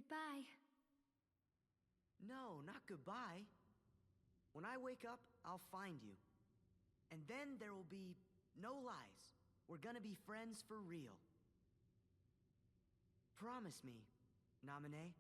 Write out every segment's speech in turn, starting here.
Goodbye. No, not goodbye. When I wake up, I'll find you. And then there will be no lies. We're gonna be friends for real. Promise me, Naminé.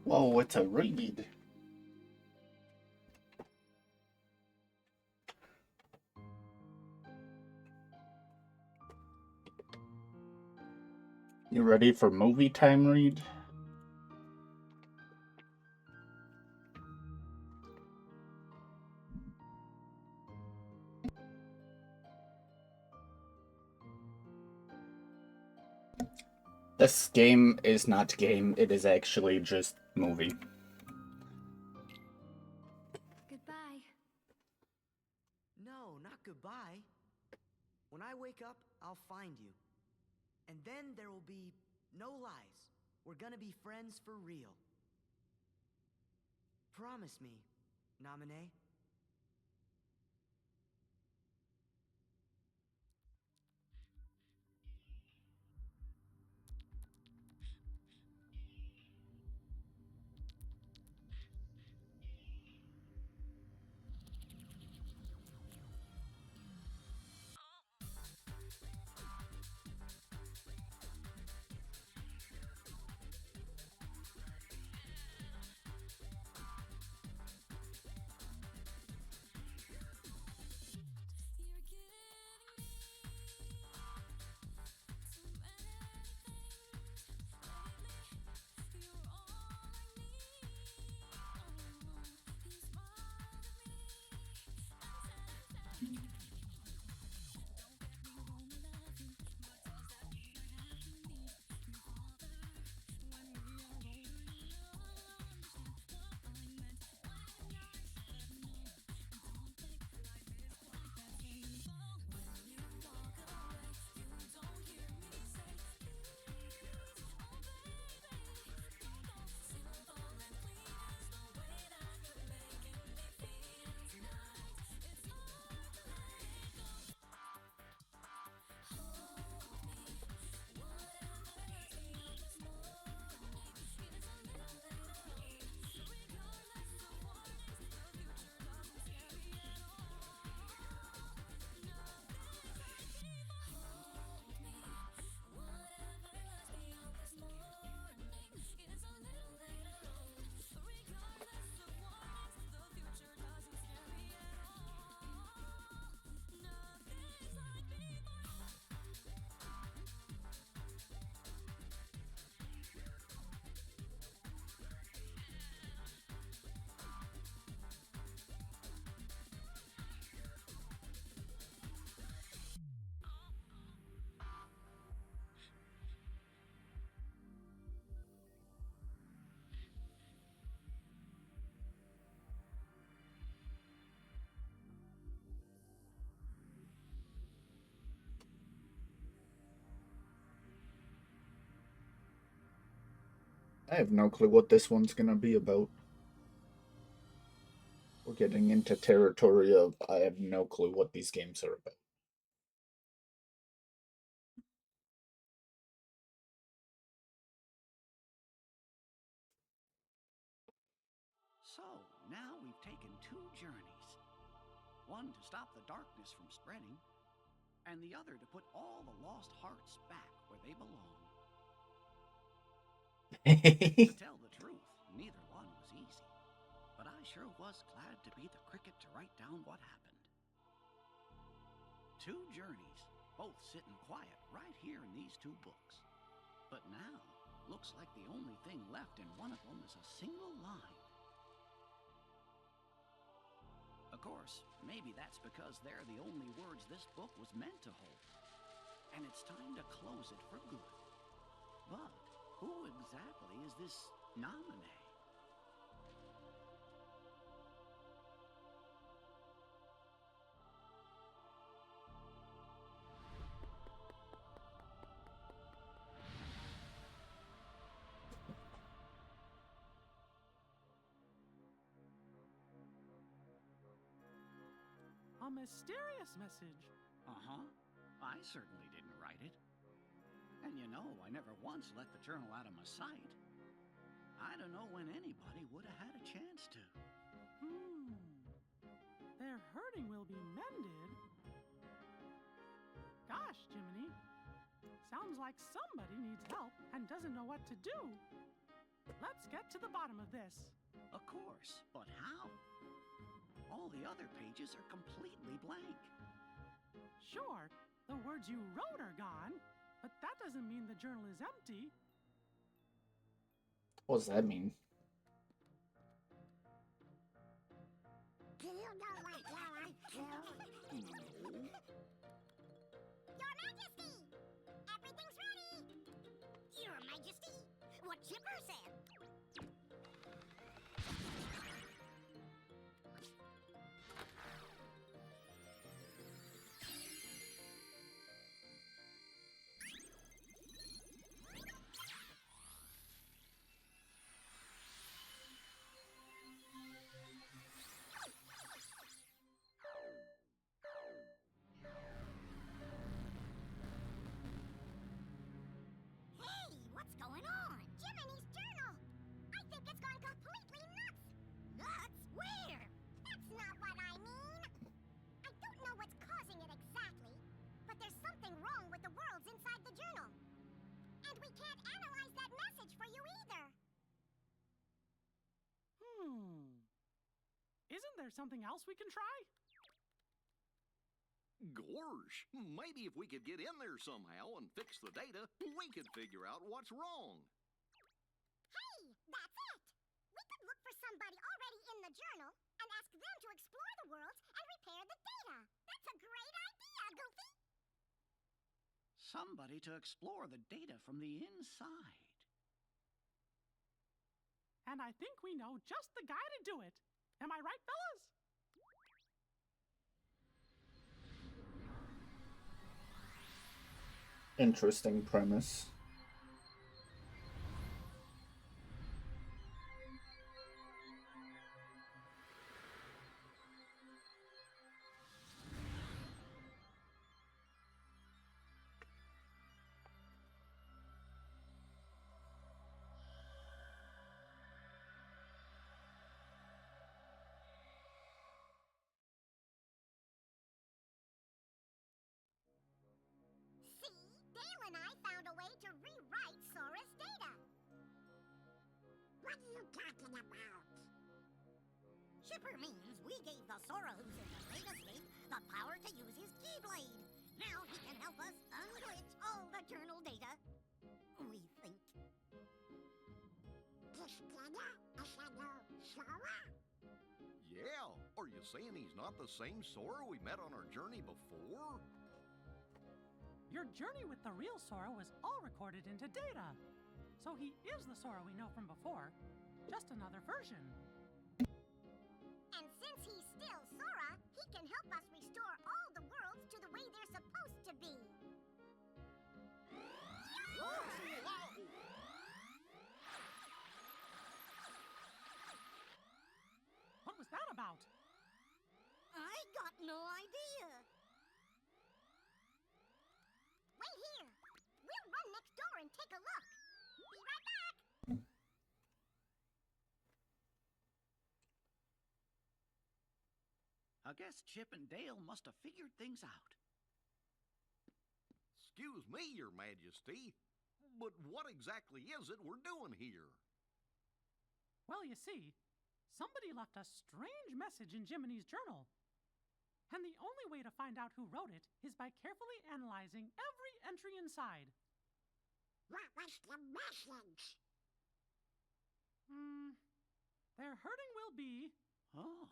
Whoa, it's a read. You ready for movie time, Reed? This game is not game, it is actually just movie. Goodbye. No, not goodbye. When I wake up, I'll find you. And then there will be no lies. We're gonna be friends for real. Promise me, Naminé. I have no clue what this one's gonna be about. We're getting into territory of I have no clue what these games are about. So, now we've taken 2 journeys. One to stop the darkness from spreading, and the other to put all the lost hearts back where they belong. To tell the truth, neither one was easy. But I sure was glad to be the cricket to write down what happened. 2 journeys, both sitting quiet right here in these 2 books. But now, looks like the only thing left in one of them is a single line. Of course, maybe that's because they're the only words this book was meant to hold. And it's time to close it for good. But who exactly is this nominee? A mysterious message. Uh-huh. I certainly didn't write it. And you know, I never once let the journal out of my sight. I don't know when anybody would have had a chance to. Their hurting will be mended. Gosh, Jiminy. Sounds like somebody needs help and doesn't know what to do. Let's get to the bottom of this. Of course, but how? All the other pages are completely blank. Sure, the words you wrote are gone, but that doesn't mean the journal is empty. What does that mean? Do you know what you want to? Your Majesty! Everything's ready! Your Majesty! What Chipper said! What's going on? Jiminy's journal! I think it's gone completely nuts! Nuts? Where? That's not what I mean! I don't know what's causing it exactly, but there's something wrong with the worlds inside the journal. And we can't analyze that message for you either! Isn't there something else we can try? Gorsh, maybe if we could get in there somehow and fix the data, we could figure out what's wrong. Hey, that's it! We could look for somebody already in the journal and ask them to explore the worlds and repair the data. That's a great idea, Goofy! Somebody to explore the data from the inside. And I think we know just the guy to do it. Am I right, fellas? Interesting premise. See, Dale and I found a way to rewrite Sora's data. What are you talking about? Chipper means we gave the Sora who's in the data state the power to use his Keyblade. Now he can help us unglitch all the journal data. We think. This data is a new Sora? Yeah, are you saying he's not the same Sora we met on our journey before? Your journey with the real Sora was all recorded into data. So he is the Sora we know from before, just another version. And since he's still Sora, he can help us restore all the worlds to the way they're supposed to be. no idea. Wait here. We'll run next door and take a look. Be right back. I guess Chip and Dale must have figured things out. Excuse me, Your Majesty, but what exactly is it we're doing here? Well, you see, somebody left a strange message in Jiminy's journal. And the only way to find out who wrote it is by carefully analyzing every entry inside. What was the message? Their hurting will be... Oh,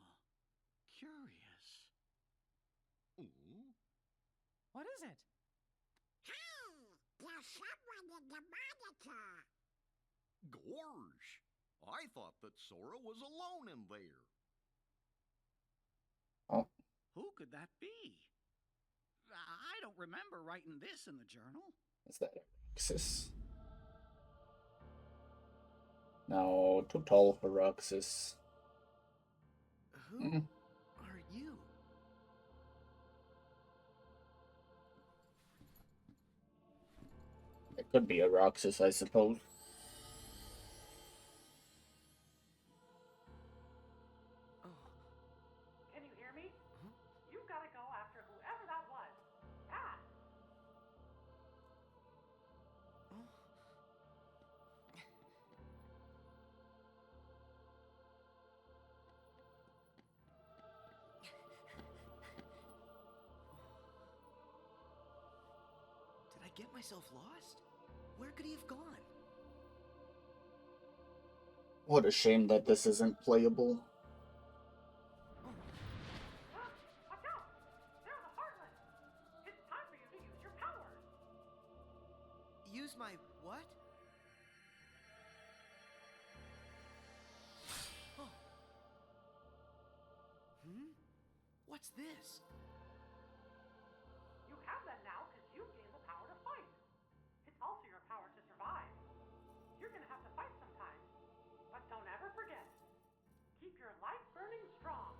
curious. Ooh. What is it? Hey, there's someone in the monitor. Gorge! I thought that Sora was alone in there. Who could that be? I don't remember writing this in the journal. Is that Roxas? No, too tall for Roxas. Who are you? It could be a Roxas, I suppose. Can you hear me? You've got to go after whoever that was. Fast! Did I get myself lost? Where could he have gone? What a shame that this isn't playable. Watch out! They're the Heartless! It's time for you to use your power! Use my what? Oh. What's this? You have that now because you've gained the power to fight. It's also your power to survive. You're gonna have to fight sometimes. But don't ever forget. Keep your light burning strong.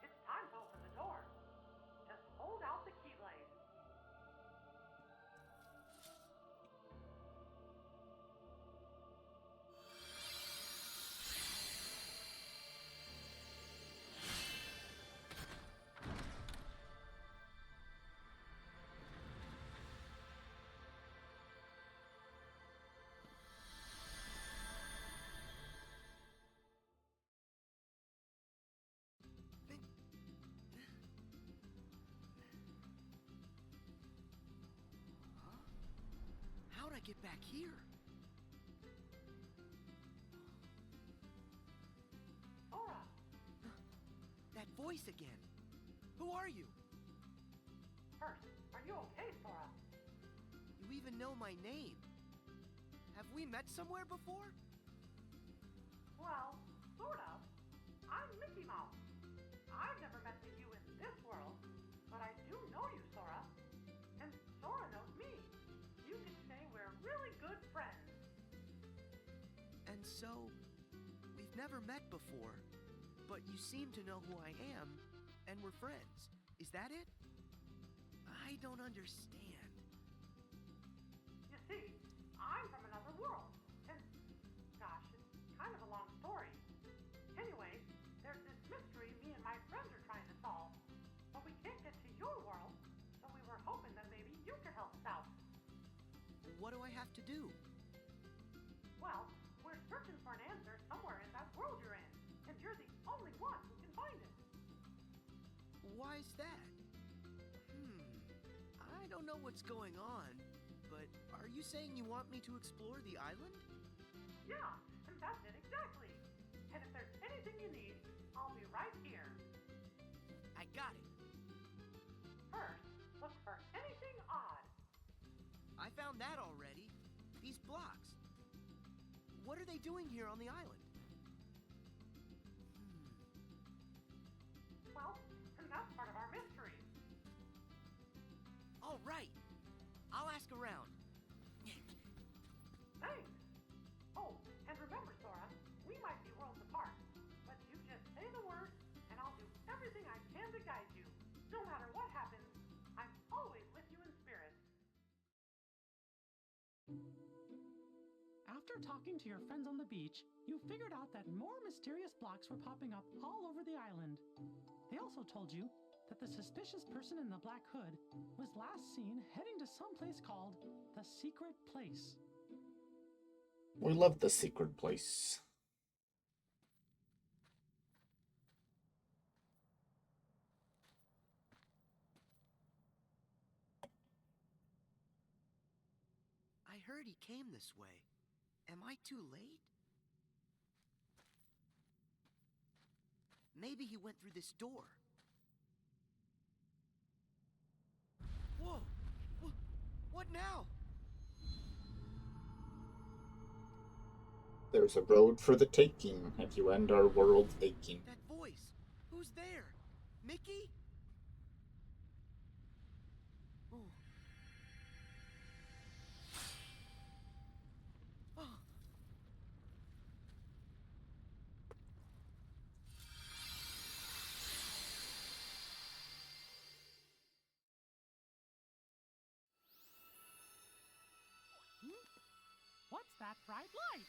It's time to open the door. Just hold out the keyblade. How'd I get back here? Sora! That voice again. Who are you? First, are you okay, Sora? You even know my name. Have we met somewhere before? Well, sort of. I'm Mickey Mouse. I've never met with you in this world, but I do know you, Sora. And Sora knows me. You can say we're really good friends. And so, we've never met before, but you seem to know who I am, and we're friends. Is that it? I don't understand. You see, I'm from another world, and gosh, it's kind of a long story. Anyway, there's this mystery me and my friends are trying to solve, but we can't get to your world, so we were hoping that maybe you could help us out. What do I have to do? Well, we're searching for an answer somewhere in that world you're in, and you're the only one who can find it. Why's that? I don't know what's going on, but are you saying you want me to explore the island? Yeah, and that's it exactly. And if there's anything you need, I'll be right here. I got it. First, look for anything odd. I found that already. These blocks. What are they doing here on the island? Well, and that's part of our mystery. All right. I'll ask around. Thanks. Oh, and remember, Sora, we might be worlds apart, but you just say the word, and I'll do everything I can to guide you. No matter what happens, I'm always with you in spirit. After talking to your friends on the beach, you figured out that more mysterious blocks were popping up all over the island. They also told you that the suspicious person in the black hood was last seen heading to some place called the Secret Place. We love the secret place. I heard he came this way. Am I too late? Maybe he went through this door. Whoa! What now? There's a road for the taking if you end our world aching. That voice! Who's there? Mickey? Oh. Oh. What's that bright light?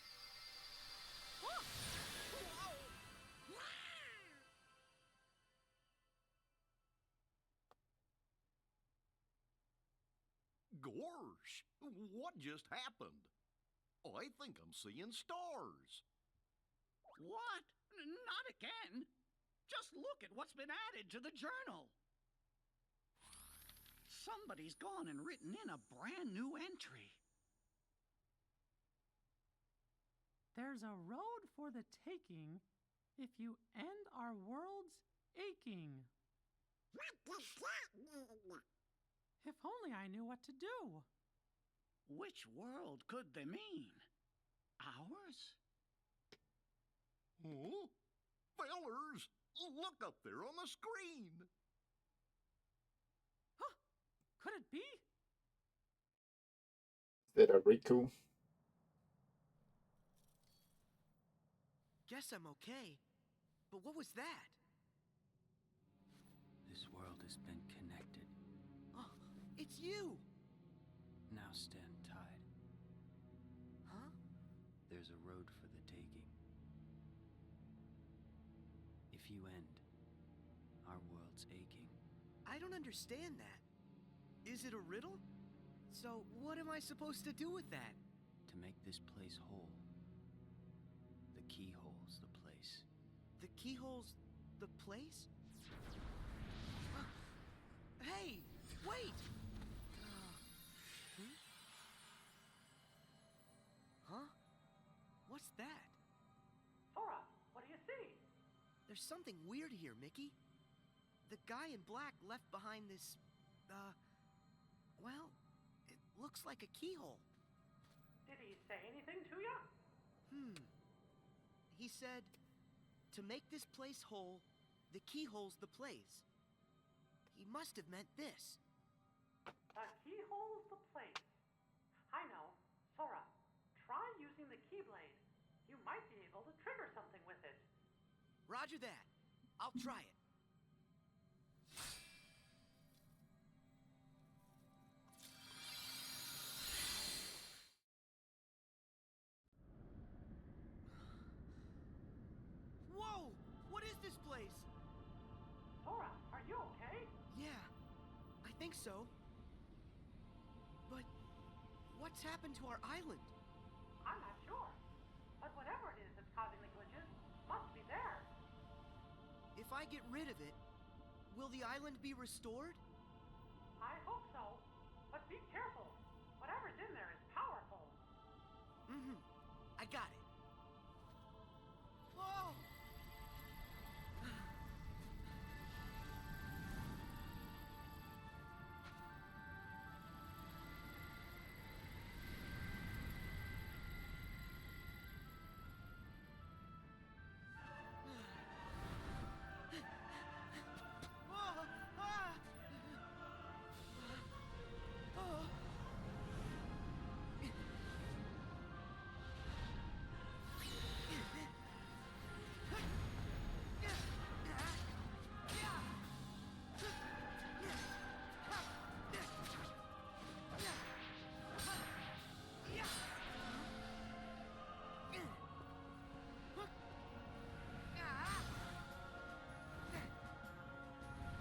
Look! Gorsh, what just happened? I think I'm seeing stars. What? Not again. Just look at what's been added to the journal. Somebody's gone and written in a brand new entry. There's a road for the taking if you end our world's aching. What does that mean? If only I knew what to do. Which world could they mean? Ours? Oh, fellers, look up there on the screen. Huh? Could it be? Is it a Riku? Guess I'm okay. But what was that? This world has been connected. Oh, it's you! Now stand tied. Huh? There's a road for the taking. If you end, our world's aching. I don't understand that. Is it a riddle? So what am I supposed to do with that? To make this place whole. The keyhole's the place. The keyhole's the place? Hey, wait! Huh? What's that? Sora, what do you see? There's something weird here, Mickey. The guy in black left behind this, well, it looks like a keyhole. Did he say anything to you? He said, to make this place whole, the keyhole's the place. He must have meant this. The keyhole's the place. I know. Sora, try using the keyblade. You might be able to trigger something with it. Roger that. I'll try it. Whoa! What is this place? Sora, are you okay? Yeah, I think so. But what's happened to our island? I'm not sure. But whatever it is that's causing the glitches must be there. If I get rid of it, will the island be restored? I hope so. But be careful. Whatever's in there is powerful. I got it. Whoa!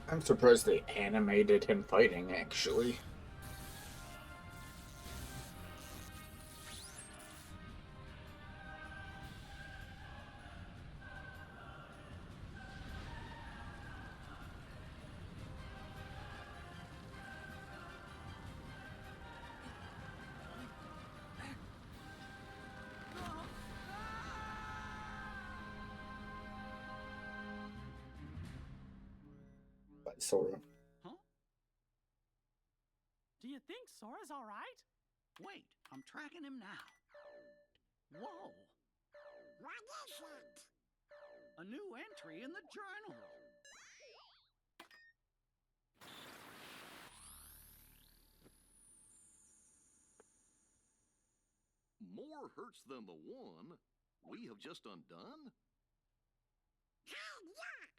I'm surprised they animated him fighting, actually. By Sora. Huh? Do you think Sora's all right? Wait, I'm tracking him now. Whoa! What is it? A new entry in the journal. More hurts than the one we have just undone? Hey, look!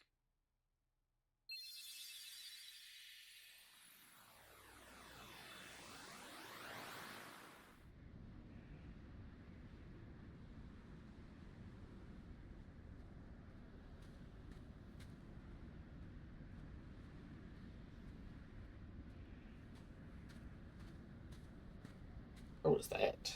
What was that?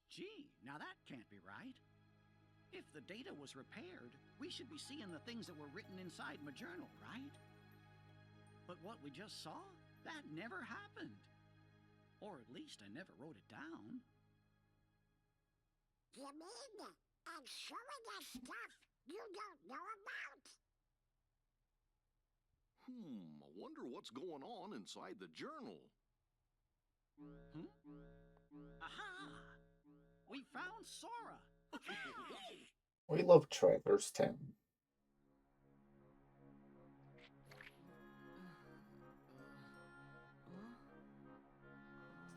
Gee, now that can't be right. If the data was repaired, we should be seeing the things that were written inside my journal, right? But what we just saw, that never happened. Or at least I never wrote it down. You mean and showing us stuff you don't know about? I wonder what's going on inside the journal. Hmm? Aha! We found Sora! We love Traverse Town.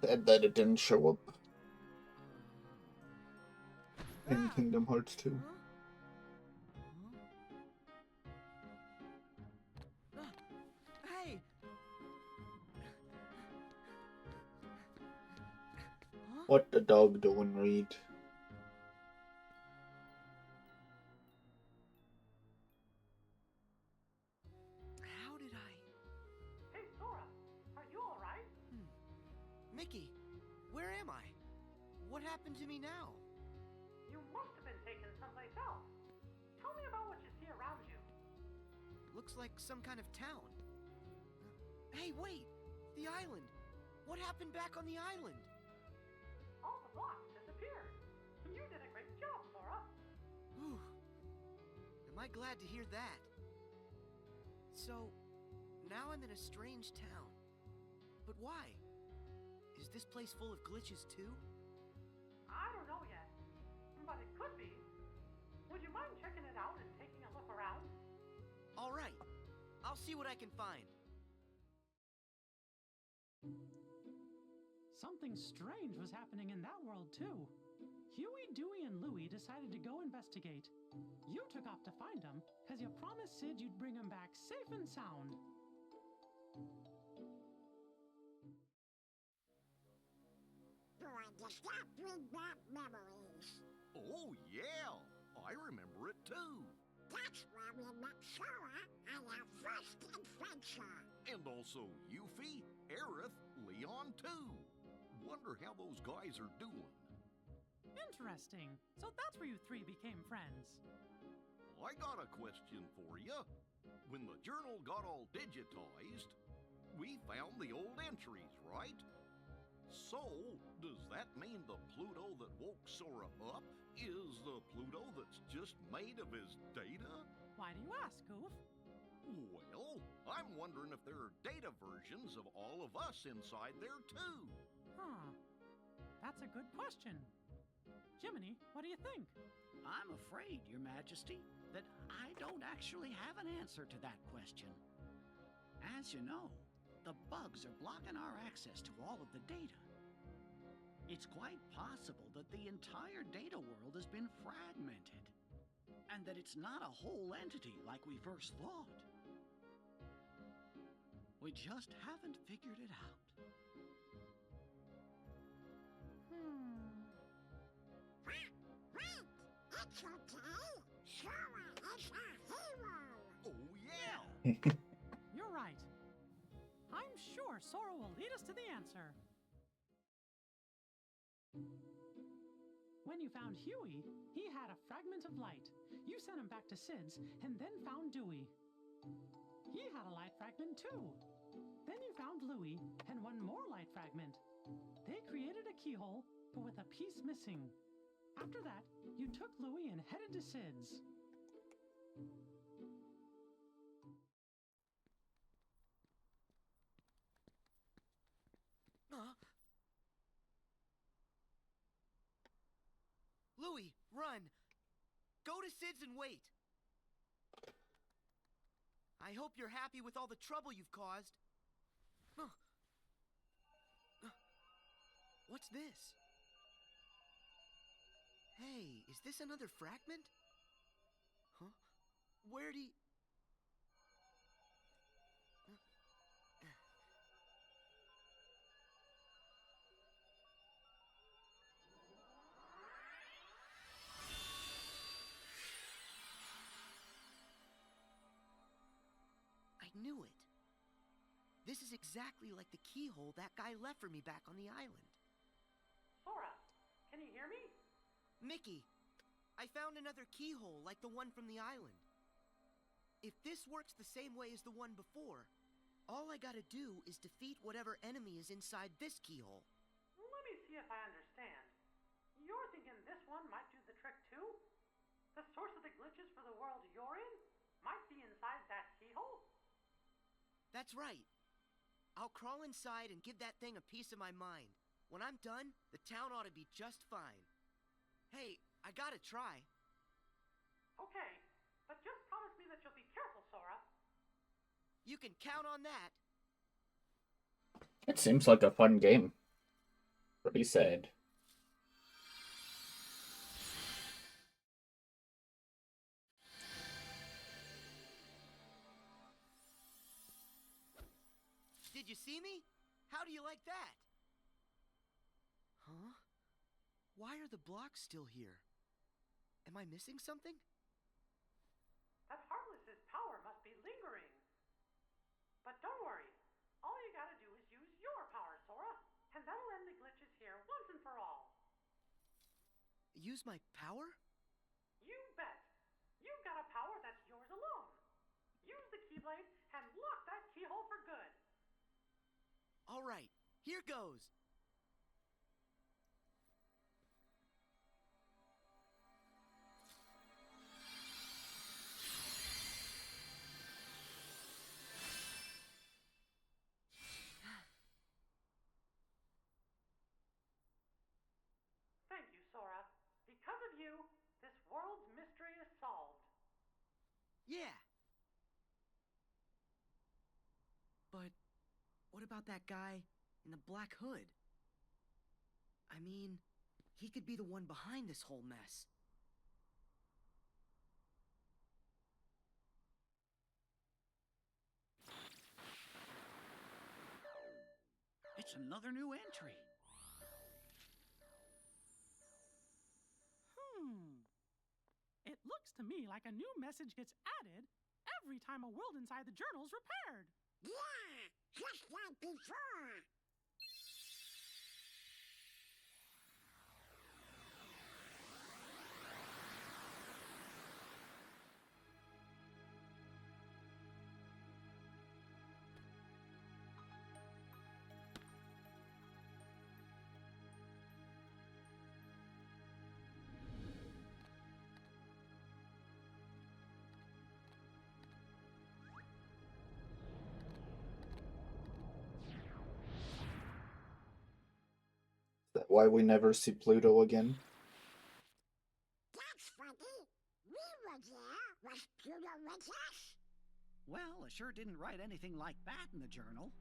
Sad that it didn't show up in Kingdom Hearts 2. Hey! What the dog doing, Reed? How did I... Hey, Sora, are you all right? Mickey, where am I? What happened to me now? You must have been taken someplace else. Tell me about what you see around you. Looks like some kind of town. Hey, wait! The island! What happened back on the island? All the blocks disappeared. You did a great job, Sora. Ooh. Am I glad to hear that? So, now I'm in a strange town. But why? Is this place full of glitches too? I don't know yet, but it could be. Would you mind checking it out and taking a look around? All right. I'll see what I can find. Something strange was happening in that world, too. Huey, Dewey, and Louie decided to go investigate. You took off to find them, because you promised Sid you'd bring him back safe and sound. Boy, does that bring back memories. Oh, yeah! I remember it too. That's where we met Sora on our first adventure. And also Yuffie, Aerith, Leon too. Wonder how those guys are doing. Interesting. So that's where you three became friends. I got a question for you. When the journal got all digitized, we found the old entries, right? So, does that mean the Pluto that woke Sora up is the Pluto that's just made of his data? Why do you ask, Goof? Well, I'm wondering if there are data versions of all of us inside there too. Huh. That's a good question. Jiminy, what do you think? I'm afraid, Your Majesty, that I don't actually have an answer to that question. As you know, the bugs are blocking our access to all of the data. It's quite possible that the entire data world has been fragmented, and that it's not a whole entity like we first thought. We just haven't figured it out. Wait! It's okay! Sora is a hero! Oh, yeah! You're right. I'm sure Sora will lead us to the answer. When you found Huey, he had a fragment of light. You sent him back to Sid's and then found Dewey. He had a light fragment too. Then you found Louie and one more light fragment. They created a keyhole, but with a piece missing. After that, you took Louie and headed to Sid's. Louis, run! Go to Sid's and wait! I hope you're happy with all the trouble you've caused. What's this? Hey, is this another fragment? Huh? Where'd he... I knew it. This is exactly like the keyhole that guy left for me back on the island. Sora, can you hear me? Mickey, I found another keyhole like the one from the island. If this works the same way as the one before, all I gotta do is defeat whatever enemy is inside this keyhole. Let me see if I understand. You're thinking this one might do the trick too? The source of the glitches for the world you're in might be inside that keyhole? That's right. I'll crawl inside and give that thing a piece of my mind. When I'm done, the town ought to be just fine. Hey, I gotta try. Okay, but just promise me that you'll be careful, Sora. You can count on that. It seems like a fun game. Pretty sad. Did you see me? How do you like that? Huh? Why are the blocks still here? Am I missing something? That Heartless's power must be lingering. But don't worry. All you gotta do is use your power, Sora, and that'll end the glitches here once and for all. Use my power? You bet. You've got a power that's yours alone. Use the Keyblade and lock that keyhole for good. All right, here goes. Thank you, Sora. Because of you, this world's mystery is solved. Yeah. But what about that guy in the black hood? I mean, he could be the one behind this whole mess. It's another new entry. It looks to me like a new message gets added every time a world inside the journal's repaired. Yeah, just like before. Is that why we never see Pluto again? That's funny. We were there. Was Pluto with us? Well, I sure didn't write anything like that in the journal.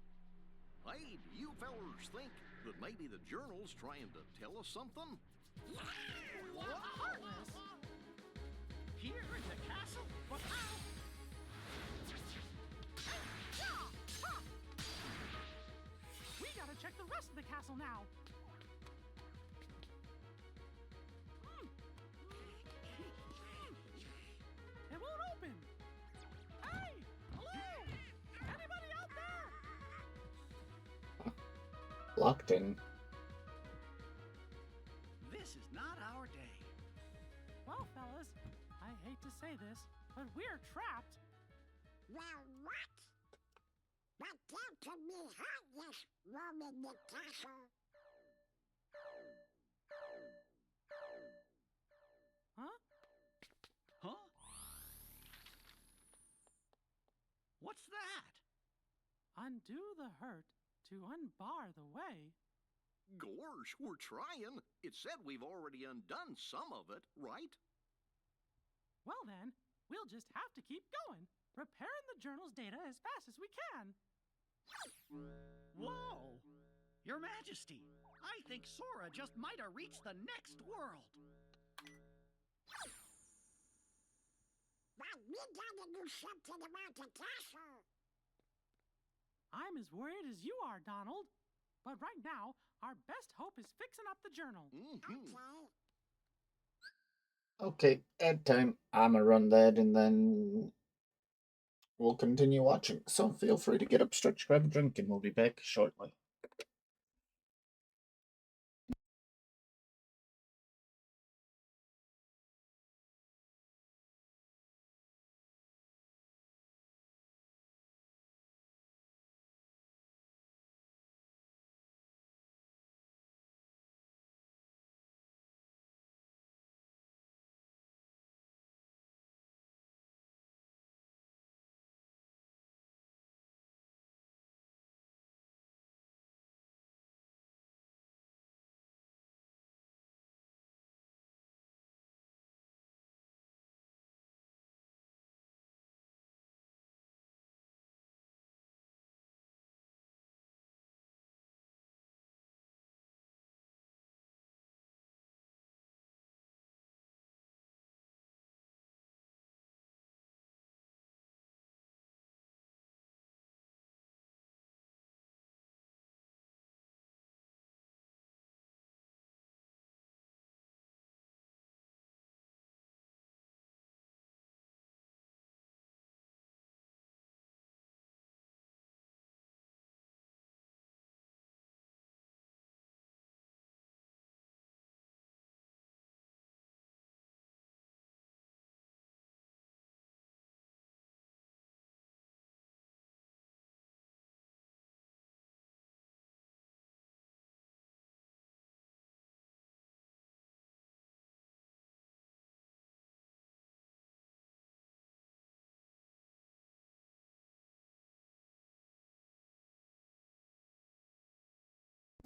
Hey, do you fellers think That maybe the journal's trying to tell us something? What? Heartless? Here in the castle? But how? We gotta check the rest of the castle now. It won't open. Hey! Hello? Anybody out there? Locked in. This is not our day. Well, fellas, I hate to say this, but we're trapped. Well, what? But tell to me how this room in the castle. Huh? Huh? What's that? Undo the hurt to unbar the way. Gorsh, we're trying. It said we've already undone some of it, right? Well then, we'll just have to keep going, repairing the journal's data as fast as we can. Whoa! Your Majesty, I think Sora just might have reached the next world. Well, we gotta do something about the castle. I'm as worried as you are, Donald. But right now, our best hope is fixing up the journal. Mm-hmm. Okay. Okay, at time, I'ma run that and then we'll continue watching. So feel free to get up, stretch, grab a drink, and we'll be back shortly.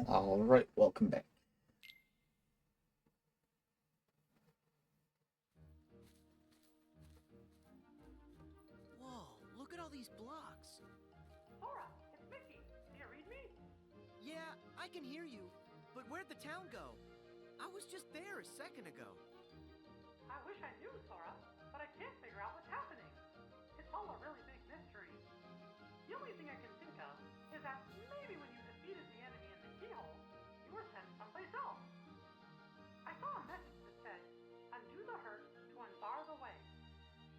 Alright, welcome back. Whoa, look at all these blocks. Sora, it's Mickey. Do you read me? Yeah, I can hear you. But where'd the town go? I was just there a second ago. I wish I knew, Sora, but I can't figure out what's happening. It's all a really big mystery. The only thing I can think of is that maybe when you defeated the enemy in the keyhole, you were sent someplace else. I saw a message that said, undo the hurt to unbar the way.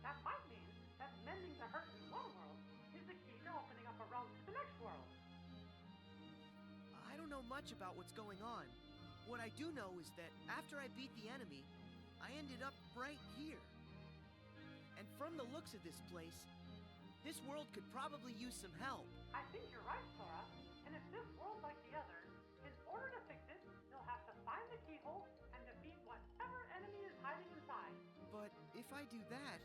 That might mean that mending the hurt in one world is the key to opening up a road to the next world. I don't know much about what's going on. What I do know is that after I beat the enemy, I ended up right here. And from the looks of this place, this world could probably use some help. I think you're right, Sora. And if this world's like the others, in order to fix it, you'll have to find the keyhole and defeat whatever enemy is hiding inside. But if I do that,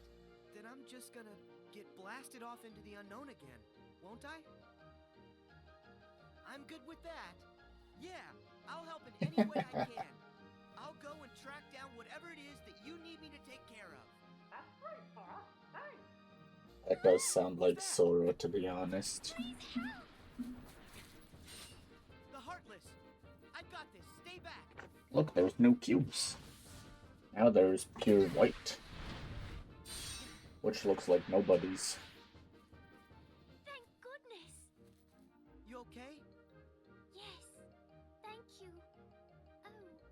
then I'm just gonna get blasted off into the unknown again, won't I? I'm good with that. Yeah, I'll help in any way I can. I'll go and track down whatever it is that you need me to take care of. That's great, Sora. Thanks. That does sound like Sora, to be honest. The Heartless! got this. Stay back. Look, there's no cubes. Now there's pure white. Which looks like nobody's. Thank goodness. You okay? Yes. Thank you.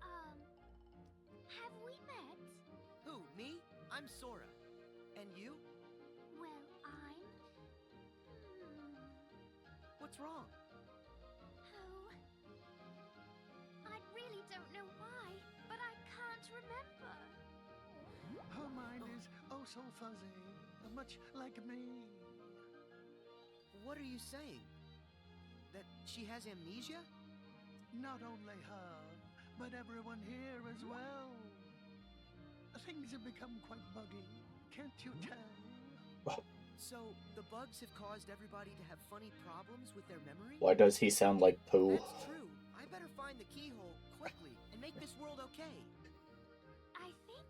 Oh, have we met? Who, me? I'm Sora. And you? Well, I'm... What's wrong? Oh... I really don't know why, but I can't remember. Her mind is oh so fuzzy, much like me. What are you saying? That she has amnesia? Not only her, but everyone here as well. Things have become quite buggy, can't you tell? So, the bugs have caused everybody to have funny problems with their memory? Why does he sound like poo? That's true. I better find the keyhole quickly and make this world okay. I think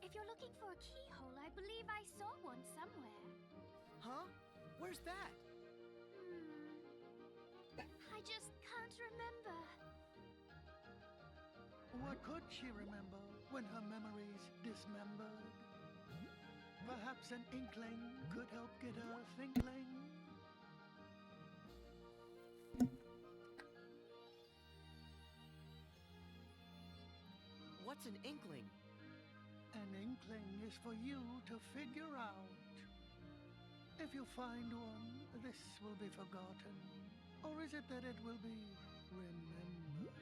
If you're looking for a keyhole, I believe I saw one somewhere. Huh? Where's that? I just can't remember. What could she remember when her memories dismembered? Perhaps an inkling could help get her thinking. What's an inkling? An inkling is for you to figure out. If you find one, this will be forgotten. Or is it that it will be remembered?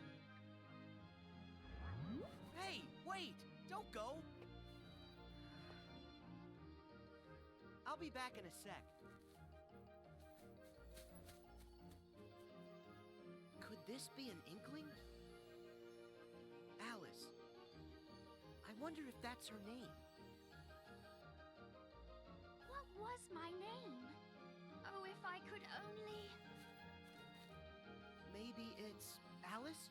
Hey, wait! Don't go! I'll be back in a sec. Could this be an inkling? Alice. I wonder if that's her name. What was my name? Oh, if I could only... Maybe it's Alice?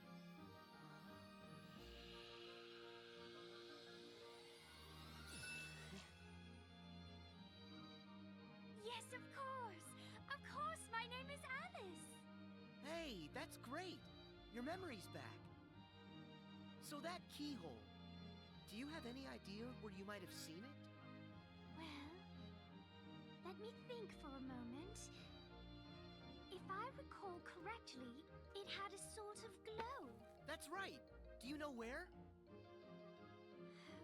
Yes, of course! Of course, my name is Alice! Hey, that's great! Your memory's back. So that keyhole, do you have any idea where you might have seen it? Well, let me think for a moment. If I recall correctly, it had a sort of glow. That's right! Do you know where?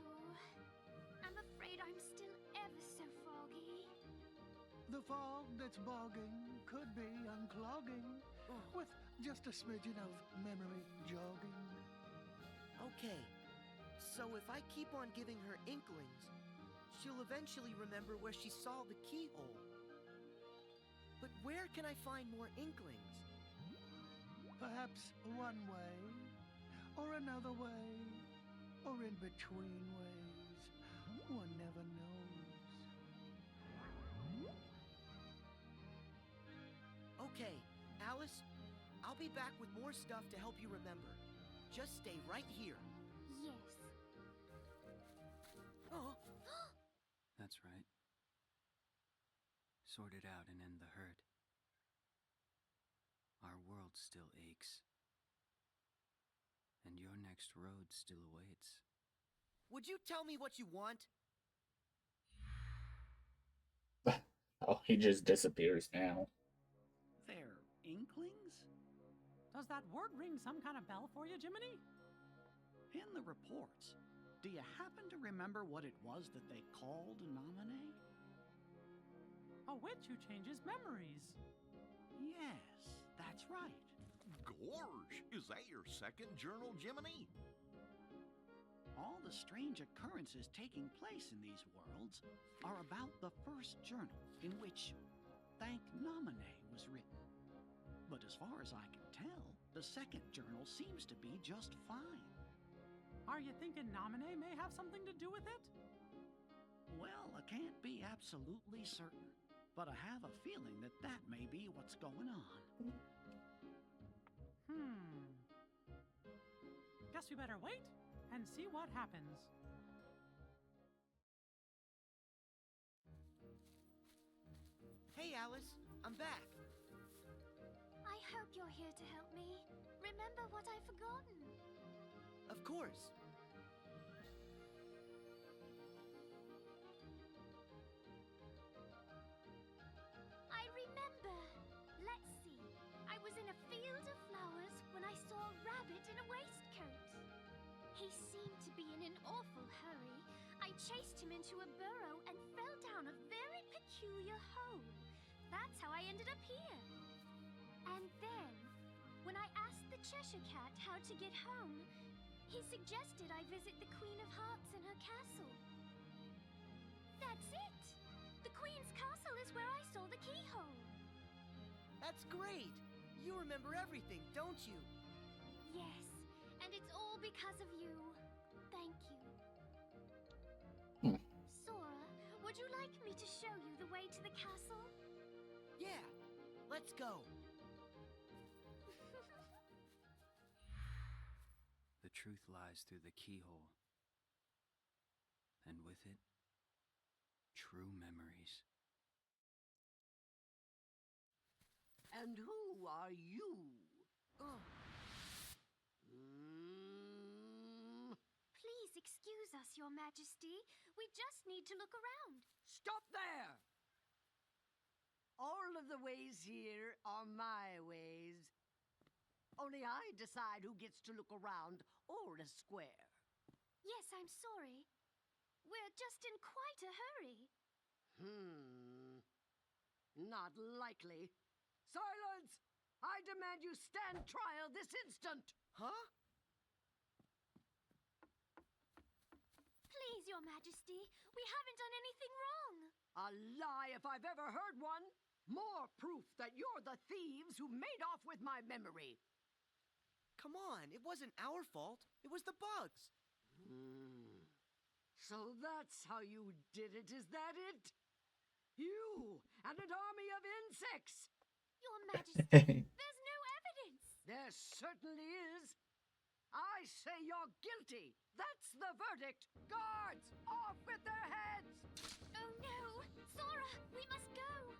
Oh, I'm afraid I'm still ever so foggy. The fog that's bogging could be unclogging with just a smidgen of memory jogging. Okay, so if I keep on giving her inklings, she'll eventually remember where she saw the keyhole. But where can I find more inklings? Perhaps one way, or another way, or in between ways. One never knows. Okay, Alice, I'll be back with more stuff to help you remember. Just stay right here. Yes. Oh, That's right. Sort it out and end the hurt. Our world still aches. And your next road still awaits. would you tell me what you want? Oh, he just disappears now. They're inklings? Does that word ring some kind of bell for you, Jiminy? In the reports, do you happen to remember what it was that they called Nominee? A witch who changes memories. Yes, that's right. Gorge, is that your second journal, Jiminy? All the strange occurrences taking place in these worlds are about the first journal in which Thank Nominee was written. But as far as I can tell, the second journal seems to be just fine. Are you thinking Nominee may have something to do with it? Well, I can't be absolutely certain, but I have a feeling that that may be what's going on. Guess we better wait and see what happens. Hey, Alice, I'm back. I hope you're here to help me. Remember what I've forgotten. Of course. I remember. Let's see. I was in a field of flowers when I saw a rabbit in a waistcoat. He seemed to be in an awful hurry. I chased him into a burrow and fell down a very peculiar hole. That's how I ended up here. And then, when I asked the Cheshire Cat how to get home, he suggested I visit the Queen of Hearts in her castle. That's it! The Queen's castle is where I saw the keyhole. That's great. You remember everything, don't you? Yes, and it's all because of you. Thank you. Sora, would you like me to show you the way to the castle? Yeah, let's go. The truth lies through the keyhole. And with it, true memories. And who are you? Please excuse us, Your Majesty. We just need to look around. Stop there! All of the ways here are my ways. Only I decide who gets to look around or a square. Yes, I'm sorry. We're just in quite a hurry. Not likely. Silence! I demand you stand trial this instant! Huh? Please, Your Majesty, we haven't done anything wrong. A lie if I've ever heard one. More proof that you're the thieves who made off with my memory. Come on, it wasn't our fault. It was the bugs. So that's how you did it, is that it? You and an army of insects! Your Majesty, there's no evidence. There certainly is. I say you're guilty. That's the verdict. Guards, off with their heads! Oh no! Sora, we must go!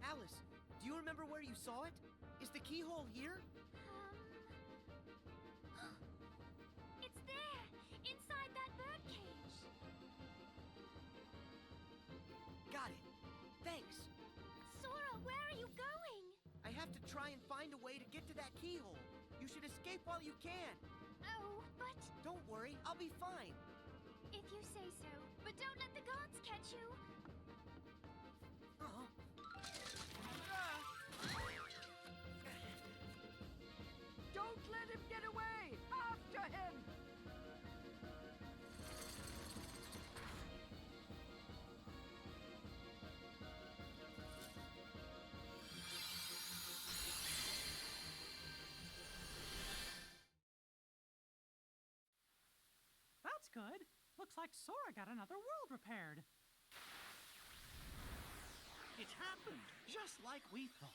Alice, do you remember where you saw it? Is the keyhole here? It's there, inside that birdcage. Got it. Thanks. Sora, where are you going? I have to try and find a way to get to that keyhole. You should escape while you can. Oh, but... Don't worry, I'll be fine. If you say so, but don't let the guards catch you. Don't let him get away! After him! That's good. Looks like Sora got another world repaired. It happened, just like we thought.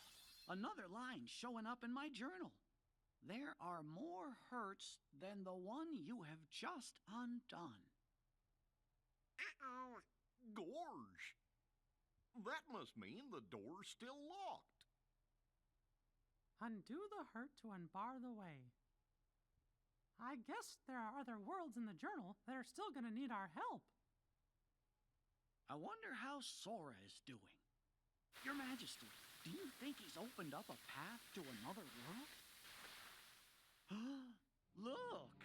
Another line showing up in my journal. There are more hurts than the one you have just undone. Uh-oh. Gorge! That must mean the door's still locked. Undo the hurt to unbar the way. I guess there are other worlds in the journal that are still gonna need our help. I wonder how Sora is doing. Your Majesty, do you think he's opened up a path to another world? Look!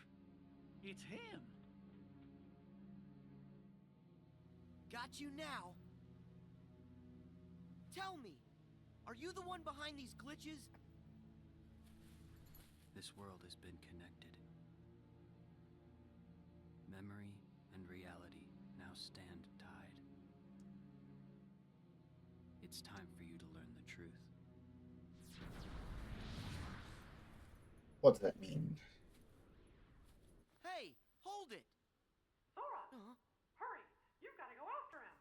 It's him! Got you now. Tell me, are you the one behind these glitches? This world has been connected. Memory and reality now stand tied. It's time for you to learn the truth. What does that mean? Hey, hold it! Sora! Hurry! You've got to go after him!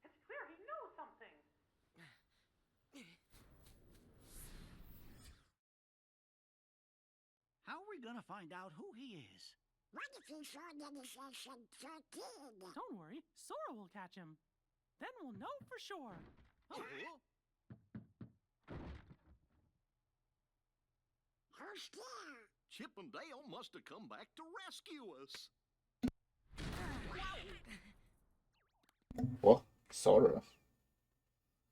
It's clear he knows something! How are we gonna find out who he is? What if he saw the deception kid? Don't worry, Sora will catch him. Then we'll know for sure. Almost there. Chip and Dale must have come back to rescue us. What? Sora.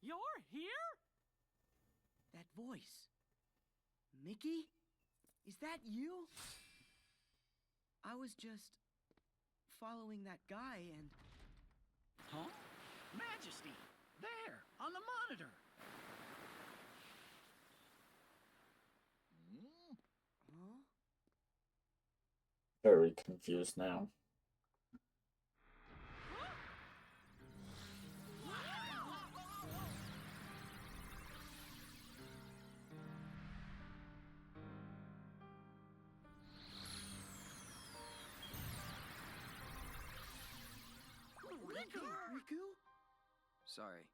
You're here? That voice. Mickey? Is that you? I was just following that guy and... Huh? Majesty! There, on the monitor! Huh? Very confused now. Riku? Sorry.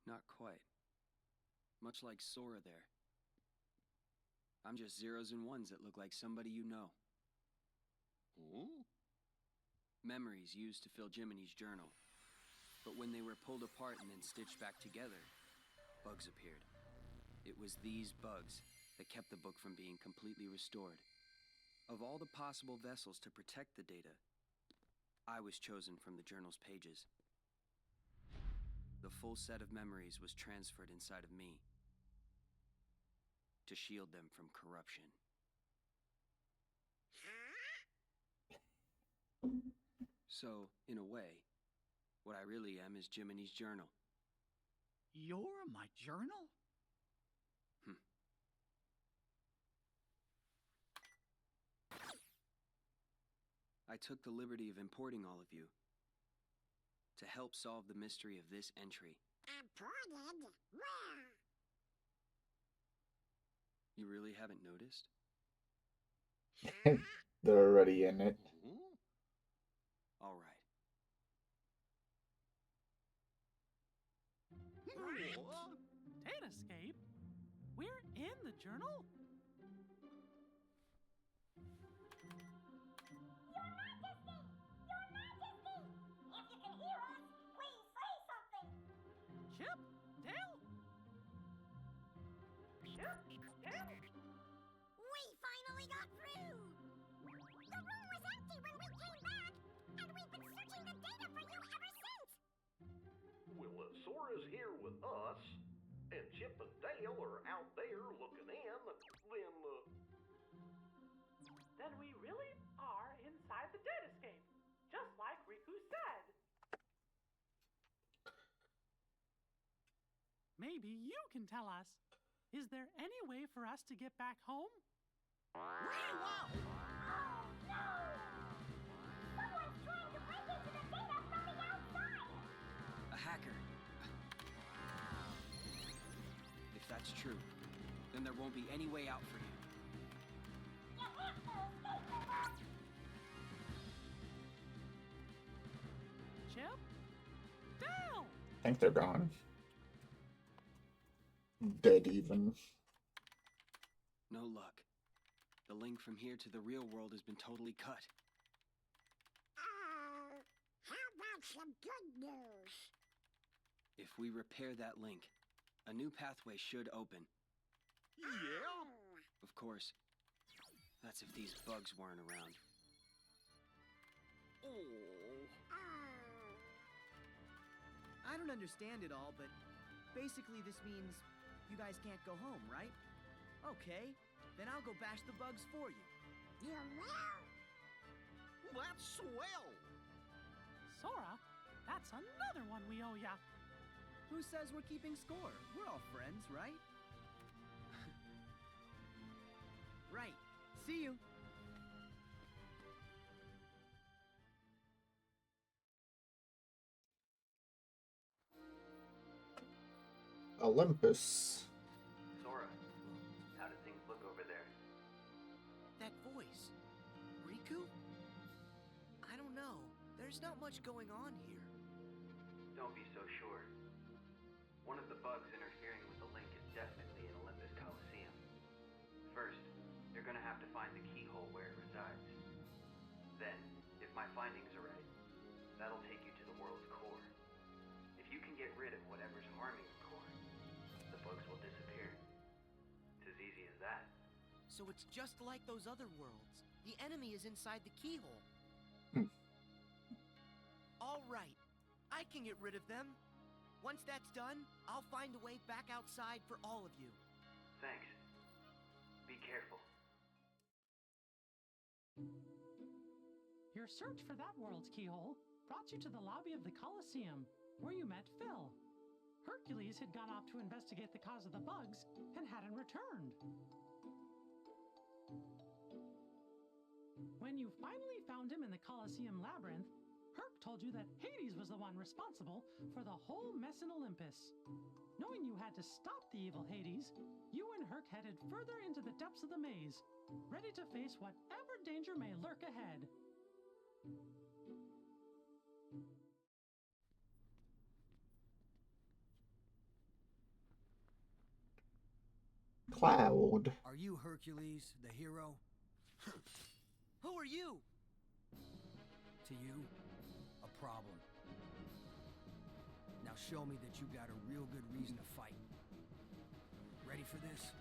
Not quite. Much like Sora there. I'm just zeros and ones that look like somebody you know. Hmm? Memories used to fill Jiminy's journal. But when they were pulled apart and then stitched back together, bugs appeared. It was these bugs that kept the book from being completely restored. Of all the possible vessels to protect the data, I was chosen from the journal's pages. The full set of memories was transferred inside of me to shield them from corruption. So, in a way, what I really am is Jiminy's journal. You're my journal? I took the liberty of importing all of you to help solve the mystery of this entry. Imported? Where? You really haven't noticed? They're already in it. All right. Datascape? We're in the journal? Chip? Dale? We finally got through! The room was empty when we came back, and we've been searching the data for you ever since! Well, Sora's here with us, and Chip and Dale are out there looking in, Then we really are inside the datascape, just like Riku said. Maybe you can tell us. Is there any way for us to get back home? Oh, no! Someone's trying to break into the data from the outside! A hacker. If that's true, then there won't be any way out for you. You have to escape the box! Chip? Dale! I think they're gone. Dead even. No luck. The link from here to the real world has been totally cut. How about some good news? If we repair that link, a new pathway should open. Yeah? Of course, that's if these bugs weren't around. I don't understand it all, but basically this means you guys can't go home, right? Okay, then I'll go bash the bugs for you. You will? That's swell! Sora, that's another one we owe ya. Who says we're keeping score? We're all friends, right? Right. See you. Olympus. Sora, how do things look over there? That voice. Riku? I don't know. There's not much going on here. Don't be so sure. One of the bugs interfering with the link is definitely in Olympus Coliseum. First, you're gonna have to find the keyhole where it resides. Then, if my findings are right, that'll take you to the world's core. If you can get rid of whatever's harming the core, the bugs will disappear. It's as easy as that. So it's just like those other worlds. The enemy is inside the keyhole. All right. I can get rid of them. Once that's done, I'll find a way back outside for all of you. Thanks. Be careful. Your search for that world's keyhole brought you to the lobby of the Colosseum, where you met Phil. Hercules had gone off to investigate the cause of the bugs and hadn't returned. When you finally found him in the Colosseum labyrinth, Herc told you that Hades was the one responsible for the whole mess in Olympus. Knowing you had to stop the evil Hades, you and Herc headed further into the depths of the maze, ready to face whatever danger may lurk ahead. Cloud. Are you Hercules, the hero? Who are you? To you, a problem. Now show me that you got a real good reason to fight. Ready for this?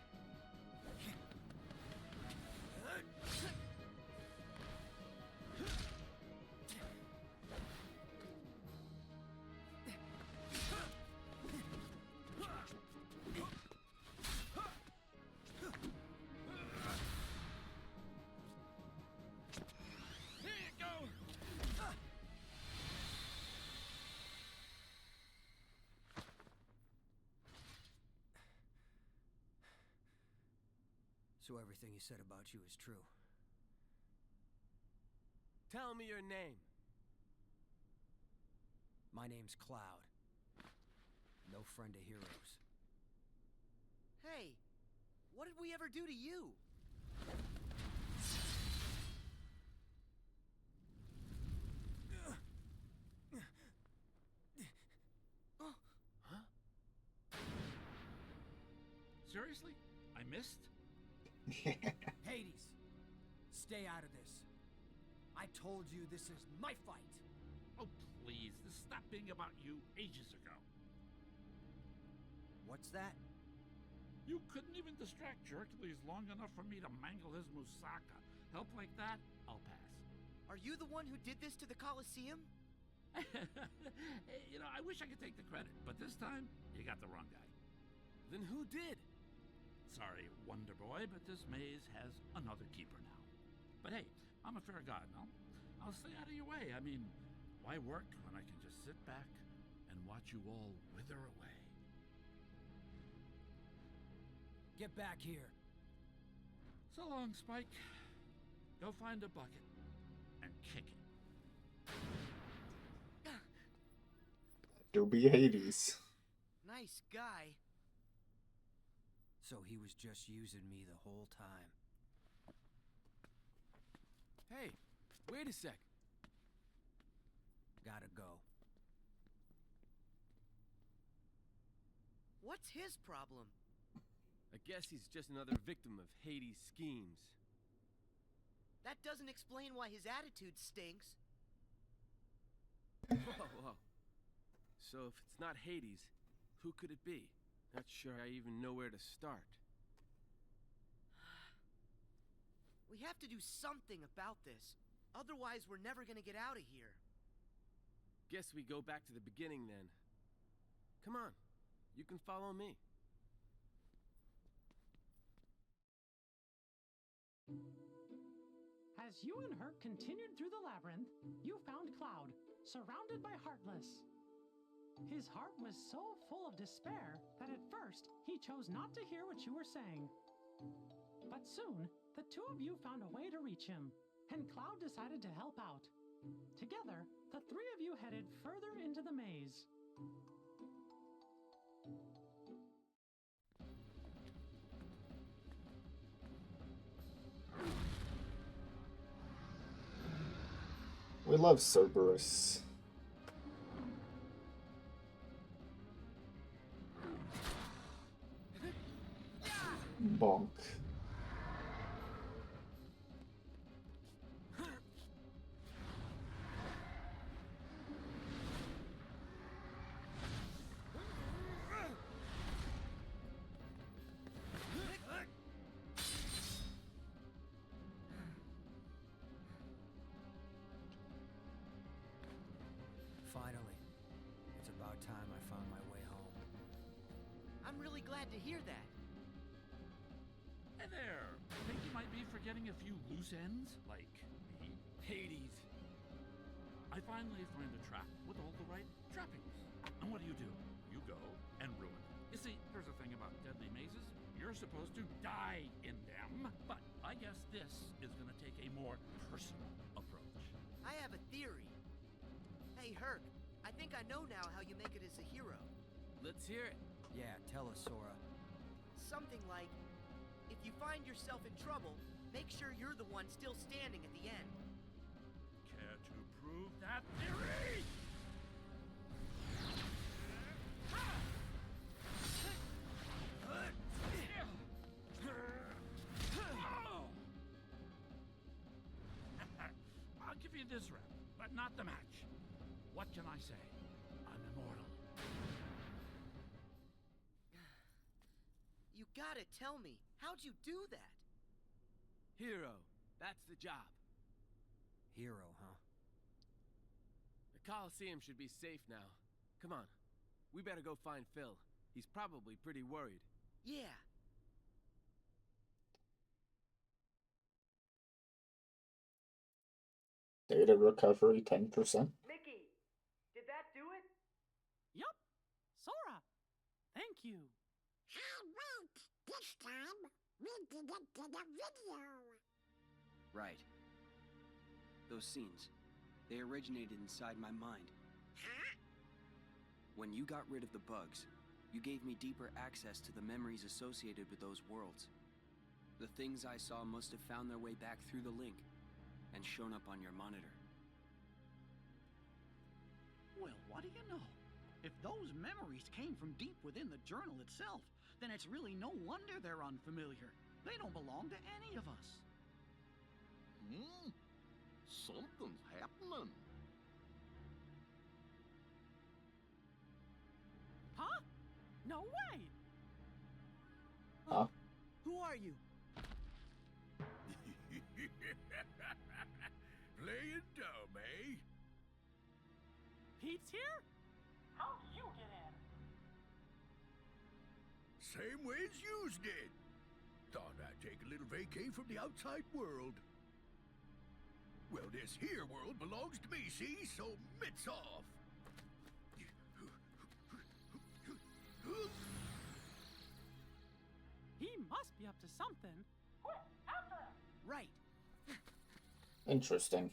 So everything he said about you is true. Tell me your name. My name's Cloud. No friend of heroes. Hey, what did we ever do to you? Huh? Seriously? I missed? Hades, stay out of this. I told you this is my fight. Oh, please. This stopped being about you ages ago. What's that? You couldn't even distract Hercules long enough for me to mangle his moussaka. Help like that? I'll pass. Are you the one who did this to the Colosseum? You know, I wish I could take the credit, but this time, you got the wrong guy. Then who did? Sorry, Wonder Boy, but this maze has another keeper now. But hey, I'm a fair god, no? I'll stay out of your way. I mean, why work when I can just sit back and watch you all wither away? Get back here. So long, Spike. Go find a bucket and kick it. Do be Hades. Nice guy. So he was just using me the whole time. Hey, wait a sec. Gotta go. What's his problem? I guess he's just another victim of Hades' schemes. That doesn't explain why his attitude stinks. Whoa. So if it's not Hades, who could it be? Not sure I even know where to start. We have to do something about this. Otherwise, we're never gonna get out of here. Guess we go back to the beginning then. Come on, you can follow me. As you and Herc continued through the labyrinth, you found Cloud, surrounded by Heartless. His heart was so full of despair that at first he chose not to hear what you were saying. But soon, the two of you found a way to reach him, and Cloud decided to help out. Together, the three of you headed further into the maze. We love Cerberus. Bonk. really glad to hear that. Hey there! Think you might be forgetting a few loose ends? Like me? Hades. I finally find a trap with all the right trappings. And what do? You go and ruin it. You see, there's a thing about deadly mazes. You're supposed to die in them. But I guess this is going to take a more personal approach. I have a theory. Hey, Herc, I think I know now how you make it as a hero. Let's hear it. Yeah, tell us, Sora. Something like, if you find yourself in trouble, make sure you're the one still standing at the end. Care to prove that theory? I'll give you this rep, but not the match. What can I say? I'm immortal. You gotta tell me, how'd you do that? Hero. That's the job. Hero, huh? The Coliseum should be safe now. Come on. We better go find Phil. He's probably pretty worried. Yeah. Data recovery 10%. Mickey, did that do it? Yup. Sora, thank you. Hey, wait! This time, we did it to the video! Right. Those scenes, they originated inside my mind. Huh? When you got rid of the bugs, you gave me deeper access to the memories associated with those worlds. The things I saw must have found their way back through the link and shown up on your monitor. Well, what do you know? If those memories came from deep within the journal itself, then it's really no wonder they're unfamiliar. They don't belong to any of us. Something's happening. Huh? No way! Huh? Who are you? Playing dumb, eh? Pete's here? How do you get in? Same way as yous did. Thought I'd take a little vacay from the outside world. Well, this here world belongs to me, see? So mitts off. He must be up to something. Quick, after him! Right. Interesting.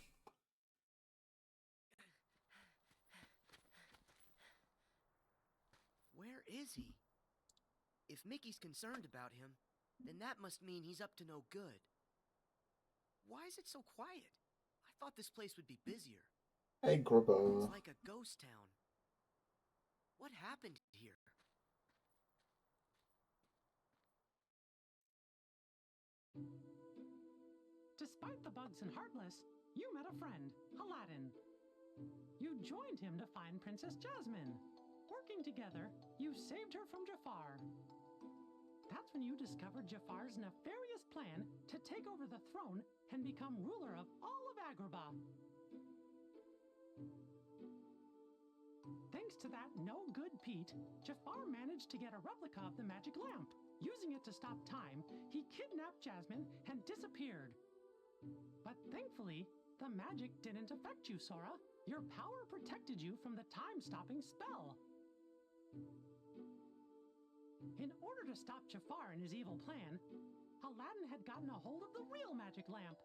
Where is he? If Mickey's concerned about him, then that must mean he's up to no good. Why is it so quiet? I thought this place would be busier. Hey, Grubbo. It's like a ghost town. What happened here? Despite the bugs and Heartless, you met a friend, Aladdin. You joined him to find Princess Jasmine. Working together, you saved her from Jafar. That's when you discovered Jafar's nefarious plan to take over the throne and become ruler of all of Agrabah. Thanks to that no-good Pete, Jafar managed to get a replica of the magic lamp. Using it to stop time, he kidnapped Jasmine and disappeared. But thankfully, the magic didn't affect you, Sora. Your power protected you from the time-stopping spell. In order to stop Jafar and his evil plan, Aladdin had gotten a hold of the real magic lamp.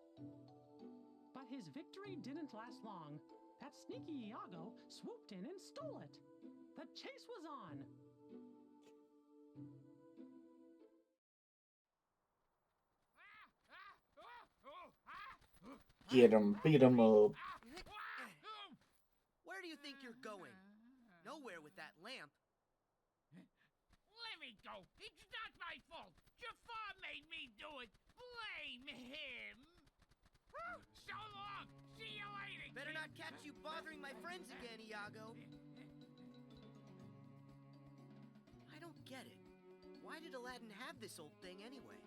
But his victory didn't last long. That sneaky Iago swooped in and stole it. The chase was on. Get him, beat him up. Where do you think you're going? Nowhere with that lamp. Let me go. It's not my fault. Jafar made me do it. Blame him. So long. See you later. Better not catch you bothering my friends again, Iago. I don't get it. Why did Aladdin have this old thing anyway?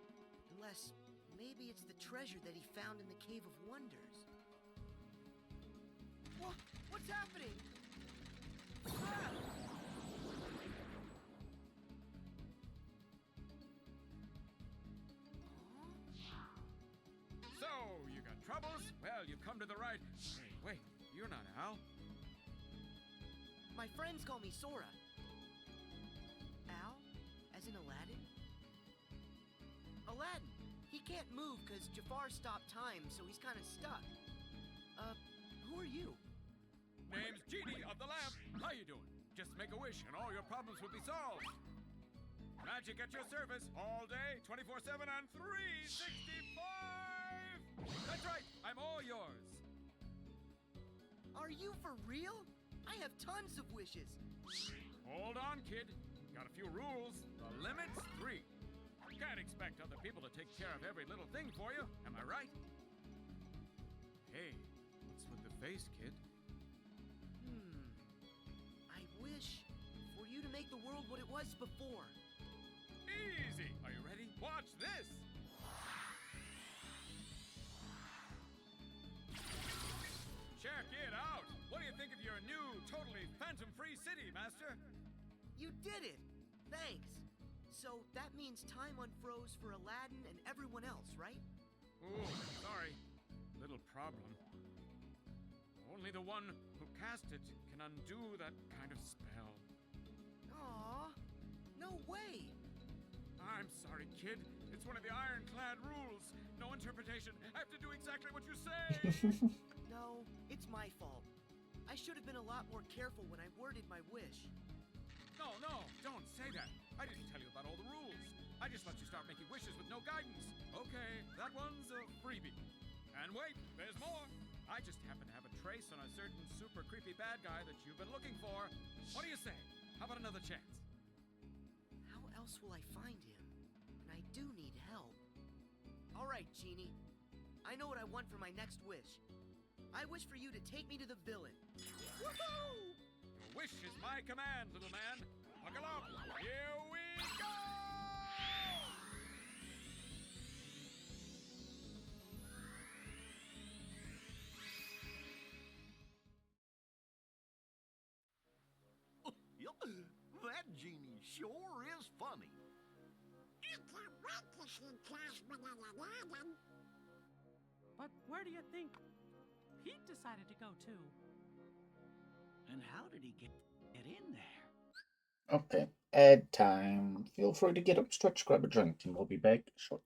Unless maybe it's the treasure that he found in the Cave of Wonders. What's happening? Ah! Well, you've come to the right. Hey, wait, you're not Al. My friends call me Sora. Al? As in Aladdin? Aladdin! He can't move because Jafar stopped time, so he's kind of stuck. Who are you? Name's Genie of the Lamp. How you doing? Just make a wish and all your problems will be solved. Magic at your service all day, 24/7 and 365! That's right, I'm all yours. Are you for real? I have tons of wishes. Hold on, kid. Got a few rules. The limit's 3. Can't expect other people to take care of every little thing for you, am I right? Hey, what's with the face, kid? I wish for you to make the world what it was before. Easy! Are you ready? Watch this! Check it out! What do you think of your new, totally phantom-free city, Master? You did it! Thanks. So that means time unfroze for Aladdin and everyone else, right? Ooh, sorry. Little problem. Only the one who cast it can undo that kind of spell. Aw, no way! I'm sorry, kid. It's one of the ironclad rules. No interpretation. I have to do exactly what you say. No, it's my fault. I should have been a lot more careful when I worded my wish. No, don't say that. I didn't tell you about all the rules. I just let you start making wishes with no guidance. Okay, that one's a freebie. And wait, there's more. I just happen to have a trace on a certain super creepy bad guy that you've been looking for. What do you say? How about another chance? How else will I find him? And I do need help. All right, Genie. I know what I want for my next wish. I wish for you to take me to the villain. Woohoo! Your wish is my command, little man. Buckle up. Here we go! That genie sure is funny. I can't wait to see Jasmine and Aladdin. But where do you think Pete decided to go to? And how did he get in there? Okay, ad time. Feel free to get up, stretch, grab a drink, and we'll be back shortly.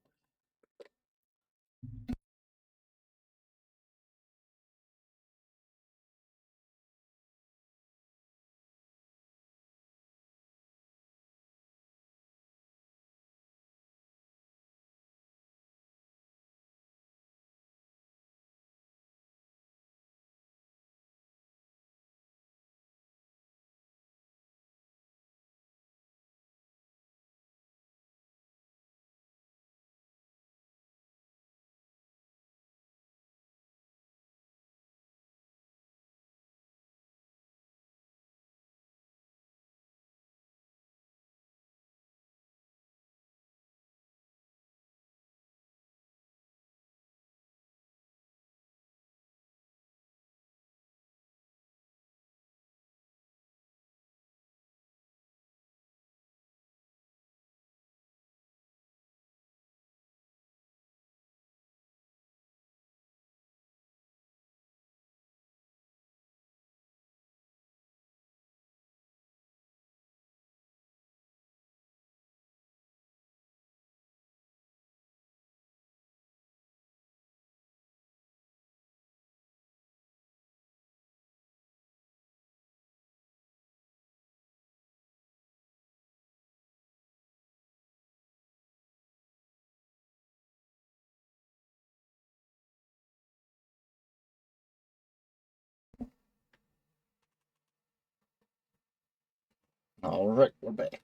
Alright, we're back.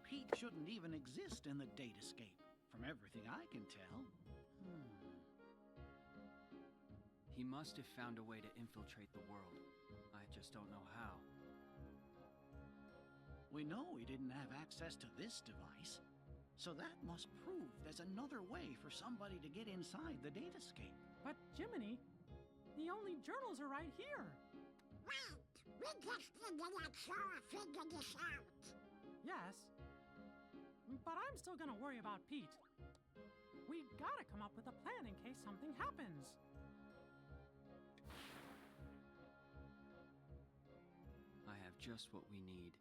Pete shouldn't even exist in the datascape, from everything I can tell. He must have found a way to infiltrate the world. I just don't know how. We know he didn't have access to this device, so that must prove there's another way for somebody to get inside the datascape. But Jiminy, the only journals are right here. Wait, we just need to let Sora figure this out. Yes, but I'm still gonna worry about Pete. We gotta come up with a plan in case something happens. just what we need.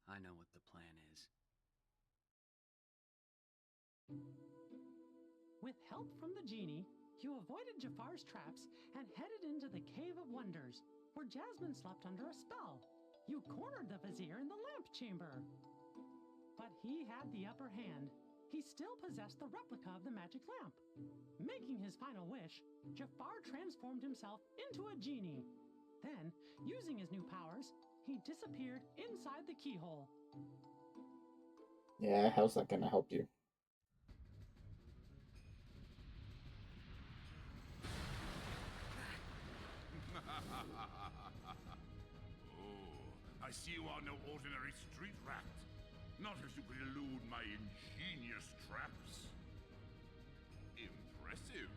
I know what the plan is. With help from the genie, you avoided Jafar's traps and headed into the Cave of Wonders, where Jasmine slept under a spell. You cornered the vizier in the lamp chamber. But he had the upper hand. He still possessed the replica of the magic lamp. Making his final wish, Jafar transformed himself into a genie. Then, using his new powers, he disappeared inside the keyhole. Yeah, how's that gonna help you? I see you are no ordinary street rat. Not if you could elude my ingenious traps. Impressive.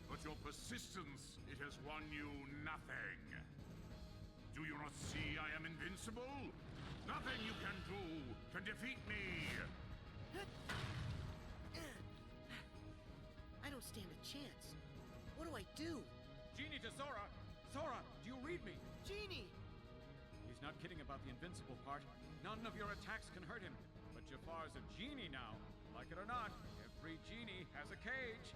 But your persistence, it has won you nothing. Do you not see I am invincible? Nothing you can do can defeat me. I don't stand a chance. What do I do? Genie to Sora! Sora, do you read me? Genie! He's not kidding about the invincible part. None of your attacks can hurt him. But Jafar's a genie now. Like it or not, every genie has a cage.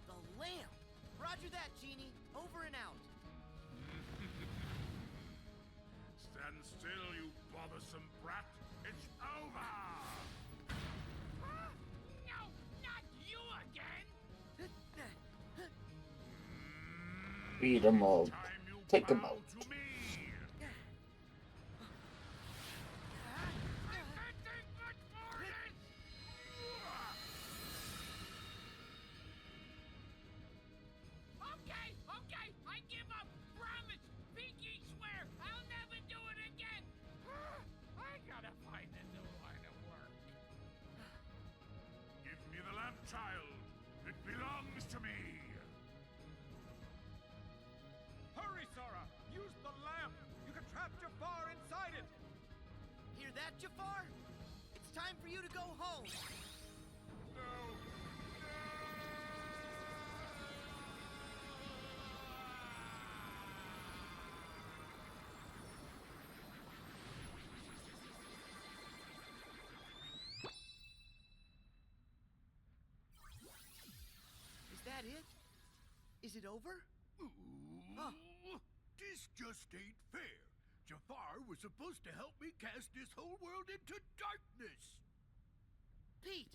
The lamp! Roger that, Genie. Over and out. Stand still, you bothersome brat. It's over! No, not you again! Beat 'em all. Take 'em out. Okay, I give up. Promise. Pinky swear I'll never do it again. I gotta find a new line of work. Give me the lamp, child. It belongs to me. Hurry, Sora! Use the lamp! You can trap Jafar inside it! Hear that, Jafar? It's time for you to go home. Is that it? Is it over? Huh. This just ain't fair. Jafar was supposed to help me cast this whole world into darkness. Pete,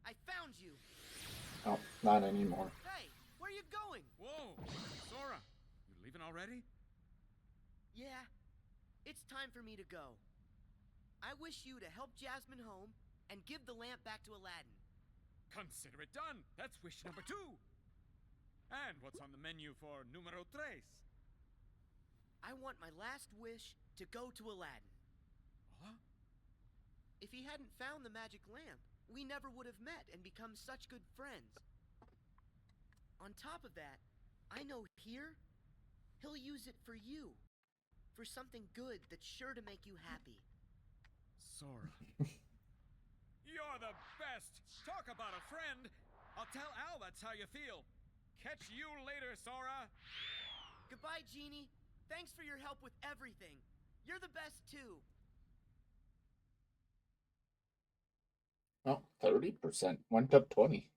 I found you. Oh, not anymore. Hey, where are you going? Whoa! Sora, you leaving already? Yeah, it's time for me to go. I wish you to help Jasmine home and give the lamp back to Aladdin. Consider it done. That's wish number 2. And what's on the menu for numero 3? I want my last wish to go to Aladdin. Huh? If he hadn't found the magic lamp, we never would have met and become such good friends. On top of that, I know here, he'll use it for you. For something good that's sure to make you happy. Sora. You're the best! Talk about a friend! I'll tell Al that's how you feel. Catch you later, Sora! Goodbye, Genie. Thanks for your help with everything. You're the best, too. Oh, 30%. Went up 20.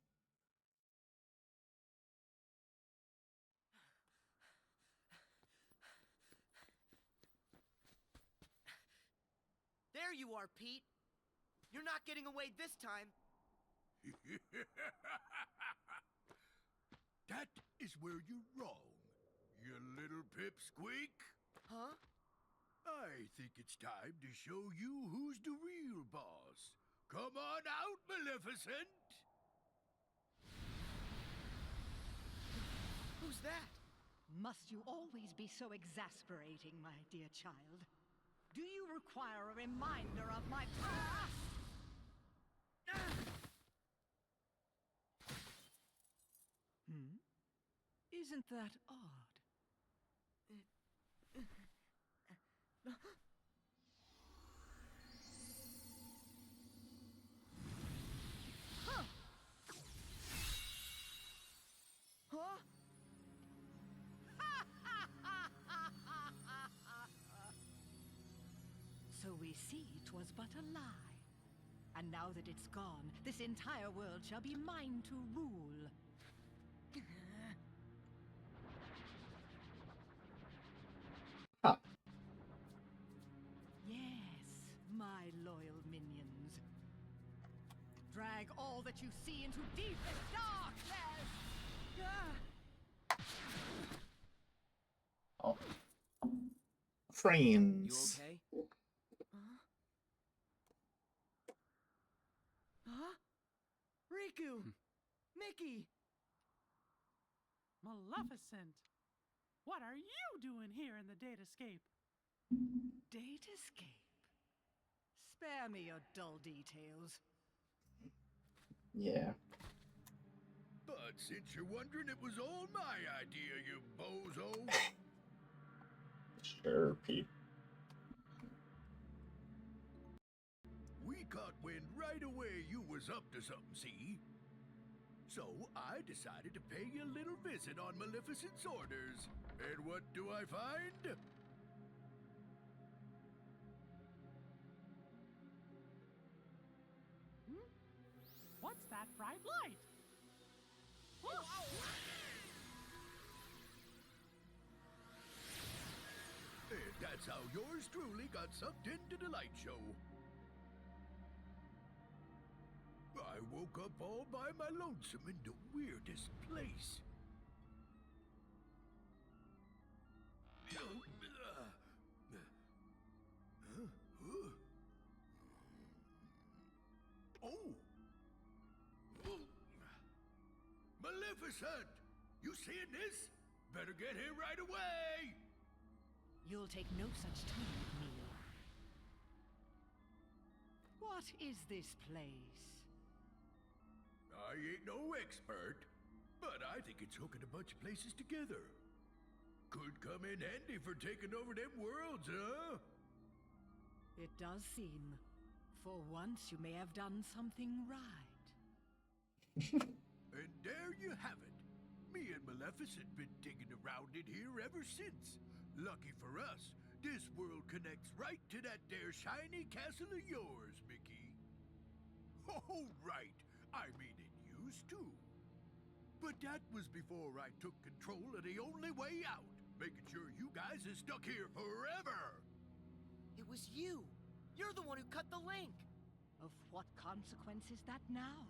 There you are, Pete. You're not getting away this time. That is where you're wrong, you little pipsqueak. Huh? I think it's time to show you who's the real boss. Come on out, Maleficent! Who's that? Must you always be so exasperating, my dear child? Do you require a reminder of my past? Isn't that odd? Huh? see 'twas but a lie. And now that it's gone, this entire world shall be mine to rule. Huh. Yes, my loyal minions. Drag all that you see into deepest darkness! Oh. Friends. You okay? Huh? Riku! Mickey! Maleficent! What are you doing here in the Datascape? Datascape? Spare me your dull details. Yeah. But since you're wondering, it was all my idea, you bozo. Sure, Pete. We caught wind right away you was up to something, see? So I decided to pay you a little visit on Maleficent's orders. And what do I find? What's that bright light? And that's how yours truly got sucked into the light show. I woke up all by my lonesome in the weirdest place. Oh! Maleficent! You seeing this? Better get here right away! You'll take no such time with me. What is this place? I ain't no expert, but I think it's hooking a bunch of places together. Could come in handy for taking over them worlds, huh? It does seem. For once you may have done something right. And there you have it. Me and Maleficent been digging around in here ever since. Lucky for us, this world connects right to that there shiny castle of yours, Mickey. Oh, right. I mean, it used to. But that was before I took control of the only way out, making sure you guys is stuck here forever. It was you. You're the one who cut the link. Of what consequence is that now?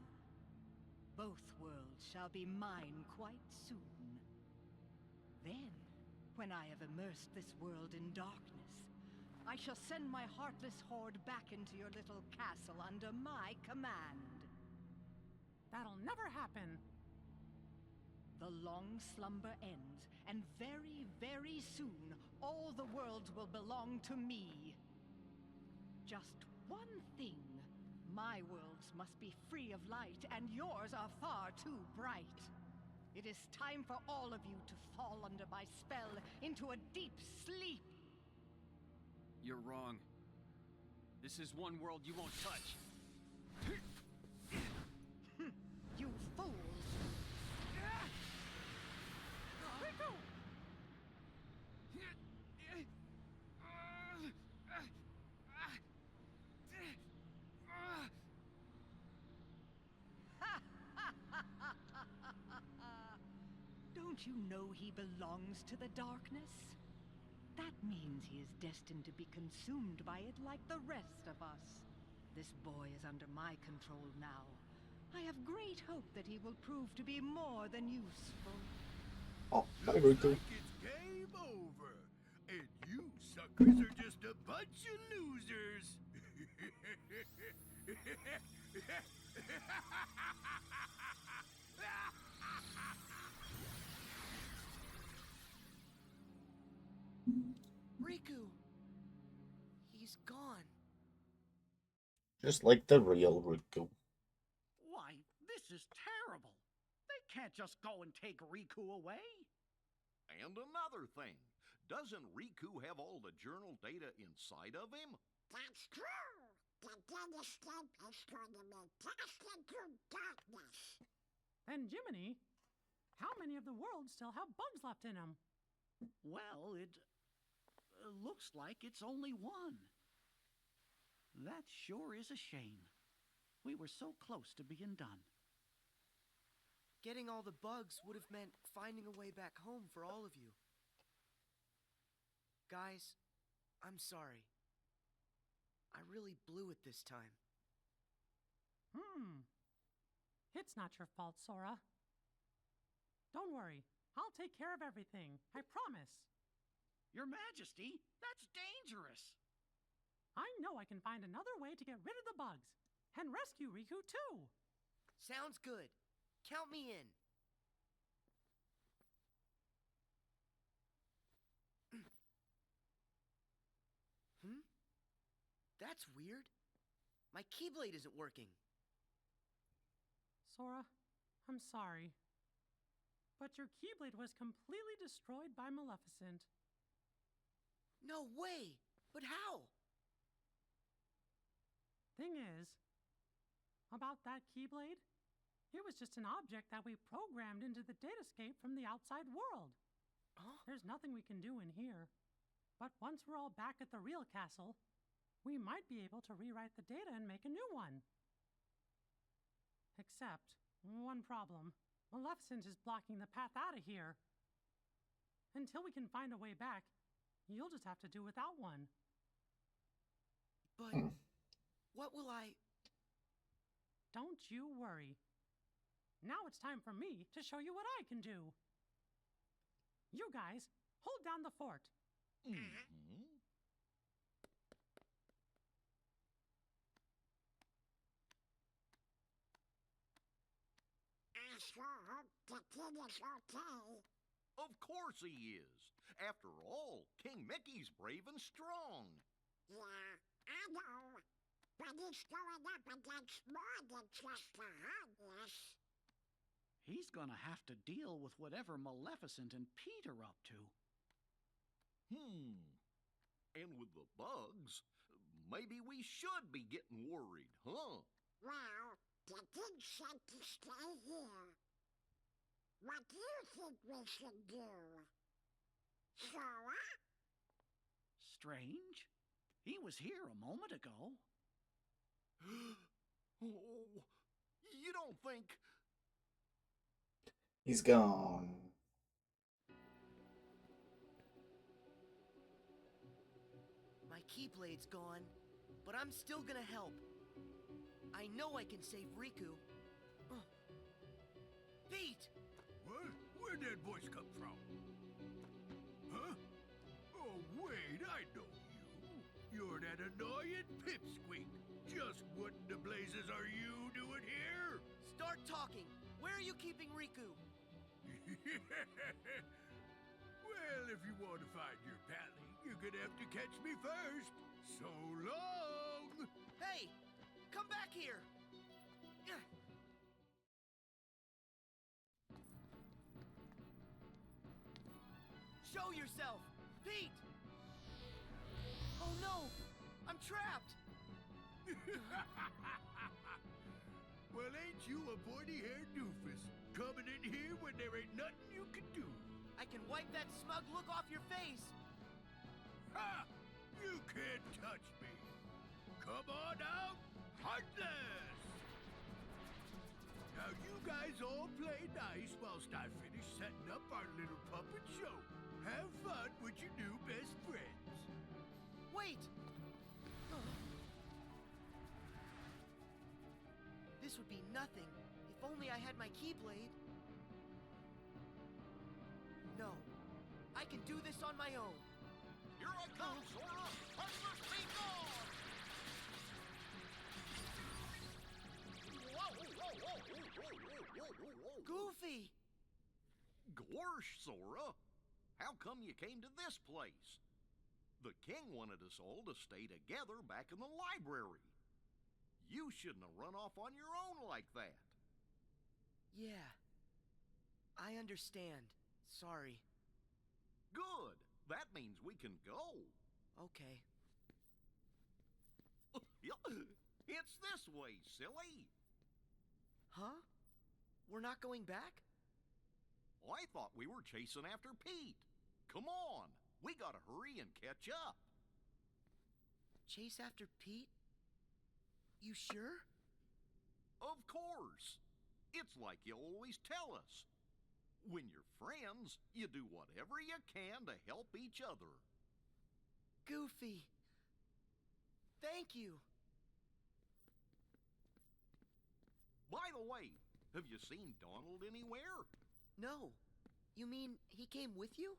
Both worlds shall be mine quite soon. Then, when I have immersed this world in darkness, I shall send my heartless horde back into your little castle under my command. That'll never happen. The long slumber ends, and very, very soon, all the worlds will belong to me. Just one thing. My worlds must be free of light, and yours are far too bright. It is time for all of you to fall under my spell into a deep sleep. You're wrong. This is one world you won't touch. You fools! Riku! Don't you know he belongs to the darkness? That means he is destined to be consumed by it like the rest of us. This boy is under my control now. I have great hope that he will prove to be more than useful. Oh, hi, Looks Riku. like it's game over. And you suckers are just a bunch of losers. Riku. He's gone. Just like the real Riku. Why, this is terrible. They can't just go and take Riku away. And another thing, doesn't Riku have all the journal data inside of him? That's true. The Datascape is going to be cast into darkness. And Jiminy, how many of the worlds still have bugs left in them? Well, it looks like it's only one. That sure is a shame. We were so close to being done. Getting all the bugs would have meant finding a way back home for all of you. Guys, I'm sorry. I really blew it this time. It's not your fault, Sora. Don't worry. I'll take care of everything. I promise. Your Majesty, that's dangerous. I know I can find another way to get rid of the bugs and rescue Riku too. Sounds good. Count me in. That's weird. My Keyblade isn't working. Sora, I'm sorry. But your Keyblade was completely destroyed by Maleficent. No way! But how? Thing is, about that Keyblade, it was just an object that we programmed into the datascape from the outside world. Huh? There's nothing we can do in here. But once we're all back at the real castle, we might be able to rewrite the data and make a new one. Except, one problem. Maleficent is blocking the path out of here. Until we can find a way back, you'll just have to do without one. But what will I... Don't you worry. Now it's time for me to show you what I can do. You guys, hold down the fort. I sure hope the kid is okay. Of course he is. After all, King Mickey's brave and strong. Yeah, I know. But he's going up against more than just the Heartless. He's gonna have to deal with whatever Maleficent and Pete are up to. And with the bugs, maybe we should be getting worried, huh? Well, the king said to stay here. What do you think we should do? Sora? Strange. He was here a moment ago. Oh, you don't think... He's gone. My Keyblade's gone, but I'm still gonna help. I know I can save Riku. Pete! What? Where'd that voice come from? Huh? Oh, wait, I know you. You're that annoying pipsqueak. Just what in the blazes are you doing here? Start talking. Where are you keeping Riku? Well, if you want to find your pally, you're gonna have to catch me first. So long! Hey! Come back here! Show yourself! Pete! Oh no! I'm trapped! Well, ain't you a pointy-haired doofus? Coming in here when there ain't nothing you can do. I can wipe that smug look off your face! Ha! You can't touch me! Come on out, Heartless! Now you guys all play nice whilst I finish setting up our little puppet show. Have fun with your new best friends. Wait! This would be nothing if only I had my Keyblade. No, I can do this on my own. Here I come, Sora! Heartless, be gone! Whoa! Goofy! Gorsh, Sora! How come you came to this place? The king wanted us all to stay together back in the library. You shouldn't have run off on your own like that. Yeah, I understand. Sorry. Good. That means we can go. Okay. It's this way, silly. Huh? We're not going back? I thought we were chasing after Pete. Come on. We gotta hurry and catch up. Chase after Pete? You sure? Of course. It's like you always tell us. When you're friends, you do whatever you can to help each other. Goofy. Thank you. By the way, have you seen Donald anywhere? No. You mean he came with you?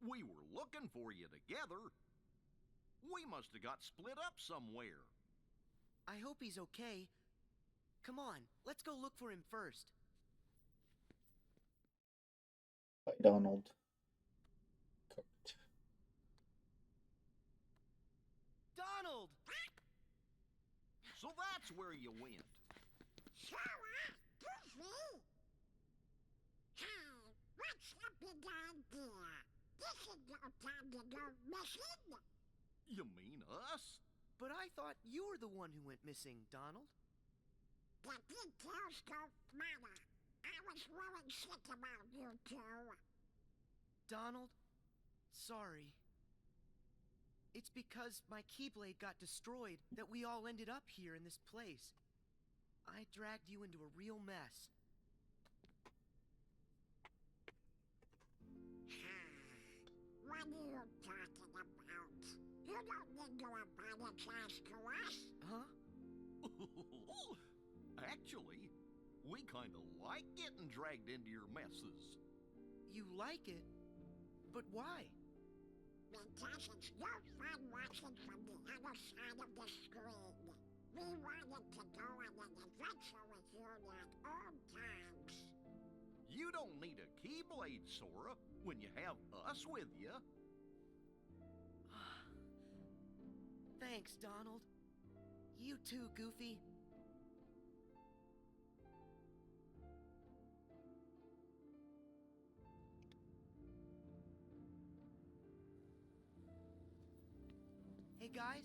We were looking for you together. We must have got split up somewhere. I hope he's okay. Come on, let's go look for him first. Bye, Donald. Cooked. Donald! So that's where you went. Goofy! Hey, what's the big idea? This is no time to go missing. You mean us? But I thought you were the one who went missing, Donald. The details don't matter. I was growing sick about you two. Donald, sorry. It's because my Keyblade got destroyed that we all ended up here in this place. I dragged you into a real mess. What are you talking about? You don't need to apologize to us. Huh? Actually, we kind of like getting dragged into your messes. You like it? But why? Because it's no fun watching from the other side of the screen. We wanted to go on an adventure with you like old times. You don't need a Keyblade, Sora, when you have us with you. Thanks, Donald. You too, Goofy. Hey guys,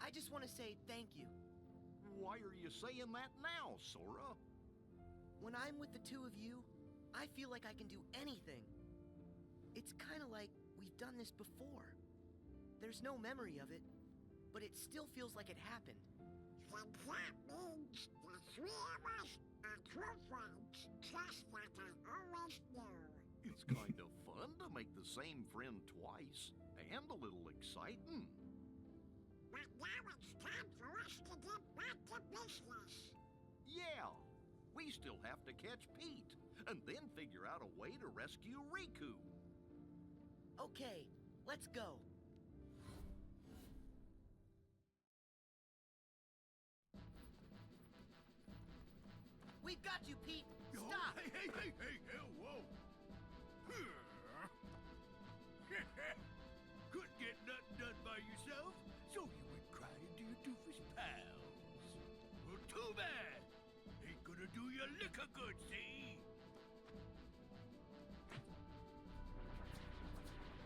I just want to say thank you. Why are you saying that now, Sora? When I'm with the two of you, I feel like I can do anything. It's kind of like we've done this before. There's no memory of it, but it still feels like it happened. Then that means the three of us are true friends, just like I always knew. It's kind of fun to make the same friend twice, and a little exciting. But now it's time for us to get back to business. Yeah, we still have to catch Pete, and then figure out a way to rescue Riku. Okay, let's go. We've got you, Pete! Stop! Hey, whoa! Couldn't get nothing done by yourself, so you went crying to your doofus pals. Well, too bad! Ain't gonna do you liquor good, see?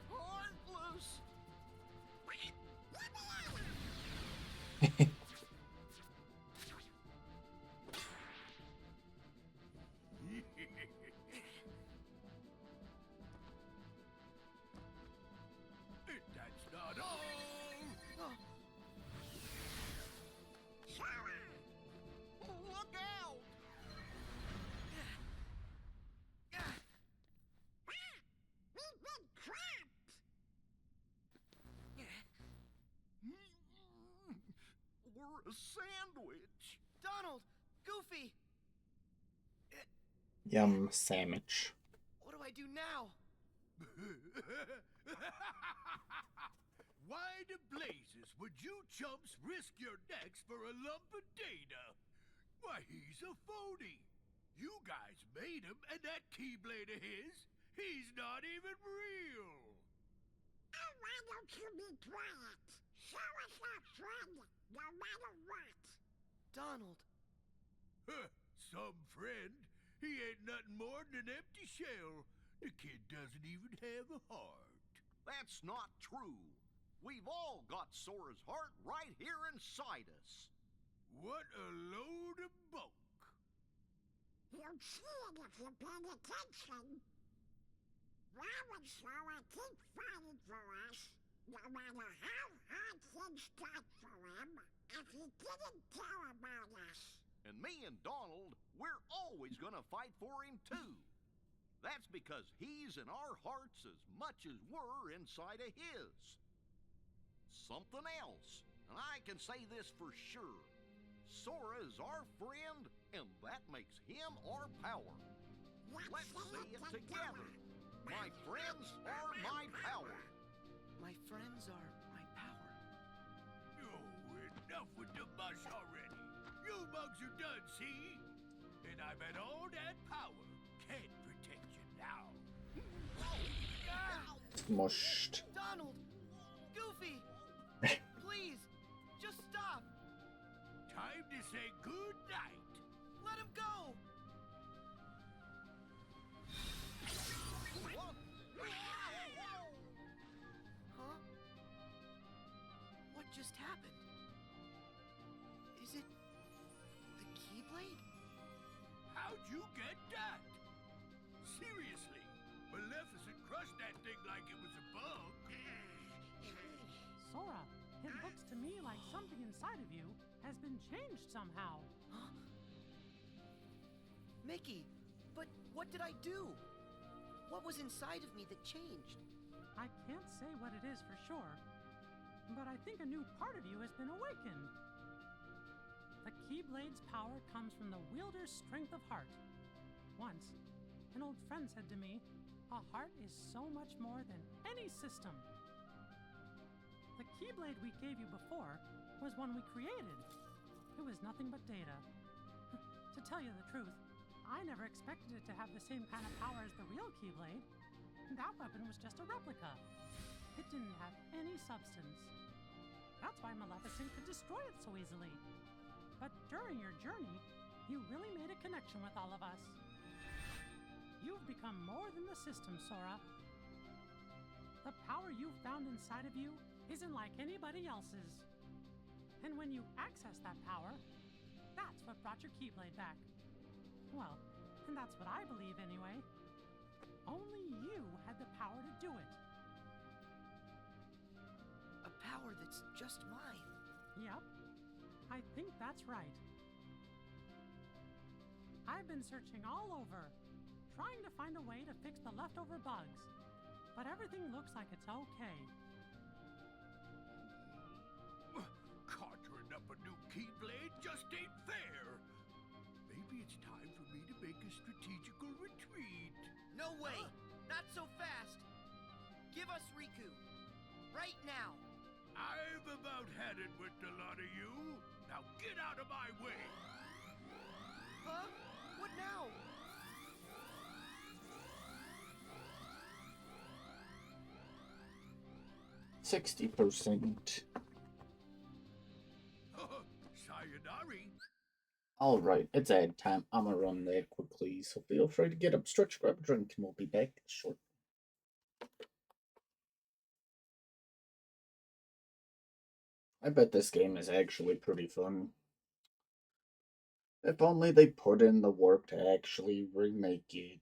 Heartless! That's not all! Look out! We've been trapped! We're a sandwich! Donald! Goofy! Yum sandwich. What do I do now? Why the blazes would you chumps risk your necks for a lump of data? Why, he's a phony. You guys made him, and that Keyblade of his, he's not even real. Oh, why don't you be quiet? Show us our friend, no matter what. Donald. Huh, some friend. He ain't nothing more than an empty shell. The kid doesn't even have a heart. That's not true. We've all got Sora's heart right here inside us. What a load of bunk. You'll see it if you pay attention. Why would Sora keep fighting for us No matter how hard things got for him, if he didn't care about us. And me and Donald, we're always gonna fight for him too. That's because he's in our hearts as much as we're inside of his. Something else, and I can say this for sure. Sora is our friend, and that makes him our power. Let's say it together. My friends are my power. My friends are my power. Oh, enough with the mush already. You mugs are done, see? And I bet all that power can't protect you now. Mushed. Donald! Goofy! Please, just stop! Time to say good night. Let him go! Huh? What just happened? Is it the Keyblade? How'd you get that? Seriously, Maleficent crushed that thing like it was a bug. Sora, it looks to me like something inside of you has been changed somehow. Huh? Mickey, but what did I do? What was inside of me that changed? I can't say what it is for sure, but I think a new part of you has been awakened. The Keyblade's power comes from the wielder's strength of heart. Once, an old friend said to me, a heart is so much more than any system. The Keyblade we gave you before was one we created. It was nothing but data. To tell you the truth, I never expected it to have the same kind of power as the real Keyblade. That weapon was just a replica. It didn't have any substance. That's why Maleficent could destroy it so easily. But during your journey, you really made a connection with all of us. You've become more than the system, Sora. The power you've found inside of you isn't like anybody else's. And when you access that power, that's what brought your Keyblade back. Well, and that's what I believe anyway. Only you had the power to do it. A power that's just mine. Yep, I think that's right. I've been searching all over, trying to find a way to fix the leftover bugs, but everything looks like it's okay. Conjuring up a new Keyblade just ain't fair. Maybe it's time for me to make a strategical retreat. No way! Not so fast! Give us Riku. Right now! I've about had it with the lot of you. Now get out of my way! Huh? What now? %60%. Sayonari. Alright, it's ad time. I'm gonna run there quickly, so feel free to get up, stretch, grab a drink, and we'll be back shortly. I bet this game is actually pretty fun. If only they put in the work to actually remake it.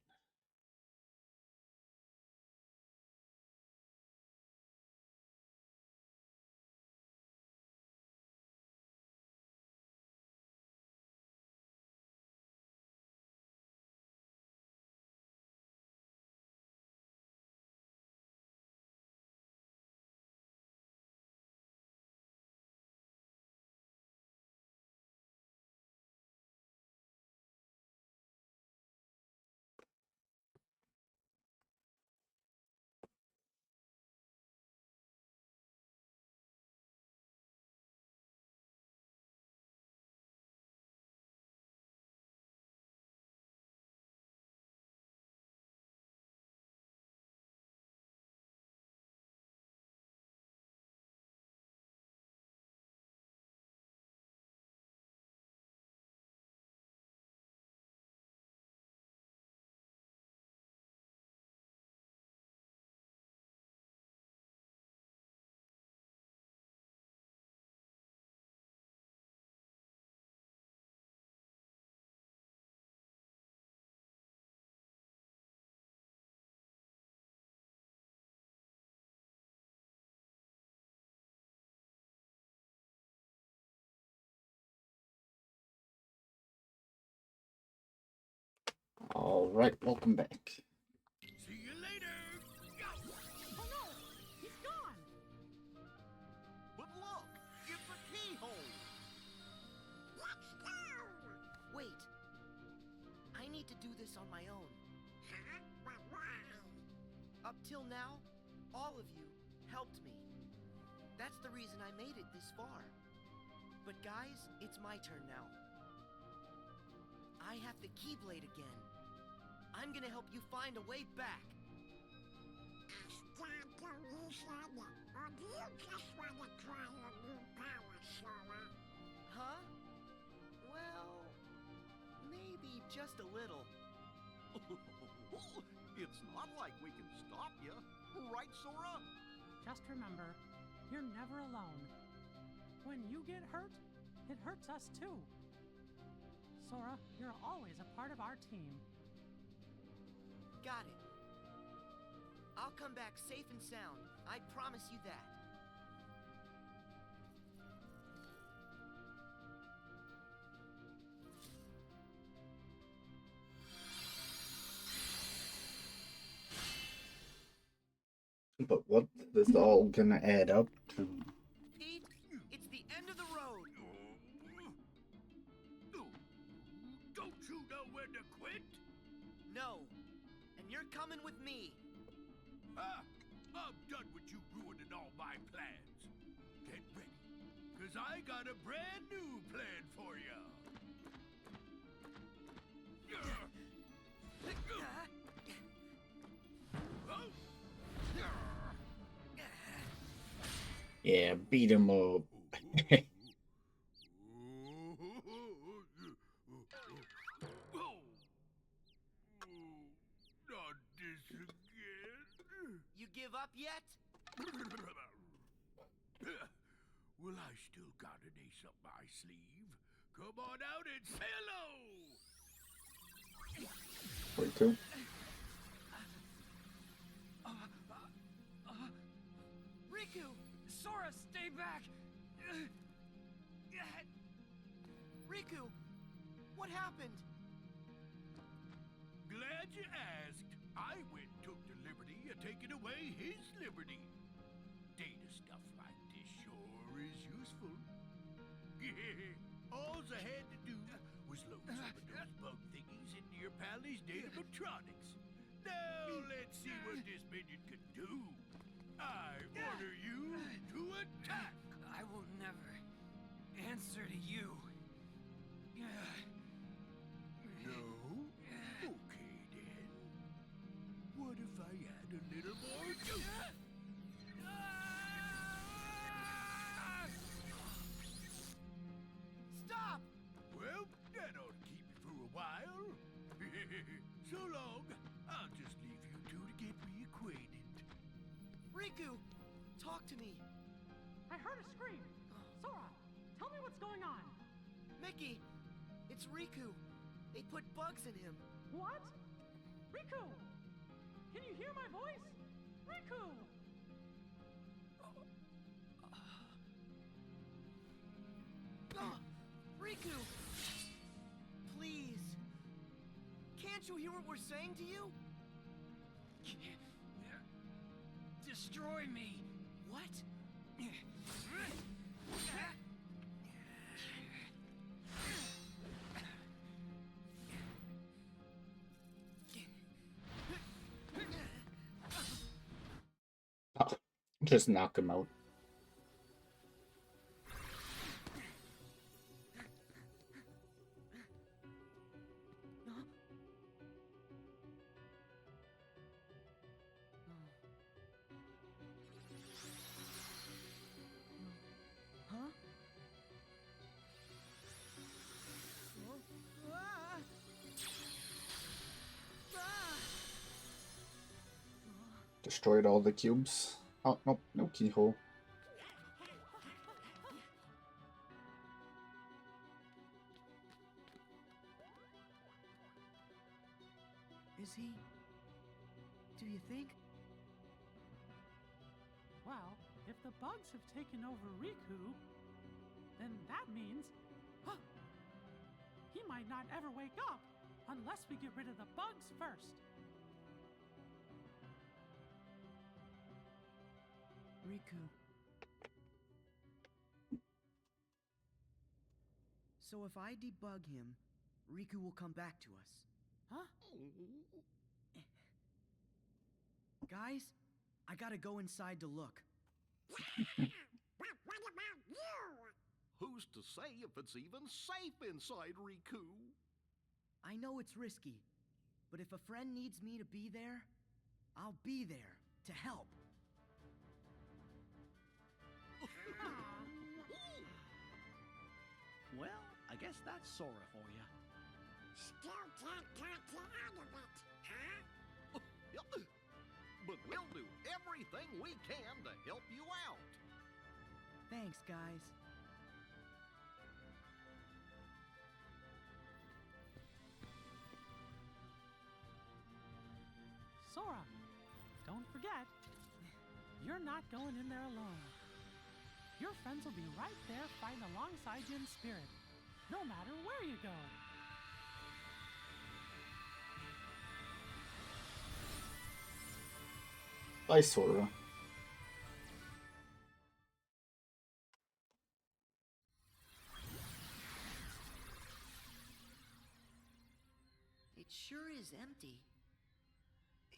Alright, welcome back. See you later. Oh no! He's gone! But look, it's a keyhole. Let's go! Wait. I need to do this on my own. Huh? But why? Up till now, all of you helped me. That's the reason I made it this far. But guys, it's my turn now. I have the Keyblade again. I'm gonna help you find a way back. Or do you just want to try your new power, Sora? Huh? Well, maybe just a little. It's not like we can stop you, right, Sora? Just remember, you're never alone. When you get hurt, it hurts us too. Sora, you're always a part of our team. Got it. I'll come back safe and sound. I promise you that. But what this all gonna add up to? Pete, it's the end of the road. Don't you know when to quit? No. And you're coming with me. Ah, I'm done with you ruining all my plans. Get ready, because I got a brand new plan for you. Yeah, beat him up. Not this again. You give up yet? Well, I still got an ace up my sleeve. Come on out and say hello. Riku. Riku! Sora, stay back! Riku, what happened? Glad you asked. I went and took the liberty of taking away his liberty. Data stuff like this sure is useful. All I had to do was load some of those bug thingies into your pally's datatronics. Now let's see what this minion can do. I order you to attack. I will never answer to you. No? Okay then. What if I add a little more juice? Stop! Well, that ought to keep you for a while. So long. I'll just leave you two to get reacquainted. Riku, talk to me. I heard a scream. Sora, tell me what's going on. Mickey, it's Riku. They put bugs in him. What? Riku! Can you hear my voice? Riku! Riku! Please. Can't you hear what we're saying to you? Destroy me! What? Oh, just knock him out. Huh? Destroyed all the cubes. Oh, nope, no keyhole. Is he? Do you think? Well, if the bugs have taken over Riku, then that means he might not ever wake up. Unless we get rid of the bugs first. Riku. So if I debug him, Riku will come back to us. Huh? Guys, I gotta go inside to look. But what about you? Who's to say if it's even safe inside Riku? I know it's risky, but if a friend needs me to be there, I'll be there to help. Well, I guess that's Sora for you. Still can't talk you out of it, huh? But we'll do everything we can to help you out. Thanks, guys. Sora, don't forget, you're not going in there alone. Your friends will be right there fighting alongside you in spirit, no matter where you go. Bye, Sora. It sure is empty.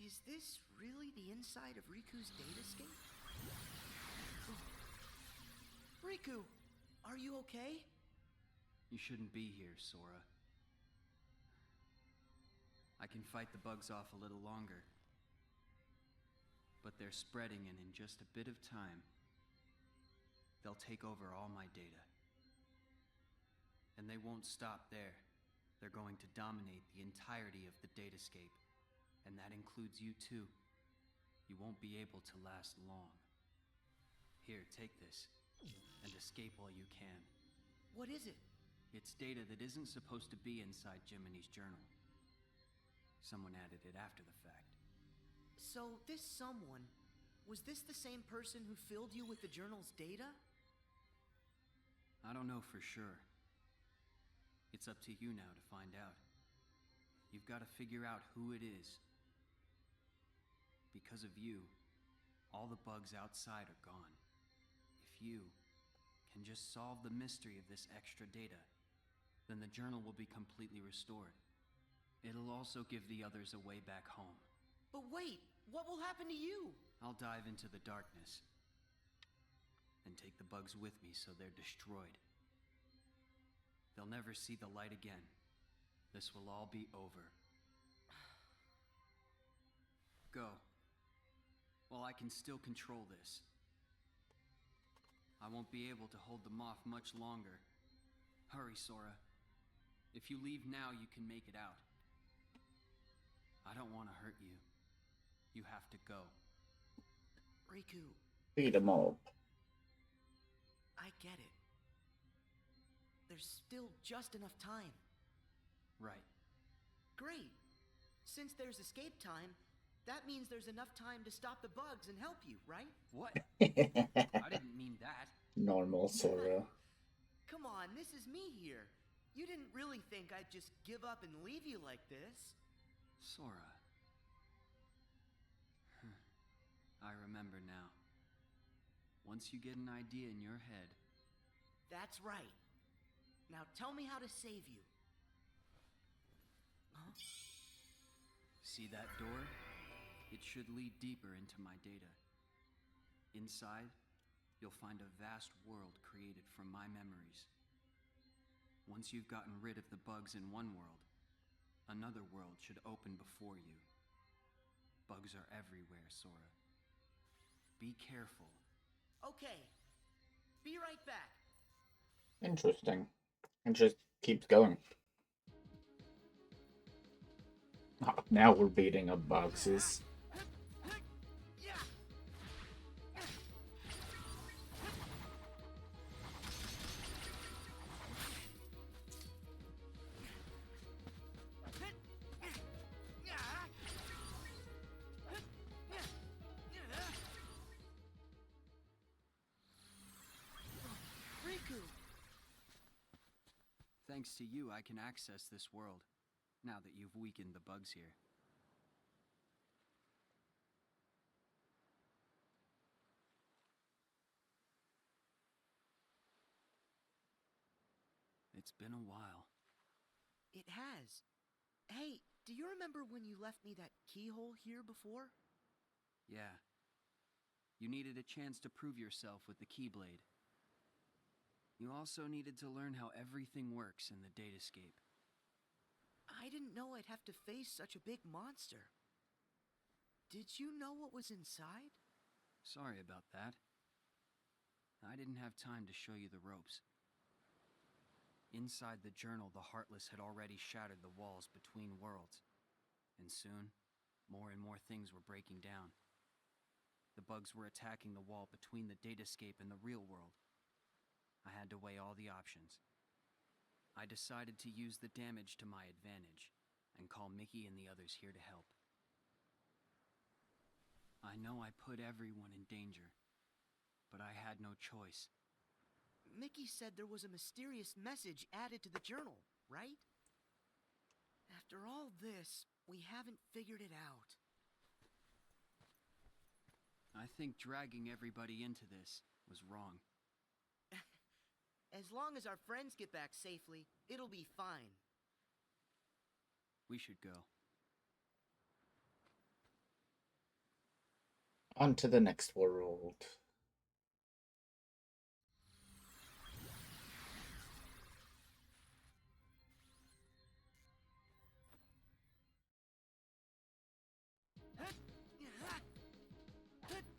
Is this really the inside of Riku's datascape? Riku, are you okay? You shouldn't be here, Sora. I can fight the bugs off a little longer. But they're spreading, and in just a bit of time, they'll take over all my data. And they won't stop there. They're going to dominate the entirety of the datascape. And that includes you too. You won't be able to last long. Here, take this, and escape while you can. What is it? It's data that isn't supposed to be inside Jiminy's journal. Someone added it after the fact. So, this someone, was this the same person who filled you with the journal's data? I don't know for sure. It's up to you now to find out. You've got to figure out who it is. Because of you, all the bugs outside are gone. If you can just solve the mystery of this extra data, then the journal will be completely restored. It'll also give the others a way back home. But wait, what will happen to you? I'll dive into the darkness and take the bugs with me so they're destroyed. They'll never see the light again. This will all be over. Go. While I can still control this. I won't be able to hold them off much longer. Hurry, Sora. If you leave now, you can make it out. I don't want to hurt you. You have to go. Riku. Beat 'em up. I get it. There's still just enough time. Right. Great. Since there's escape time, that means there's enough time to stop the bugs and help you, right? What? I didn't mean that. Normal Sora. Come on, this is me here. You didn't really think I'd just give up and leave you like this. Sora. I remember now. Once you get an idea in your head. That's right. Now tell me how to save you. Huh? See that door? It should lead deeper into my data. Inside, you'll find a vast world created from my memories. Once you've gotten rid of the bugs in one world, another world should open before you. Bugs are everywhere, Sora. Be careful. Okay. Be right back. Interesting. It just keeps going. Oh, now we're beating up boxes. Thanks to you, I can access this world. now that you've weakened the bugs here. It's been a while. It has. Hey, do you remember when you left me that keyhole here before? Yeah. You needed a chance to prove yourself with the Keyblade. You also needed to learn how everything works in the datascape. I didn't know I'd have to face such a big monster. Did you know what was inside? Sorry about that. I didn't have time to show you the ropes. Inside the journal, the Heartless had already shattered the walls between worlds. And soon, more and more things were breaking down. The bugs were attacking the wall between the datascape and the real world. I had to weigh all the options. I decided to use the damage to my advantage and call Mickey and the others here to help. I know I put everyone in danger, but I had no choice. Mickey said there was a mysterious message added to the journal, right? After all this, we haven't figured it out. I think dragging everybody into this was wrong. As long as our friends get back safely, it'll be fine. We should go. On to the next world.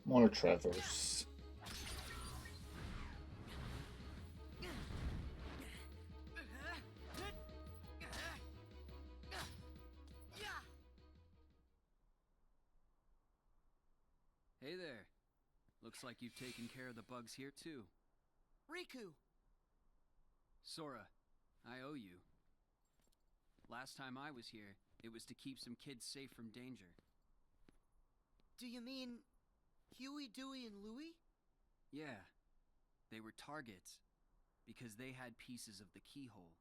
More traverse. Hey there. Looks like you've taken care of the bugs here too. Riku! Sora, I owe you. Last time I was here, it was to keep some kids safe from danger. Do you mean Huey, Dewey, and Louie? Yeah, they were targets, because they had pieces of the keyhole.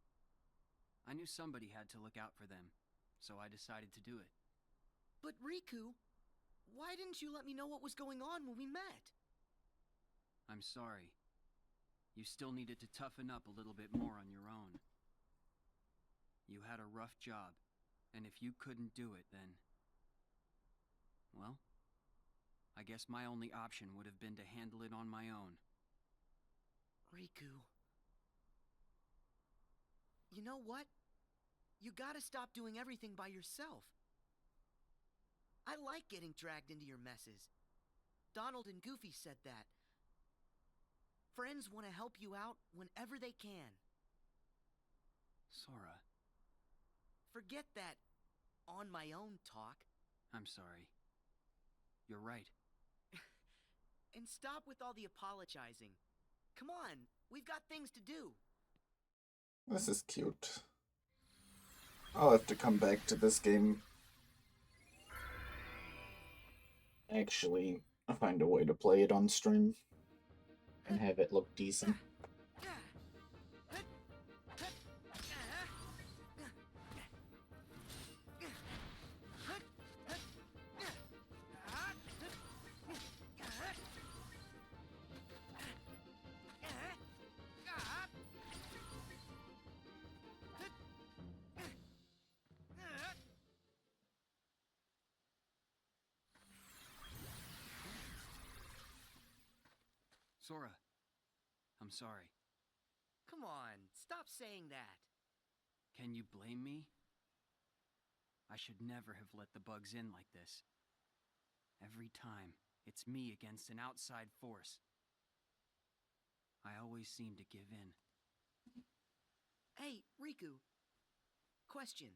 I knew somebody had to look out for them, so I decided to do it. But Riku, why didn't you let me know what was going on when we met? I'm sorry. You still needed to toughen up a little bit more on your own. You had a rough job, and if you couldn't do it, then... well, I guess my only option would have been to handle it on my own. Riku... you know what? You gotta stop doing everything by yourself. I like getting dragged into your messes. Donald and Goofy said that. Friends want to help you out whenever they can. Sora. Forget that on my own talk. I'm sorry. You're right. And stop with all the apologizing. Come on, we've got things to do. This is cute. I'll have to come back to this game. Actually, I'll find a way to play it on stream and have it look decent. Sora, I'm sorry. Come on, stop saying that. Can you blame me? I should never have let the bugs in like this. Every time, it's me against an outside force. I always seem to give in. Hey, Riku. Question.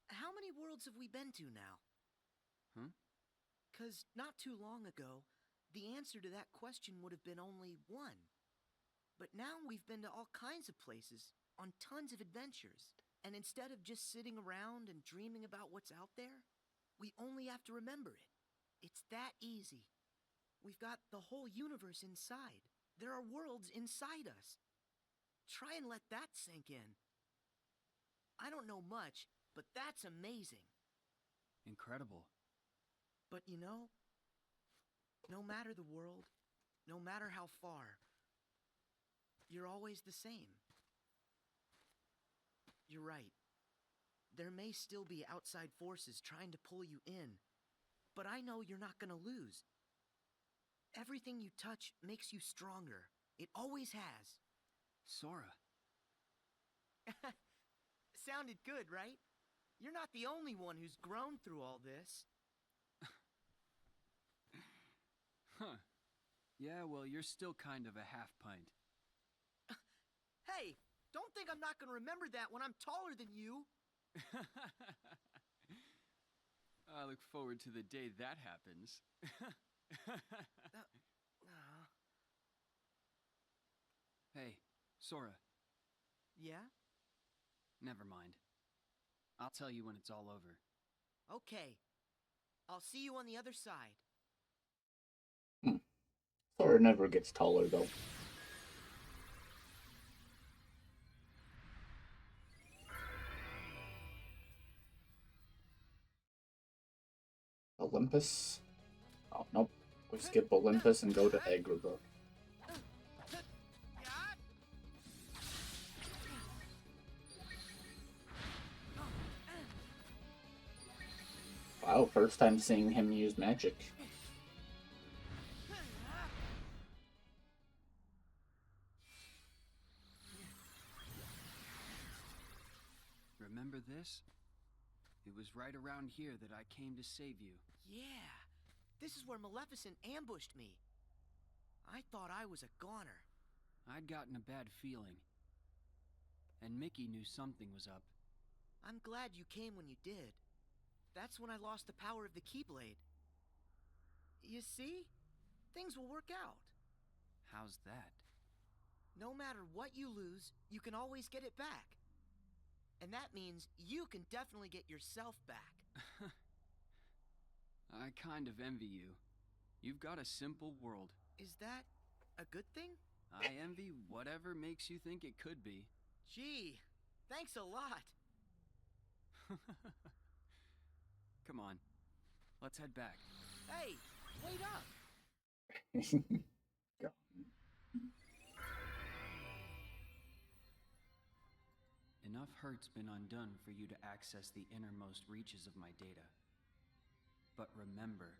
How many worlds have we been to now? Huh? 'Cause not too long ago, the answer to that question would have been only one. But now we've been to all kinds of places, on tons of adventures. And instead of just sitting around and dreaming about what's out there, we only have to remember it. It's that easy. We've got the whole universe inside. There are worlds inside us. Try and let that sink in. I don't know much, but that's amazing. Incredible. But you know, no matter the world, no matter how far, you're always the same. You're right. There may still be outside forces trying to pull you in, but I know you're not gonna lose. Everything you touch makes you stronger. It always has. Sora. Sounded good, right? You're not the only one who's grown through all this. Huh. Yeah, well, you're still kind of a half pint. Hey, don't think I'm not gonna remember that when I'm taller than you. I look forward to the day that happens. Hey, Sora. Yeah? Never mind. I'll tell you when it's all over. Okay. I'll see you on the other side. Sora never gets taller, though. Olympus? Oh, nope. We skip Olympus and go to Agrabah. Wow, first time seeing him use magic. Remember this? It was right around here that I came to save you. Yeah. This is where Maleficent ambushed me. I thought I was a goner. I'd gotten a bad feeling. And Mickey knew something was up. I'm glad you came when you did. That's when I lost the power of the Keyblade. You see? Things will work out. How's that? No matter what you lose, you can always get it back. And that means you can definitely get yourself back. I kind of envy you. You've got a simple world. Is that a good thing? I envy whatever makes you think it could be. Gee, thanks a lot. Come on, let's head back. Hey, wait up! Go. Enough hurt's been undone for you to access the innermost reaches of my data. But remember,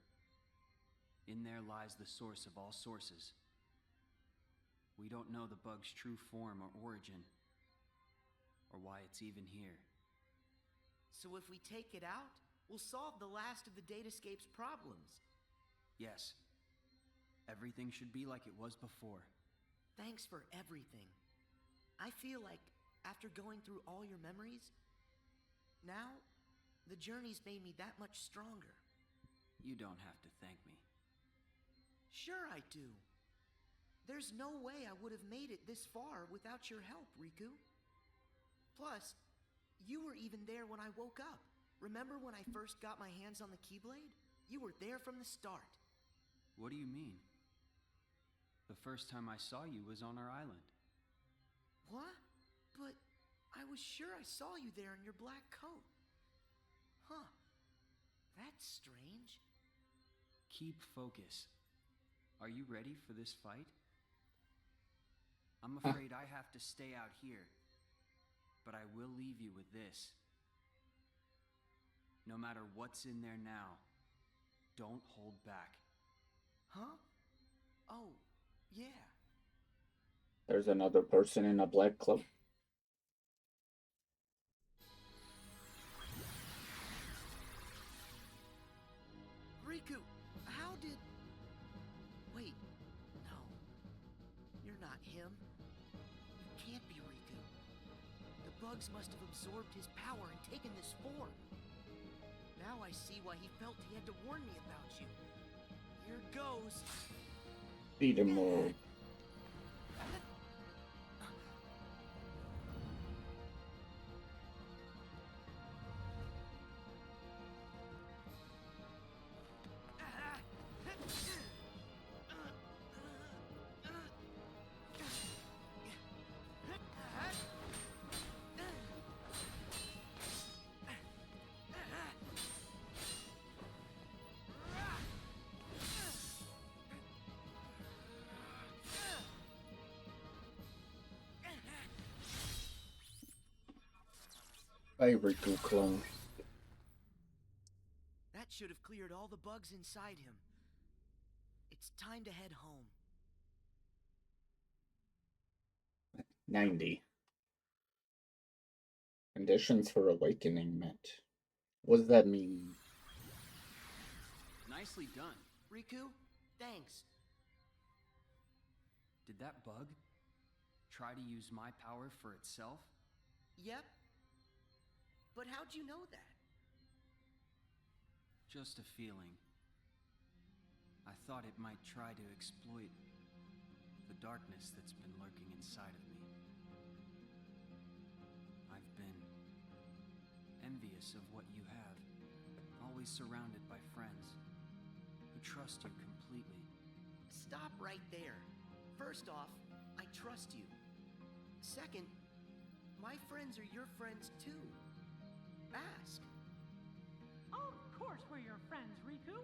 in there lies the source of all sources. We don't know the bug's true form or origin, or why it's even here. So if we take it out, we'll solve the last of the Datascape's problems. Yes. Everything should be like it was before. Thanks for everything. I feel like, after going through all your memories, now, the journey's made me that much stronger. You don't have to thank me. Sure I do. There's no way I would have made it this far without your help, Riku. Plus, you were even there when I woke up. Remember when I first got my hands on the Keyblade? You were there from the start. What do you mean? The first time I saw you was on our island. What? But I was sure I saw you there in your black coat. Huh. That's strange. Keep focus. Are you ready for this fight? I'm Huh. afraid I have to stay out here. But I will leave you with this. No matter what's in there now, don't hold back. Huh? Oh, yeah. There's another person in a black cloak. Riku, how did... Wait, no. You're not him. You can't be Riku. The bugs must have absorbed his power and taken this form. Now I see why he felt he had to warn me about you. Here goes. Beat him all. Bye, Riku clone. That should have cleared all the bugs inside him. It's time to head home. 90. Conditions for awakening met. What does that mean? Nicely done. Riku, thanks. Did that bug try to use my power for itself? Yep. But how'd you know that? Just a feeling. I thought it might try to exploit the darkness that's been lurking inside of me. I've been envious of what you have, always surrounded by friends who trust you completely. Stop right there. First off, I trust you. Second, my friends are your friends too. Ask. Of course we're your friends, Riku.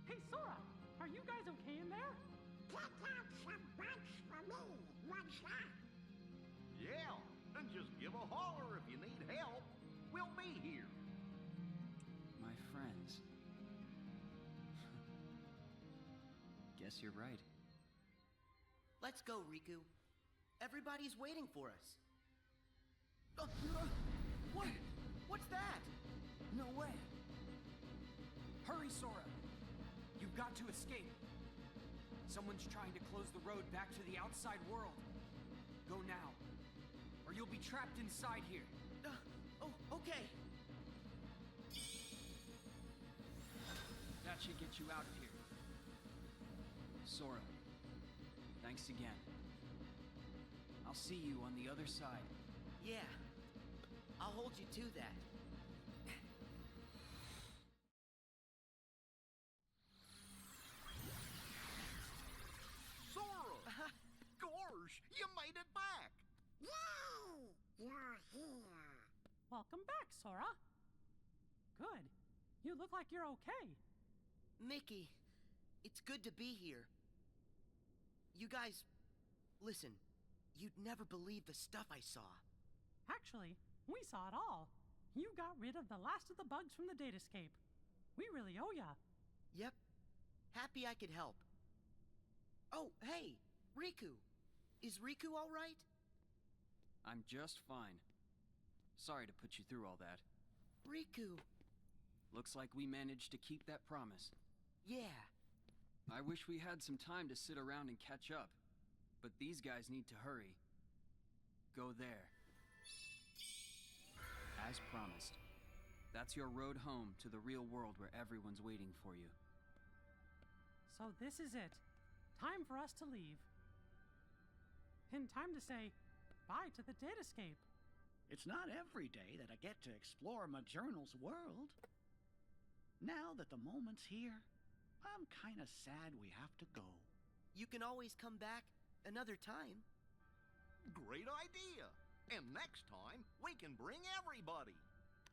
Hey, Sora, are you guys okay in there? Pick out some bugs for me. What's that? Yeah, and just give a holler if you need help. We'll be here. My friends. Guess you're right. Let's go, Riku. Everybody's waiting for us. What? What's that? No way. Hurry, Sora. You've got to escape. Someone's trying to close the road back to the outside world. Go now, or you'll be trapped inside here. Okay. That should get you out of here. Sora, thanks again. I'll see you on the other side. Yeah. I'll hold you to that. Sora! Gorge, you made it back! Yay! You're here. Welcome back, Sora. Good. You look like you're okay. Mickey, it's good to be here. You guys, listen, you'd never believe the stuff I saw. Actually, we saw it all. You got rid of the last of the bugs from the datascape. We really owe ya. Yep. Happy I could help. Oh, hey, Riku. Is Riku all right? I'm just fine. Sorry to put you through all that. Riku. Looks like we managed to keep that promise. Yeah. I wish we had some time to sit around and catch up, but these guys need to hurry. Go there. As promised. That's your road home to the real world where everyone's waiting for you. So this is it. Time for us to leave. And time to say bye to the datascape. It's not every day that I get to explore Majournal's world. Now that the moment's here, I'm kinda sad we have to go. You can always come back another time. Great idea! And next time, we can bring everybody!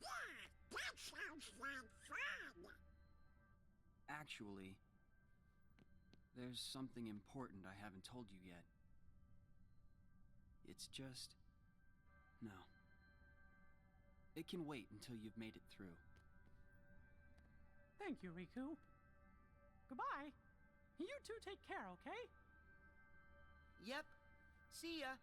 Yeah, that sounds like fun. Actually, there's something important I haven't told you yet. It's just... no. It can wait until you've made it through. Thank you, Riku. Goodbye. You two take care, okay? Yep. See ya.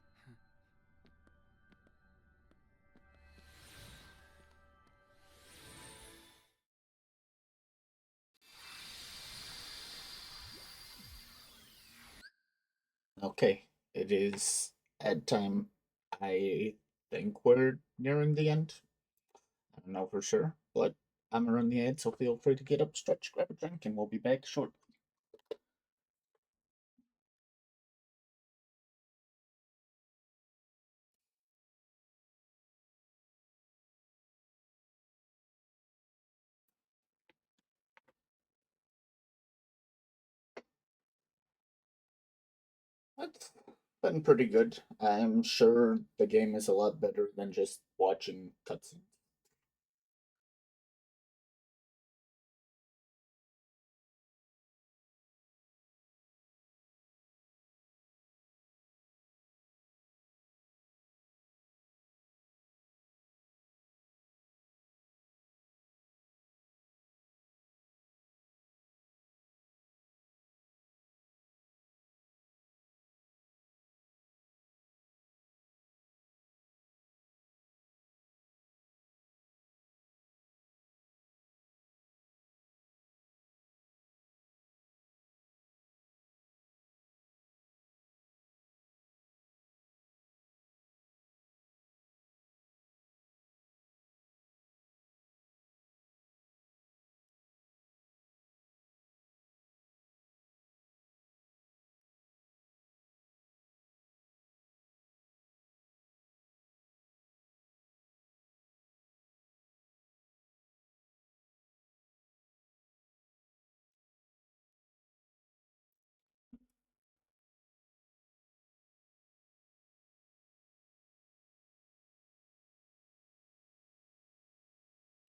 Okay, it is ad time. I think we're nearing the end. I don't know for sure, but I'm around the ad, so feel free to get up, stretch, grab a drink, and we'll be back shortly. It's been pretty good. I'm sure the game is a lot better than just watching cutscenes.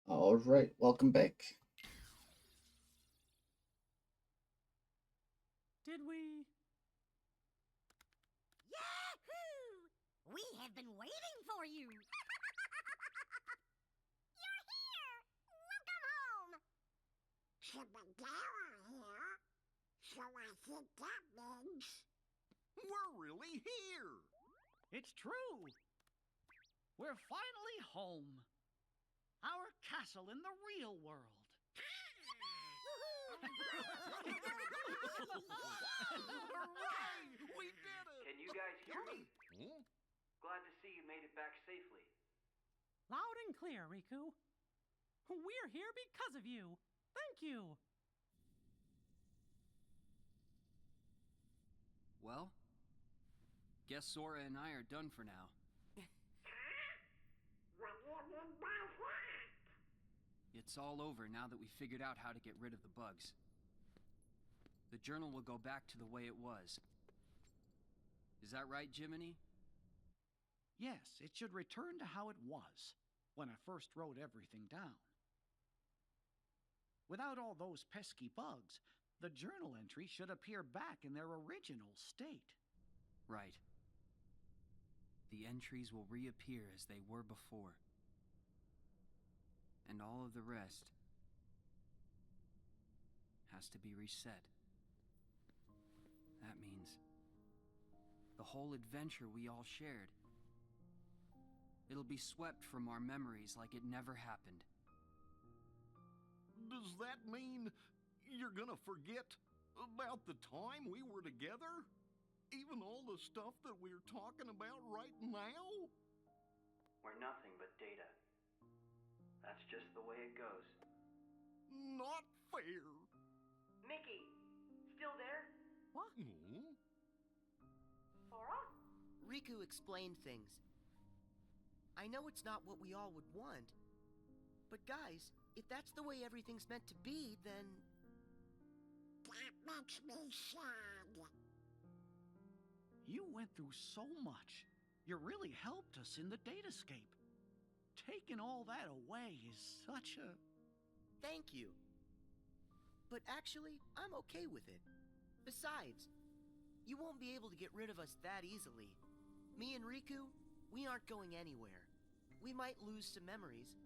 All right, welcome back. Did we? Yahoo! We have been waiting for you. You're here. Welcome home. Chibadera here. So I think that means We're really here. It's true. We're finally home. Our castle in the real world. Hooray! We did it! Can you guys hear me? Hmm? Glad to see you made it back safely. Loud and clear, Riku. We're here because of you. Thank you. Well, guess Sora and I are done for now. what do you mean by that? It's all over now that we figured out how to get rid of the bugs. The journal will go back to the way it was. Is that right, Jiminy? Yes, it should return to how it was when I first wrote everything down. Without all those pesky bugs, the journal entry should appear back in their original state. Right. The entries will reappear as they were before. And all of the rest has to be reset. That means the whole adventure we all shared. It'll be swept from our memories like it never happened. Does that mean you're gonna forget about the time we were together? Even all the stuff that we're talking about right now? We're nothing but data. That's just the way it goes. Not fair. Mickey, still there? What? Hmm? Sora? Riku explained things. I know it's not what we all would want, but guys, if that's the way everything's meant to be, then... That makes me sad. You went through so much. You really helped us in the datascape. Taking all that away is such a... Thank you. But actually, I'm okay with it. Besides, you won't be able to get rid of us that easily. Me and Riku, we aren't going anywhere. We might lose some memories,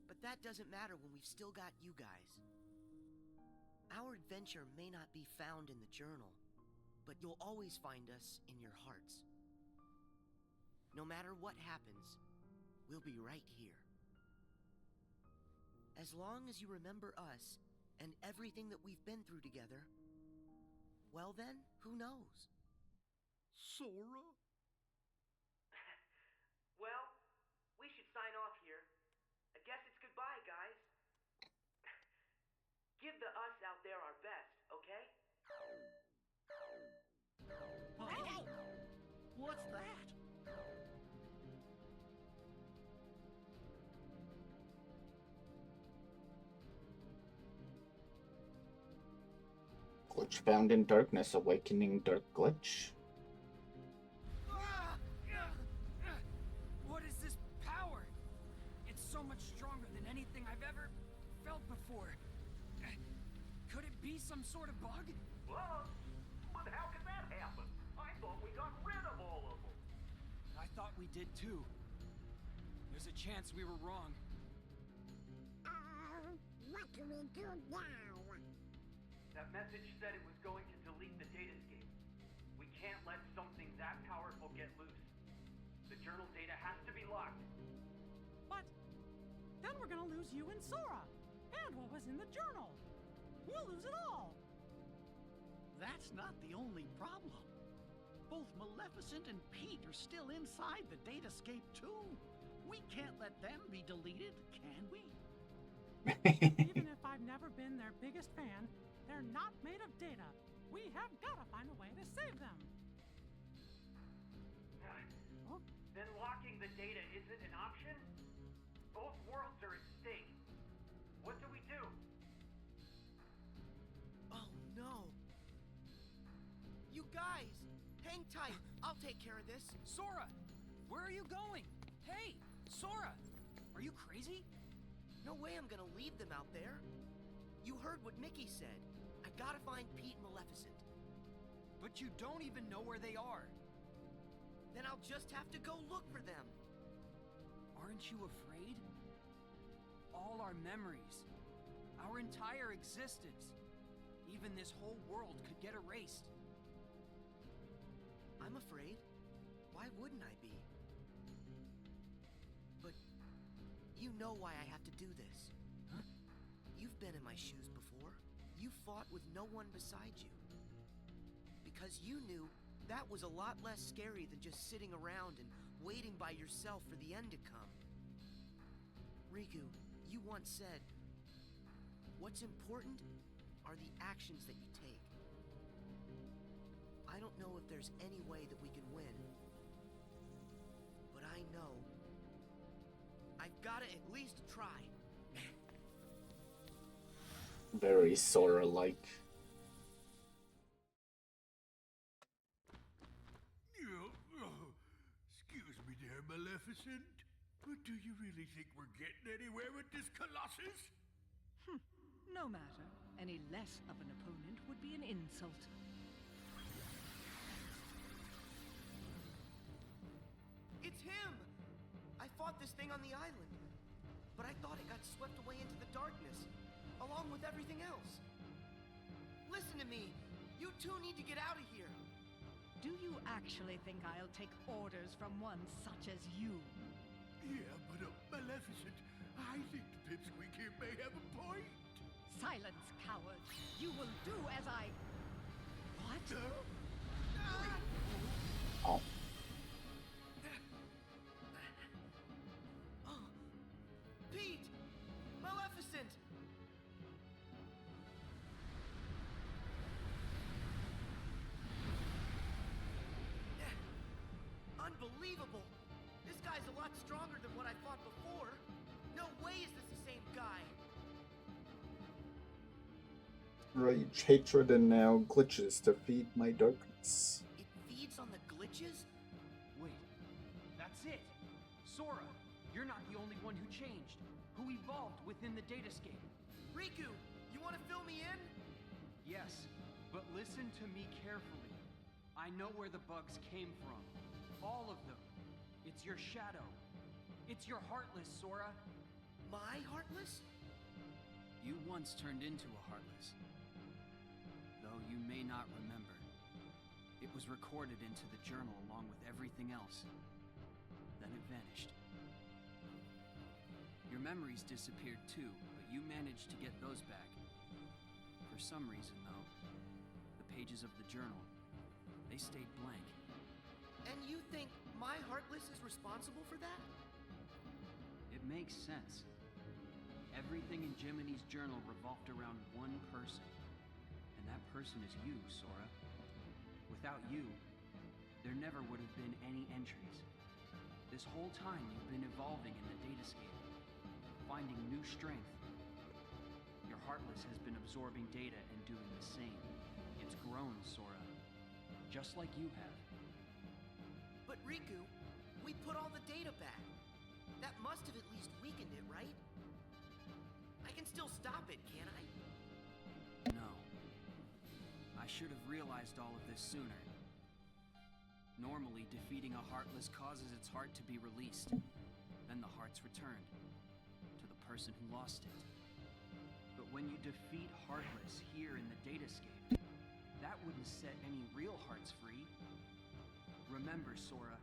but that doesn't matter when we've still got you guys. Our adventure may not be found in the journal, but you'll always find us in your hearts. No matter what happens, we'll be right here. As long as you remember us and everything that we've been through together, well then, who knows? Sora? Well, we should sign off here. I guess it's goodbye, guys. Give the us out there our best, okay? Hey! What's that? Glitch found in darkness, awakening dark glitch. What is this power? It's so much stronger than anything I've ever felt before. Could it be some sort of bug? What? But how could that happen? I thought we got rid of all of them. I thought we did too. There's a chance we were wrong. What do we do now? That message said it was going to delete the datascape. We can't let something that powerful get loose. The journal data has to be locked. But then we're gonna lose you and Sora, and what was in the journal. We'll lose it all. That's not the only problem. Both Maleficent and Pete are still inside the datascape too. We can't let them be deleted, can we? Even if I've never been their biggest fan, they're not made of data. We have got to find a way to save them. Then locking the data isn't an option? Both worlds are at stake. What do we do? Oh no! You guys, hang tight. I'll take care of this. Sora! Where are you going? Hey, Sora! Are you crazy? No way I'm gonna leave them out there. You heard what Mickey said. I gotta find Pete and Maleficent. But you don't even know where they are. Then I'll just have to go look for them. Aren't you afraid? All our memories, our entire existence, even this whole world could get erased. I'm afraid. Why wouldn't I be? But you know why I have to do this. Huh? You've been in my shoes before. You fought with no one beside you. Because you knew that was a lot less scary than just sitting around and waiting by yourself for the end to come. Riku, you once said, what's important are the actions that you take. I don't know if there's any way that we can win. But I know I've gotta at least try. Very Sora-like. Excuse me there, Maleficent. But do you really think we're getting anywhere with this Colossus? No matter. Any less of an opponent would be an insult. It's him! I fought this thing on the island, but I thought it got swept away into the darkness, along with everything else. Listen to me! You two need to get out of here! Do you actually think I'll take orders from one such as you? Yeah, but Maleficent, I think the pipsqueak here may have a point. Silence, coward! You will do as I... What? Oh. Pete! Maleficent! Unbelievable! This guy's a lot stronger than what I fought before. No way is this the same guy. Rage, hatred, and now glitches to feed my darkness. It feeds on the glitches? Wait, that's it! Sora, you're not the only one who changed, who evolved within the datascape. Riku, you want to fill me in? Yes, but listen to me carefully. I know where the bugs came from. All of them. It's your shadow. It's your Heartless, Sora. My Heartless? You once turned into a Heartless. Though you may not remember. It was recorded into the journal along with everything else. Then it vanished. Your memories disappeared too, but you managed to get those back. For some reason, though, the pages of the journal, they stayed blank. And you think my Heartless is responsible for that? It makes sense. Everything in Jiminy's journal revolved around one person. And that person is you, Sora. Without you, there never would have been any entries. This whole time you've been evolving in the datascape, finding new strength. Your Heartless has been absorbing data and doing the same. It's grown, Sora. Just like you have. But Riku, we put all the data back. That must have at least weakened it, right? I can still stop it, can't I? No. I should have realized all of this sooner. Normally, defeating a Heartless causes its heart to be released. Then the heart's returned to the person who lost it. But when you defeat Heartless here in the datascape, that wouldn't set any real hearts free. Remember, Sora,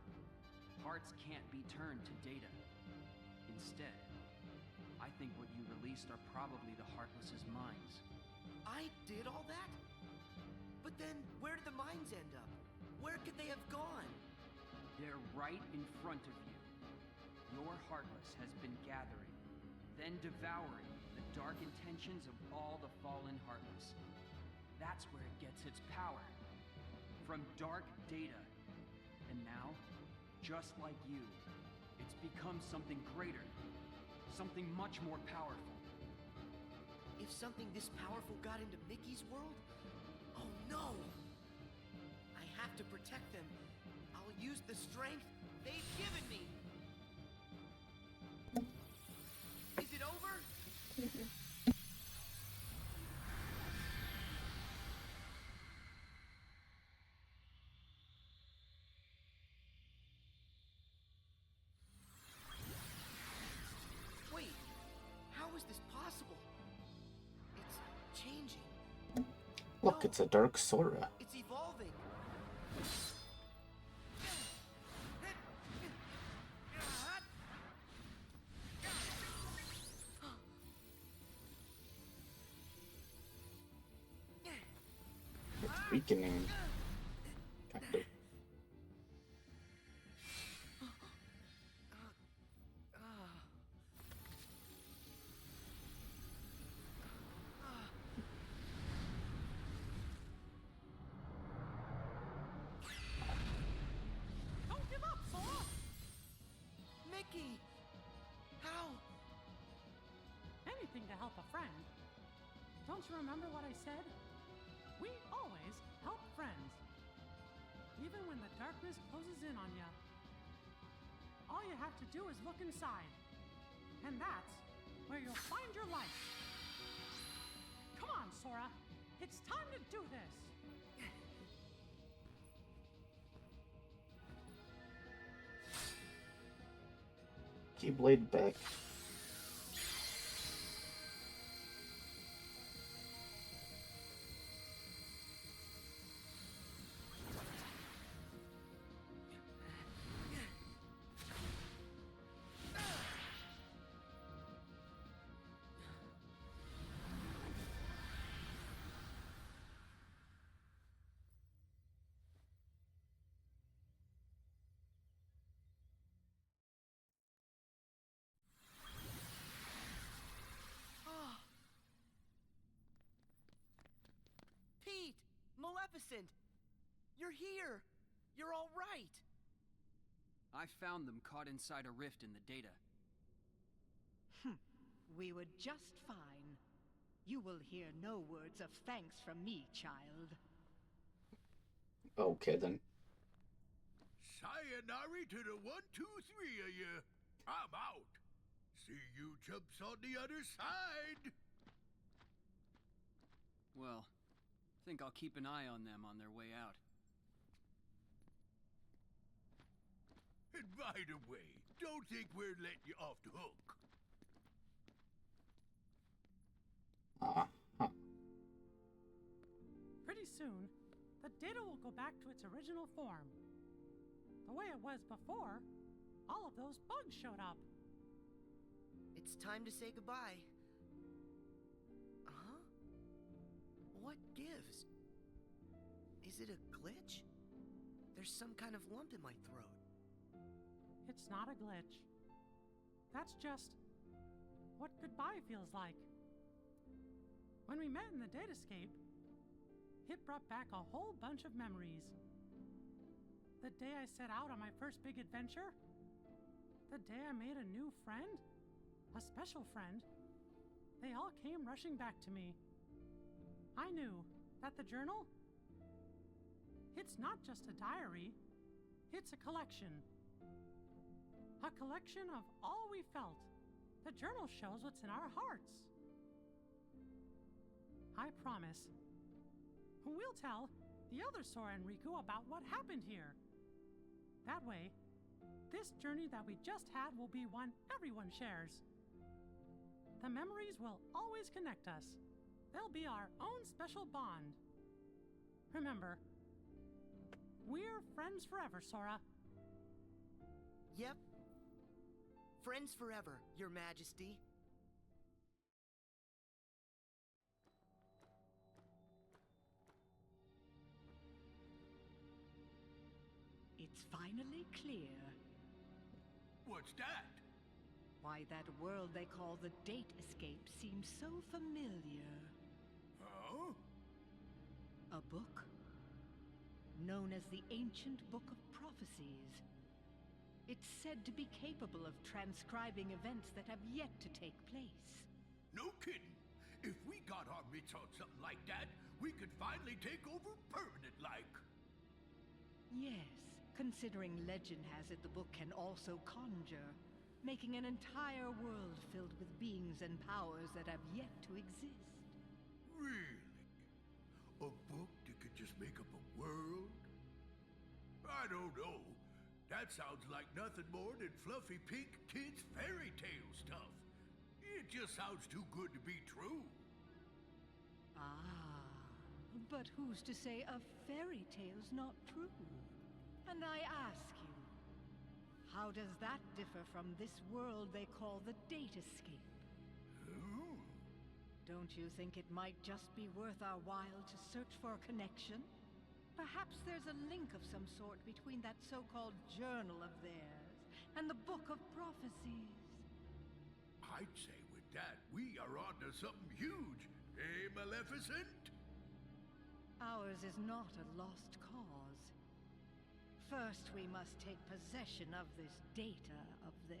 hearts can't be turned to data. Instead, I think what you released are probably the Heartless's minds. I did all that? But then, where did the mines end up? Where could they have gone? They're right in front of you. Your Heartless has been gathering, then devouring the dark intentions of all the fallen Heartless. That's where it gets its power. From dark data. And now, just like you, it's become something greater. Something much more powerful. If something this powerful got into Mickey's world? Oh no! I have to protect them. I'll use the strength they've given me. Is it over? Look, it's a dark Sora. It's evolving. It's weakening. Kind of. Don't give up, Sora! Mickey! How? Anything to help a friend. Don't you remember what I said? We always help friends. Even when the darkness closes in on you. All you have to do is look inside. And that's where you'll find your life. Come on, Sora. It's time to do this. Keyblade back. Pete! Maleficent! You're here! You're all right! I found them caught inside a rift in the data. We were just fine. You will hear no words of thanks from me, child. Okay, then. Sayonara to the 1, 2, 3 of you. I'm out. See you chumps on the other side. Well, think I'll keep an eye on them on their way out. And by the way, don't think we're letting you off the hook. Pretty soon, the data will go back to its original form. The way it was before, all of those bugs showed up. It's time to say goodbye. Huh? What gives? Is it a glitch? There's some kind of lump in my throat. It's not a glitch. That's just what goodbye feels like. When we met in the datascape, it brought back a whole bunch of memories. The day I set out on my first big adventure, the day I made a new friend, a special friend, they all came rushing back to me. I knew that the journal, it's not just a diary, it's a collection. A collection of all we felt. The journal shows what's in our hearts. I promise, we'll tell the other Sora and Riku about what happened here. That way, this journey that we just had will be one everyone shares. The memories will always connect us. They'll be our own special bond. Remember, we're friends forever, Sora. Yep. Friends forever, Your Majesty. It's finally clear. What's that? Why that world they call the Date Escape seems so familiar. Huh? A book? Known as the Ancient Book of Prophecies. It's said to be capable of transcribing events that have yet to take place. No kidding. If we got our mitts on something like that, we could finally take over permanent-like. Yes, considering legend has it the book can also conjure, making an entire world filled with beings and powers that have yet to exist. Really? A book that could just make up a world? I don't know. That sounds like nothing more than fluffy pink kids' fairy tale stuff. It just sounds too good to be true. Ah, But who's to say a fairy tale's not true? And I ask you, how does that differ from this world they call the Datascape? Don't you think it might just be worth our while to search for a connection? Perhaps there's a link of some sort between that so-called journal of theirs and the Book of Prophecies. I'd say with that, we are onto something huge. Eh, Maleficent? Ours is not a lost cause. First, we must take possession of this data of theirs.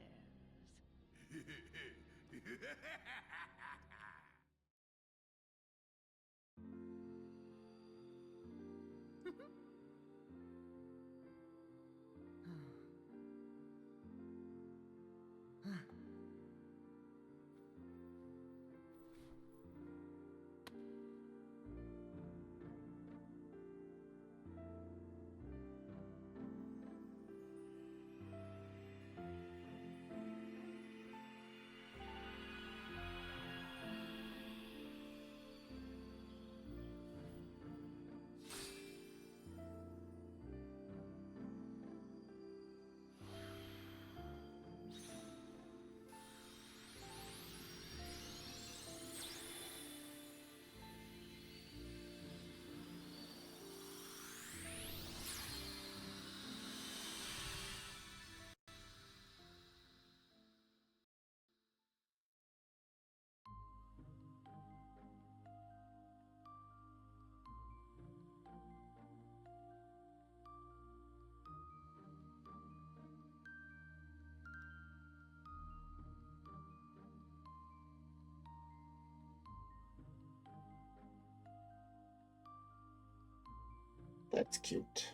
That's cute.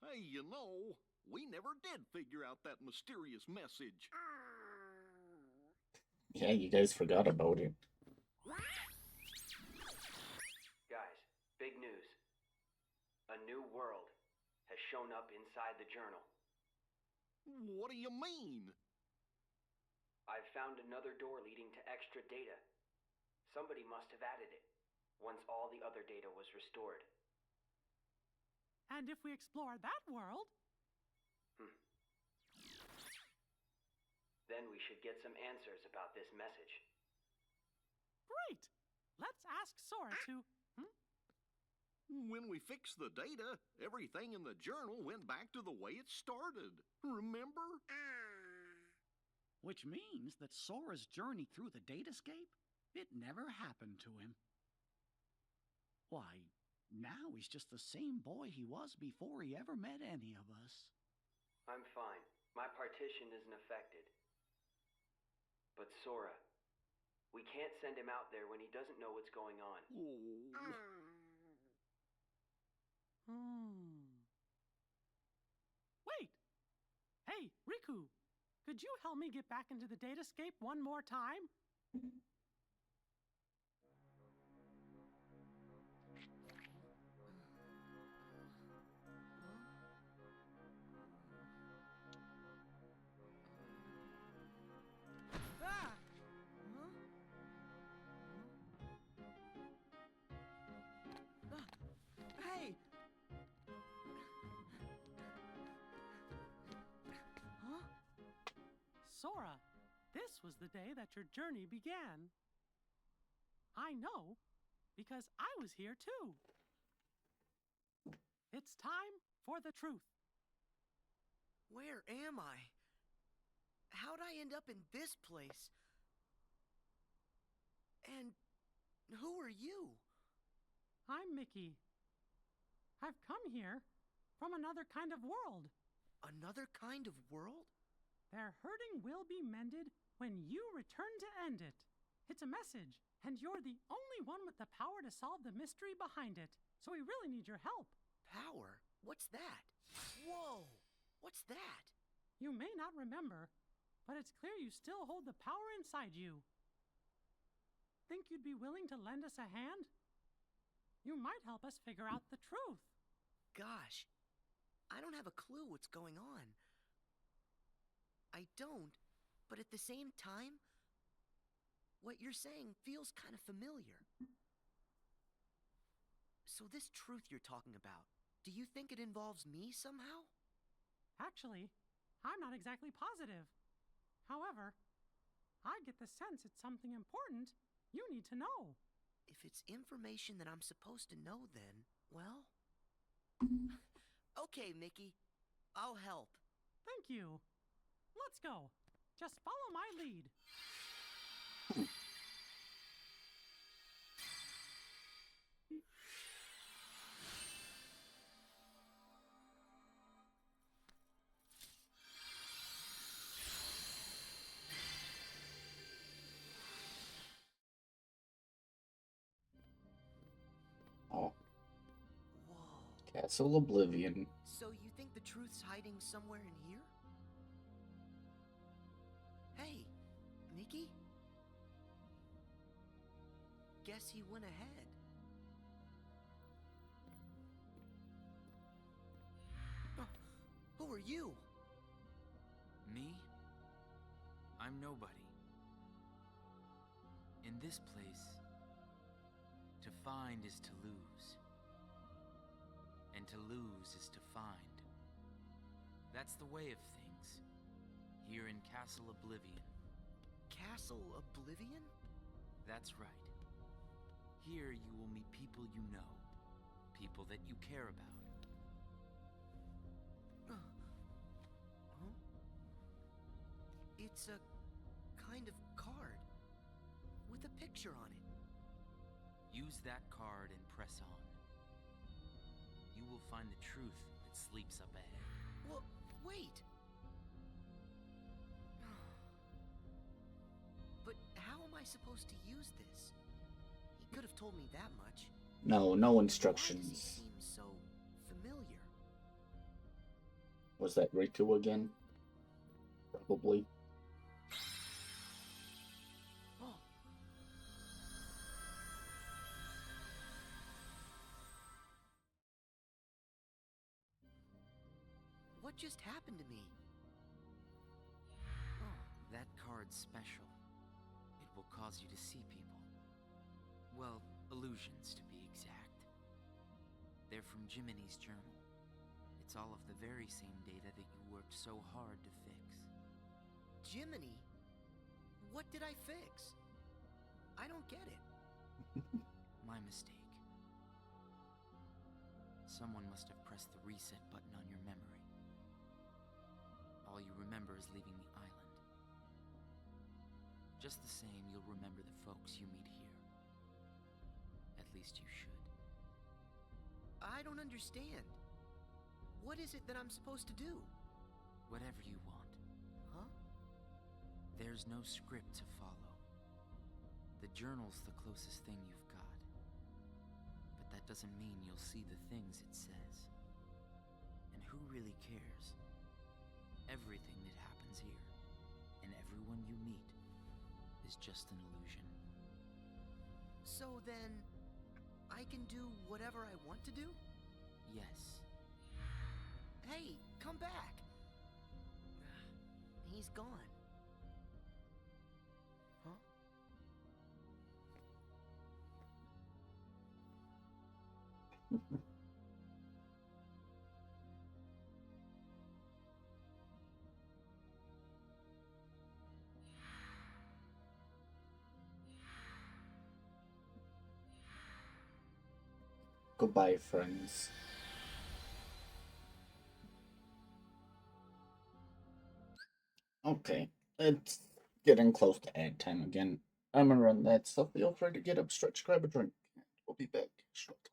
Hey, we never did figure out that mysterious message. Yeah, you guys forgot about it. Guys, big news. A new world has shown up inside the journal. What do you mean? I've found another door leading to extra data. Somebody must have added it, once all the other data was restored. And if we explore that world... Then we should get some answers about this message. Great! Let's ask Sora to... When we fixed the data, everything in the journal went back to the way it started. Remember? Which means that Sora's journey through the Datascape, it never happened to him. Why, now he's just the same boy he was before he ever met any of us. I'm fine. My partition isn't affected. But Sora, we can't send him out there when he doesn't know what's going on. Wait! Hey, Riku! Could you help me get back into the Datascape one more time? Hey! Huh? Sora, this was the day that your journey began. I know, because I was here too. It's time for the truth. Where am I? How'd I end up in this place? And who are you? I'm Mickey. I've come here from another kind of world. Another kind of world? Their hurting will be mended when you return to end it. It's a message, and you're the only one with the power to solve the mystery behind it. So we really need your help. Power? What's that? Whoa! What's that? You may not remember, but it's clear you still hold the power inside you. Think you'd be willing to lend us a hand? You might help us figure out the truth. Gosh, I don't have a clue what's going on. I don't, but at the same time, what you're saying feels kind of familiar. So this truth you're talking about, do you think it involves me somehow? Actually, I'm not exactly positive. However, I get the sense it's something important you need to know. If it's information that I'm supposed to know, then, well... Okay, Mickey. I'll help. Thank you. Let's go. Just follow my lead. Oh, Whoa. Castle Oblivion. So you think the truth's hiding somewhere in here? Hey, Mickey? Guess he went ahead. Who are you? Me? I'm nobody. In this place, to find is to lose. And to lose is to find. That's the way of things. Here in Castle Oblivion. Castle Oblivion? That's right. Here you will meet people you know. People that you care about. Huh? It's a kind of card with a picture on it. Use that card and press on. You will find the truth that sleeps up ahead. Well, wait! But how am I supposed to use this? He could have told me that much. No Why instructions. does he seem so familiar? Was that Riku again? Probably. Oh. What just happened to me? Oh, that card's special. It will cause you to see people. Well, illusions to be exact. They're from Jiminy's journal. It's all of the very same data that you worked so hard to fix. Jiminy? What did I fix? I don't get it. My mistake. Someone must have pressed the reset button on your memory. All you remember is leaving the island. Just the same, you'll remember the folks you meet here. At least you should. I don't understand. What is it that I'm supposed to do? Whatever you want. Huh? There's no script to follow. The journal's the closest thing you've got. But that doesn't mean you'll see the things it says. And who really cares? Everything that happens here, and everyone you meet, is just an illusion. So then, I can do whatever I want to do? Yes. Hey, come back! He's gone. Huh? Goodbye, friends. Okay, it's getting close to ad time again. I'm gonna run that, so feel free to get up, stretch, grab a drink. We'll be back shortly.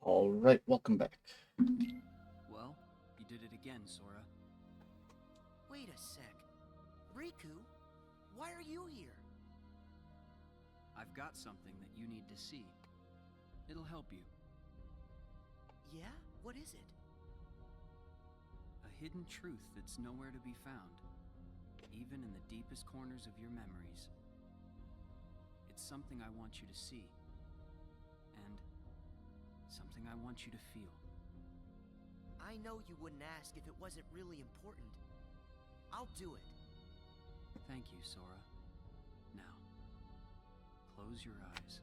Alright, welcome back. Well, you did it again, Sora. Wait a sec. Riku, why are you here? I've got something that you need to see. It'll help you. Yeah? What is it? A hidden truth that's nowhere to be found, even in the deepest corners of your memories. It's something I want you to see, and something I want you to feel. I know you wouldn't ask if it wasn't really important. I'll do it. Thank you, Sora. Now, close your eyes.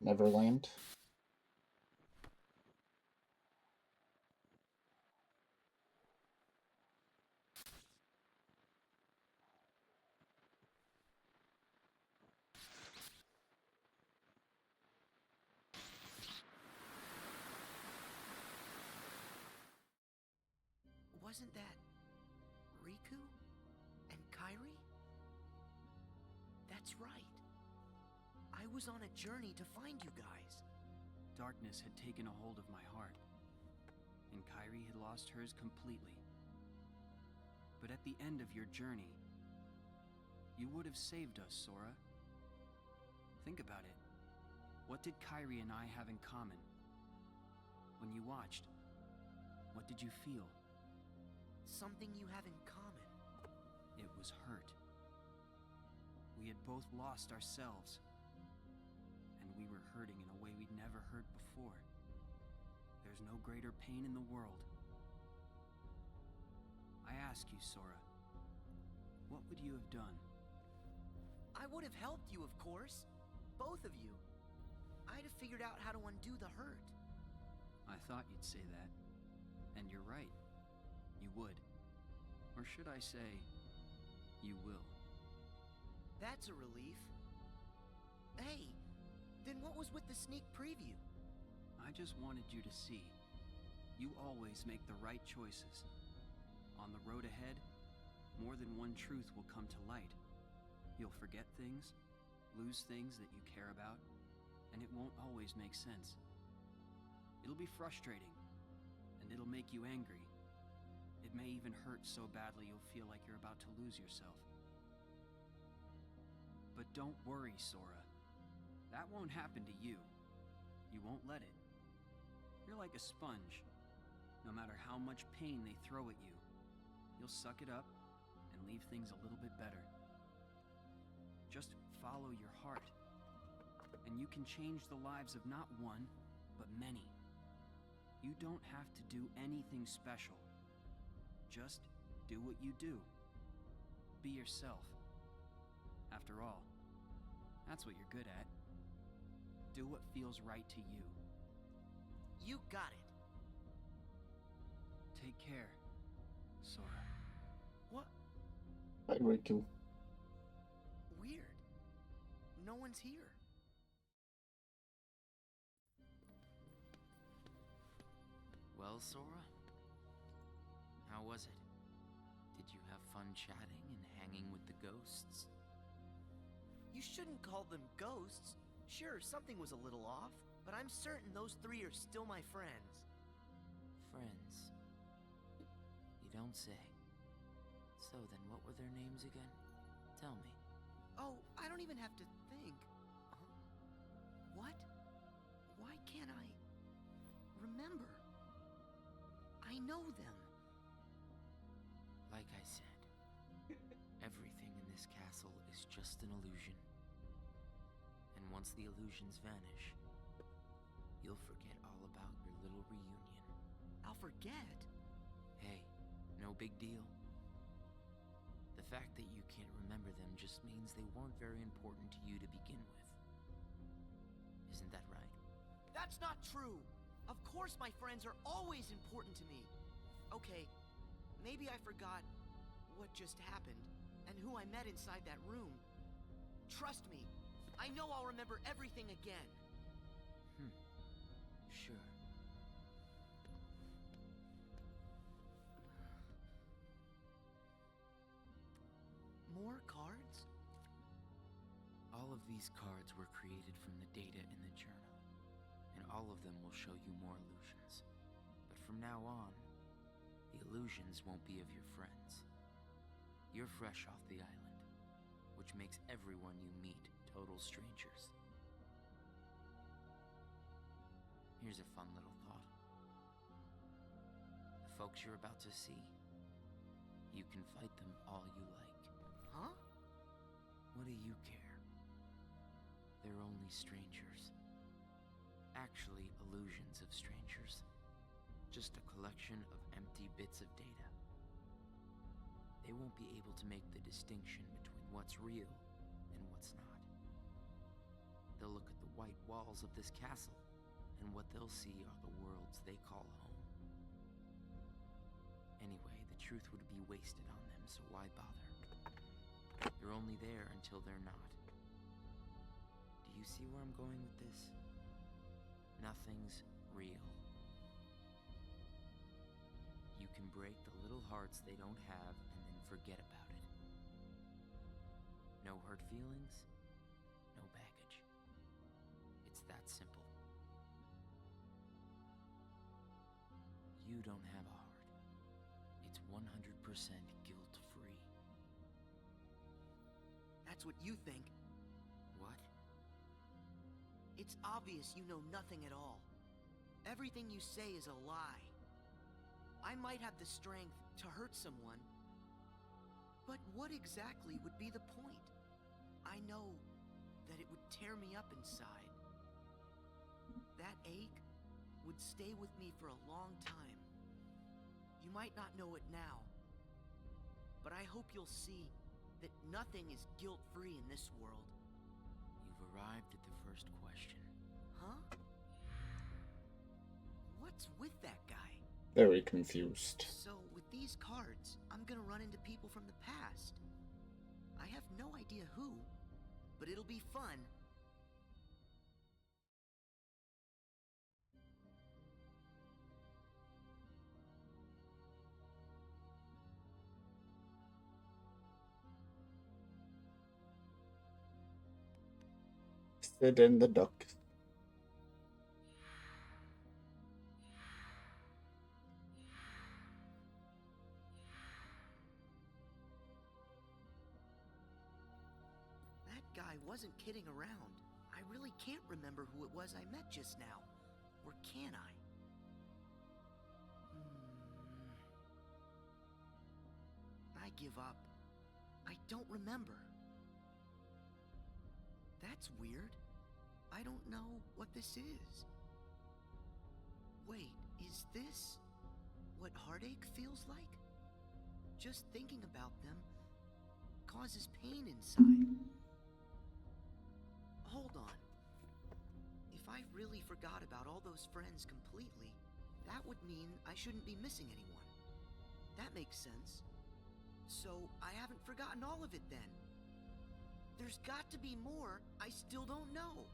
Neverland. Wasn't that Riku and Kairi? That's right. I was on a journey to find you guys. Darkness had taken a hold of my heart, and Kairi had lost hers completely. But at the end of your journey, you would have saved us, Sora. Think about it. What did Kairi and I have in common? When you watched, what did you feel? Something you have in common. It was hurt. We had both lost ourselves, and we were hurting in a way we'd never hurt before. There's no greater pain in the world. I ask you, Sora, what would you have done? I would have helped you, of course. Both of you. I'd have figured out how to undo the hurt. I thought you'd say that. And you're right. You would. Or should I say, you will. That's a relief. Hey, then what was with the sneak preview? I just wanted you to see. You always make the right choices. On the road ahead, more than one truth will come to light. You'll forget things, lose things that you care about, and it won't always make sense. It'll be frustrating, and it'll make you angry. It may even hurt so badly you'll feel like you're about to lose yourself. But don't worry, Sora. That won't happen to you. You won't let it. You're like a sponge. No matter how much pain they throw at you, you'll suck it up and leave things a little bit better. Just follow your heart, and you can change the lives of not one, but many. You don't have to do anything special. Just do what you do. Be yourself. After all, that's what you're good at. Do what feels right to you. You got it. Take care, Sora. What? Hi, Riku. Weird. No one's here. Well, Sora? How was it? Did you have fun chatting and hanging with the ghosts? You shouldn't call them ghosts. Sure, something was a little off, but I'm certain those three are still my friends. Friends? You don't say. So then what were their names again? Tell me. Oh, I don't even have to think. What? Why can't I remember? I know them. Like I said, everything in this castle is just an illusion. And once the illusions vanish, you'll forget all about your little reunion. I'll forget? Hey, no big deal. The fact that you can't remember them just means they weren't very important to you to begin with. Isn't that right? That's not true! Of course my friends are always important to me. Okay, maybe I forgot what just happened and who I met inside that room. Trust me, I know I'll remember everything again. Sure. these cards were created from the data in the journal, and all of them will show you more illusions. But from now on, the illusions won't be of your friends. You're fresh off the island, which makes everyone you meet total strangers. Here's a fun little thought. The folks you're about to see, you can fight them all you like. Huh? What do you care? They're only strangers. Actually, illusions of strangers. Just a collection of empty bits of data. They won't be able to make the distinction between what's real and what's not. They'll look at the white walls of this castle, and what they'll see are the worlds they call home. Anyway, the truth would be wasted on them, so why bother? They're only there until they're not. Do you see where I'm going with this? Nothing's real. You can break the little hearts they don't have and then forget about it. No hurt feelings, no baggage. It's that simple. You don't have a heart. It's 100% guilt-free. That's what you think. What? It's obvious you know nothing at all. Everything you say is a lie. I might have the strength to hurt someone, but what exactly would be the point? I know that it would tear me up inside. That ache would stay with me for a long time. You might not know it now, but I hope you'll see that nothing is guilt-free in this world. You've arrived at the first question. Huh? What's with that guy? Very confused. So, with these cards, I'm gonna run into people from the past. I have no idea who, but it'll be fun. Sit in the duck. That guy wasn't kidding around. I really can't remember who it was I met just now. Or can I? I give up. I don't remember. That's weird. I don't know what this is. Wait, is this what heartache feels like? Just thinking about them causes pain inside. Hold on. If I really forgot about all those friends completely, that would mean I shouldn't be missing anyone. That makes sense. So I haven't forgotten all of it then. There's got to be more I still don't know.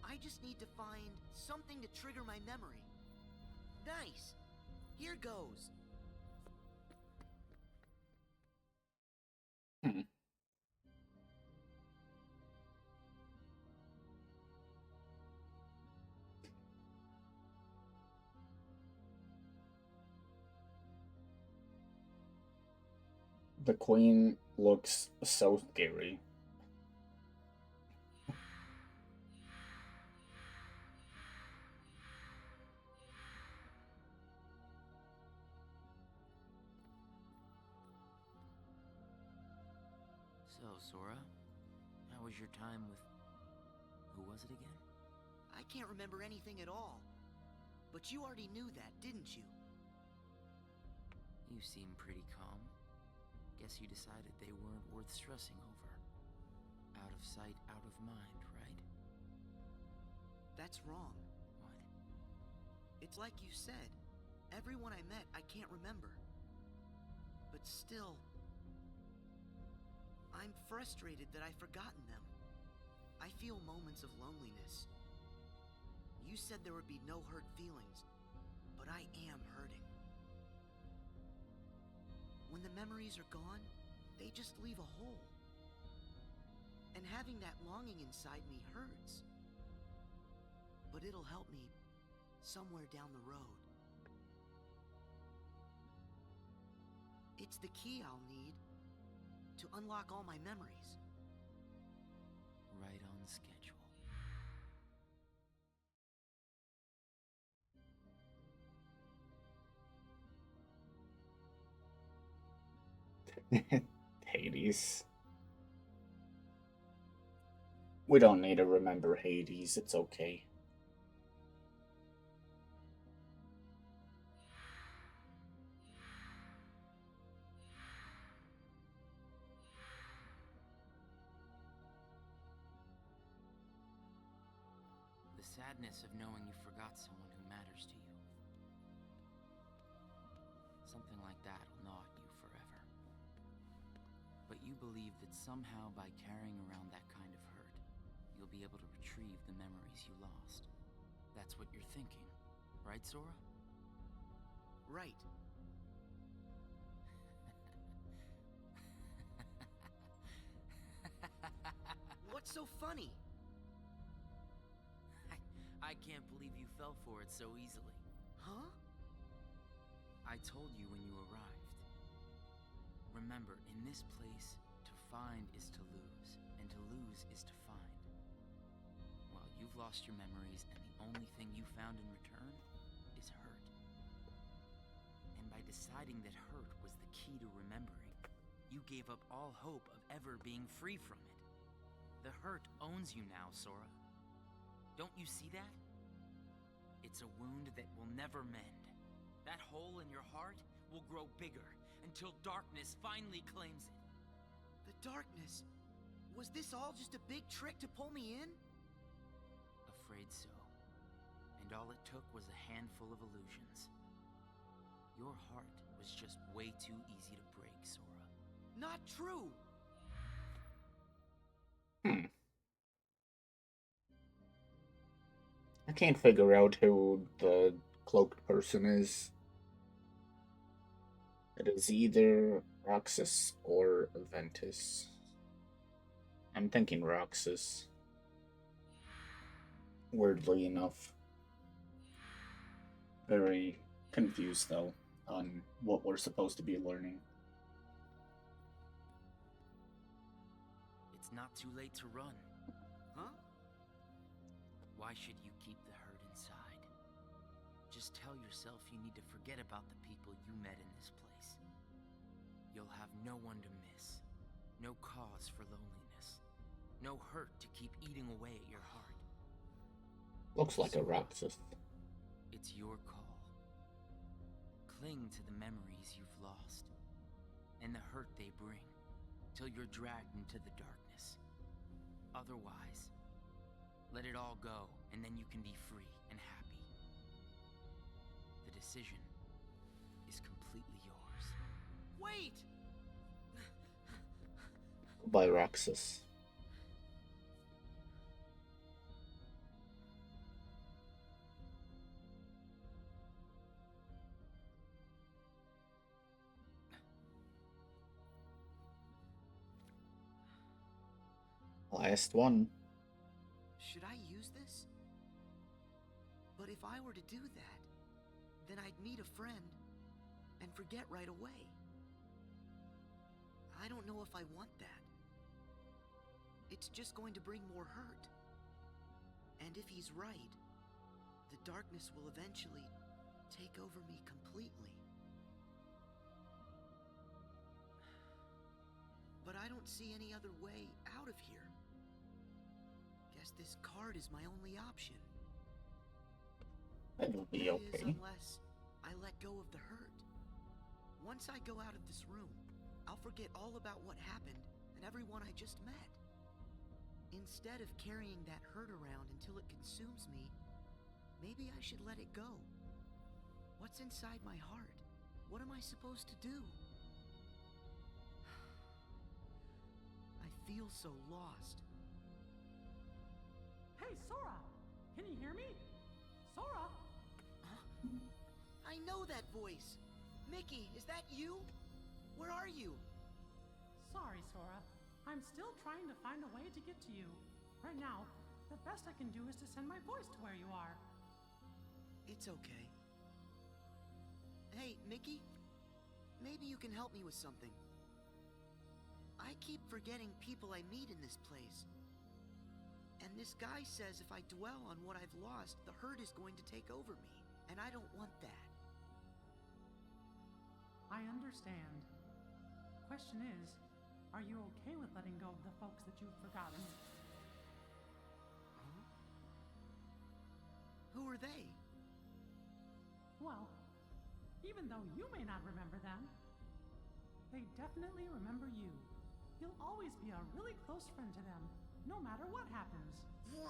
I just need to find something to trigger my memory. Nice. Here goes. The queen looks so scary. So, Sora, how was your time with... who was it again? I can't remember anything at all. But you already knew that, didn't you? You seem pretty calm. Guess you decided they weren't worth stressing over. Out of sight, out of mind, right? That's wrong. What? It's like you said. Everyone I met, I can't remember. But still, I'm frustrated that I've forgotten them. I feel moments of loneliness. You said there would be no hurt feelings, but I am hurting. When the memories are gone, they just leave a hole. And having that longing inside me hurts. But it'll help me somewhere down the road. It's the key I'll need to unlock all my memories. Right on schedule. Hades. We don't need to remember Hades, it's okay. The sadness of knowing you forgot someone who matters to you. Something like that will gnaw at you forever. But you believe that somehow by carrying around that kind of hurt, you'll be able to retrieve the memories you lost. That's what you're thinking, right, Sora? Right. What's so funny? I can't believe you fell for it so easily. Huh? I told you when you arrived. Remember, in this place, to find is to lose, and to lose is to find. Well, you've lost your memories, and the only thing you found in return is hurt. And by deciding that hurt was the key to remembering, you gave up all hope of ever being free from it. The hurt owns you now, Sora. Don't you see that? It's a wound that will never mend. That hole in your heart will grow bigger until darkness finally claims it. The darkness? Was this all just a big trick to pull me in? Afraid so. And all it took was a handful of illusions. Your heart was just way too easy to break, Sora. Not true! I can't figure out who the cloaked person is. It is either Roxas or Ventus. I'm thinking Roxas. Weirdly enough. Very confused, though, on what we're supposed to be learning. It's not too late to run. Huh? Why should you keep the hurt inside? Just tell yourself you need to forget about the people you met in this place. You'll have no one to miss, no cause for loneliness, no hurt to keep eating away at your heart. Looks like a Roxas. It's your call. Cling to the memories you've lost, and the hurt they bring, till you're dragged into the darkness. Otherwise, let it all go, and then you can be free and happy. The decision is completely yours. Wait! Goodbye, Roxas. Last one. Should I use this? But if I were to do that, then I'd meet a friend and forget right away. I don't know if I want that. It's just going to bring more hurt. And if he's right, the darkness will eventually take over me completely. But I don't see any other way out of here. Guess this card is my only option. It'll be That okay. is, unless I let go of the hurt. Once I go out of this room, I'll forget all about what happened and everyone I just met. Instead of carrying that hurt around until it consumes me, maybe I should let it go. What's inside my heart? What am I supposed to do? I feel so lost. Hey, Sora! Can you hear me? Sora! Huh? I know that voice. Mickey, is that you? Where are you? Sorry, Sora. I'm still trying to find a way to get to you. Right now, the best I can do is to send my voice to where you are. It's okay. Hey, Mickey? Maybe you can help me with something. I keep forgetting people I meet in this place. And this guy says if I dwell on what I've lost, the hurt is going to take over me. And I don't want that. I understand. Question is, are you okay with letting go of the folks that you've forgotten? Huh? Who are they? Well, even though you may not remember them, they definitely remember you. You'll always be a really close friend to them, no matter what happens. Yeah,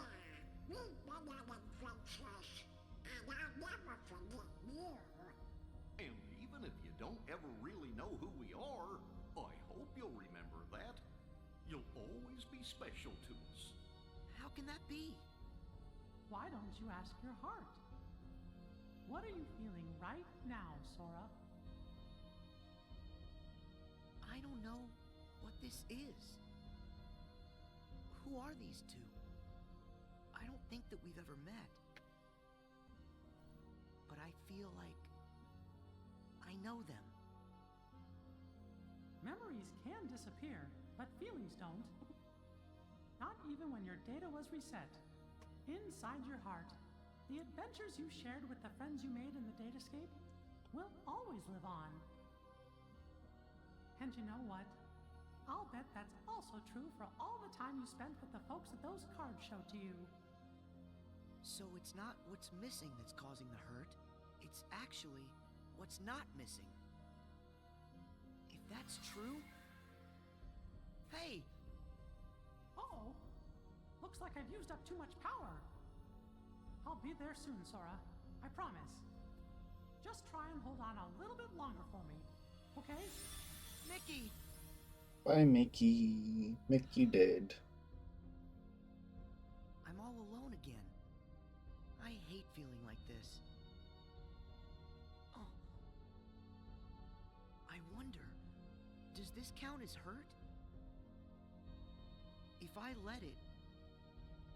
we've been on adventures, and I'll never forget you. And even if you don't ever really know who we are, I hope you'll remember that. You'll always be special to us. How can that be? Why don't you ask your heart? What are you feeling right now, Sora? I don't know what this is. Who are these two? I don't think that we've ever met. But I feel like I know them. Memories can disappear, but feelings don't. Not even when your data was reset. Inside your heart, the adventures you shared with the friends you made in the datascape will always live on. And you know what? I'll bet that's also true for all the time you spent with the folks that those cards showed to you. So it's not what's missing that's causing the hurt. It's actually what's not missing. If that's true... Hey! Uh-oh. Looks like I've used up too much power. I'll be there soon, Sora. I promise. Just try and hold on a little bit longer for me, okay? Mickey! Bye, Mickey. Mickey did. I'm all alone again. I hate feeling like this. Oh. I wonder, does this count as hurt? If I let it,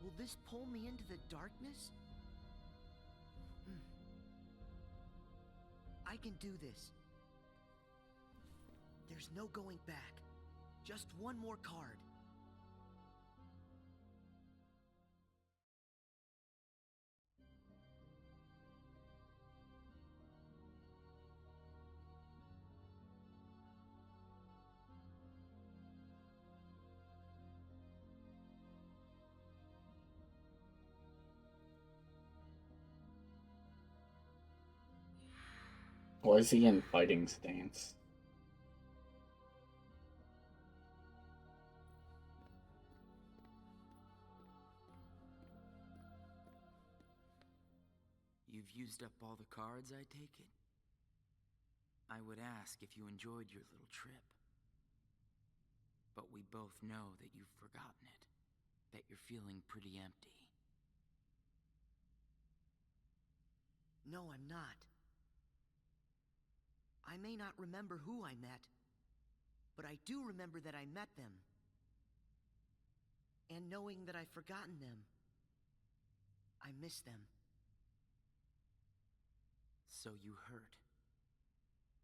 will this pull me into the darkness? I can do this. There's no going back. Just one more card. Why is he in fighting stance? You've used up all the cards, I take it? I would ask if you enjoyed your little trip. But we both know that you've forgotten it, that you're feeling pretty empty. No, I'm not. I may not remember who I met, but I do remember that I met them. And knowing that I've forgotten them, I miss them. So you heard.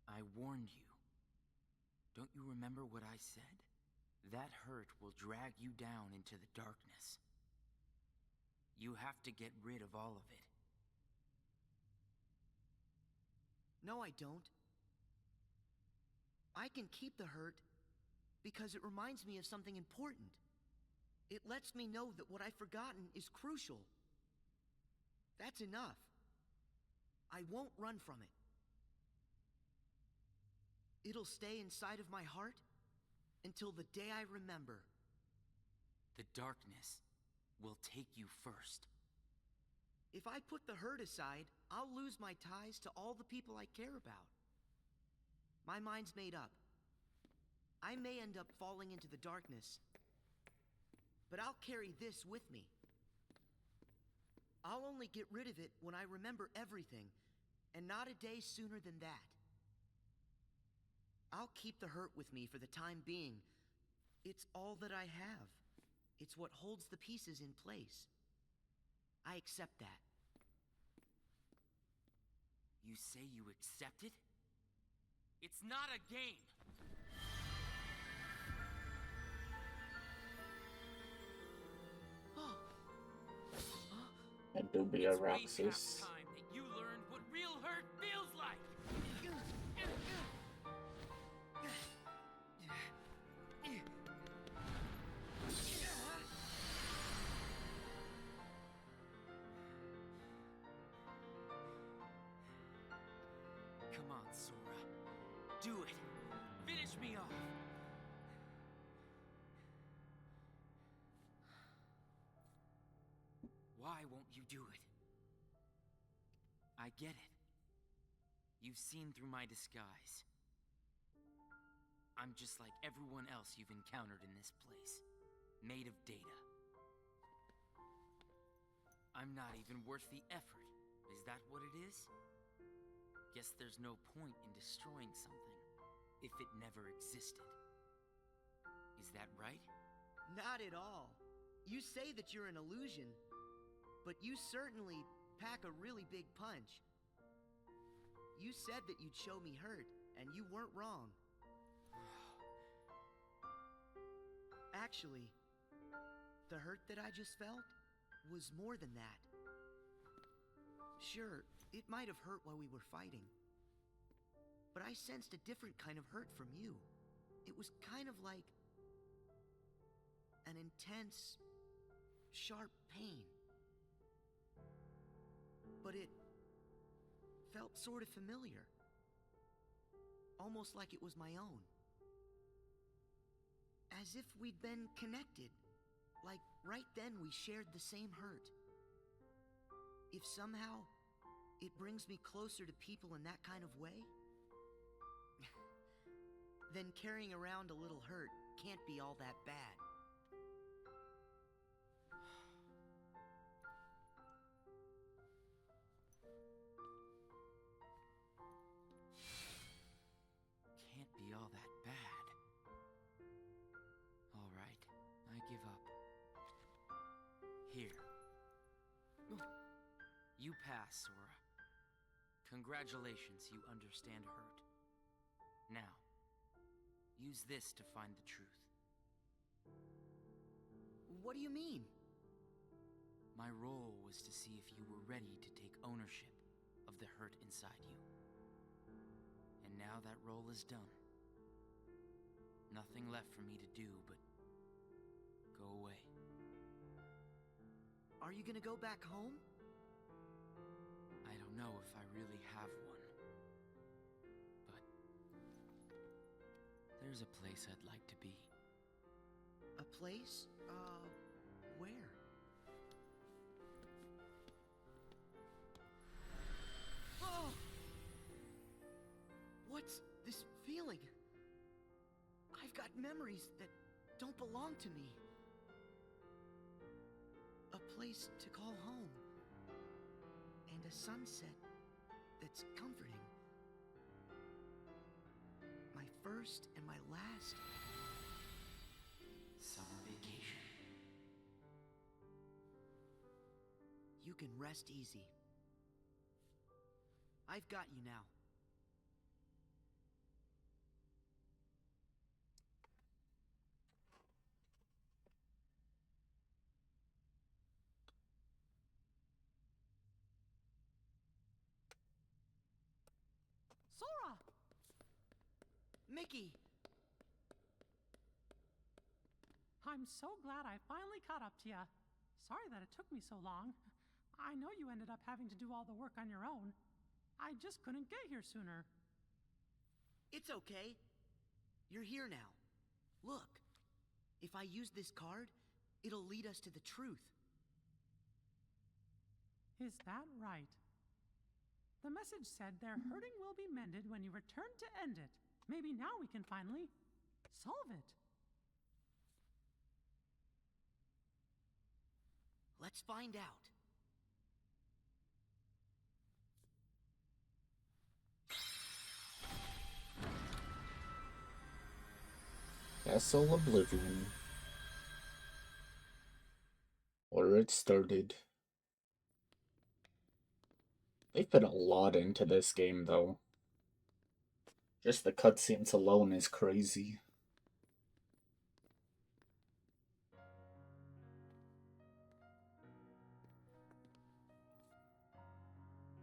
I warned you. Don't you remember what I said? That hurt will drag you down into the darkness. You have to get rid of all of it. No, I don't. I can keep the hurt because it reminds me of something important. It lets me know that what I've forgotten is crucial. That's enough. I won't run from it. It'll stay inside of my heart until the day I remember. The darkness will take you first. If I put the hurt aside, I'll lose my ties to all the people I care about. My mind's made up. I may end up falling into the darkness, but I'll carry this with me. I'll only get rid of it when I remember everything, and not a day sooner than that. I'll keep the hurt with me for the time being, It's all that I have. It's what holds the pieces in place. I accept that. You say you accept it? It's not a game! And to be a Roxas. Time that you learned what real hurt feels like! Come on, Sora. Do it. Finish me off. Why won't you do it? I get it. You've seen through my disguise. I'm just like everyone else you've encountered in this place. Made of data. I'm not even worth the effort. Is that what it is? Guess there's no point in destroying something if it never existed. Is that right? Not at all. You say that you're an illusion, but you certainly pack a really big punch. You said that you'd show me hurt, and you weren't wrong. Actually, the hurt that I just felt was more than that. Sure, it might have hurt while we were fighting, but I sensed a different kind of hurt from you. It was kind of like an intense, sharp pain. But it felt sort of familiar. Almost like it was my own. As if we'd been connected. Like right then we shared the same hurt. If somehow it brings me closer to people in that kind of way, then carrying around a little hurt can't be all that bad. Can't be all that bad. All right, I give up. Here. You pass, Sora. Congratulations, you understand hurt. Now, use this to find the truth. What do you mean? My role was to see if you were ready to take ownership of the hurt inside you. And now that role is done. Nothing left for me to do but go away. Are you gonna go back home? I don't know if I really have one. But there's a place I'd like to be. A place? Where? Oh! What's this feeling? I've got memories that don't belong to me. A place to call home. And a sunset that's comforting. My first and my last summer vacation. You can rest easy. I've got you now. Sora! Mickey! I'm so glad I finally caught up to you. Sorry that it took me so long. I know you ended up having to do all the work on your own. I just couldn't get here sooner. It's okay. You're here now. Look, if I use this card, it'll lead us to the truth. Is that right? The message said their hurting will be mended when you return to end it. Maybe now we can finally solve it. Let's find out. Castle Oblivion. Where it started. They put a lot into this game, though. Just the cutscenes alone is crazy.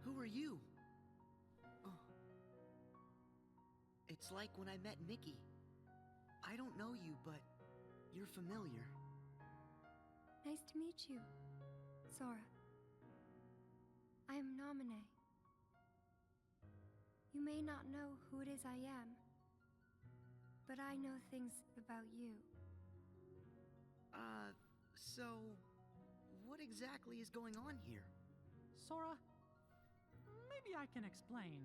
Who are you? Oh. It's like when I met Nikki. I don't know you, but you're familiar. Nice to meet you, Sora. I am Namine. You may not know who it is I am, but I know things about you. So what exactly is going on here? Sora, maybe I can explain.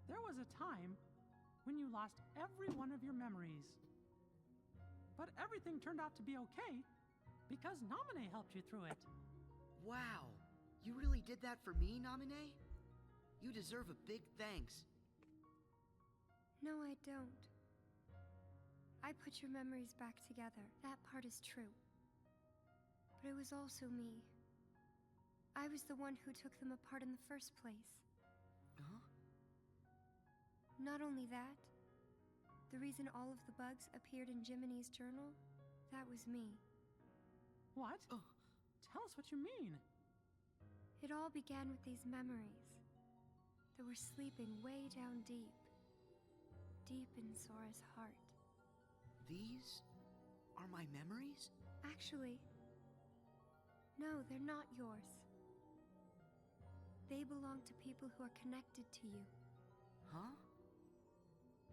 There was a time when you lost every one of your memories. But everything turned out to be okay because Namine helped you through it. Wow, you really did that for me, Namine? You deserve a big thanks. No, I don't. I put your memories back together. That part is true. But it was also me. I was the one who took them apart in the first place. Huh? Not only that, the reason all of the bugs appeared in Jiminy's journal, that was me. What? Oh. Tell us what you mean. It all began with these memories that were sleeping way down deep. Deep in Sora's heart. These are my memories? Actually, no, they're not yours. They belong to people who are connected to you. Huh?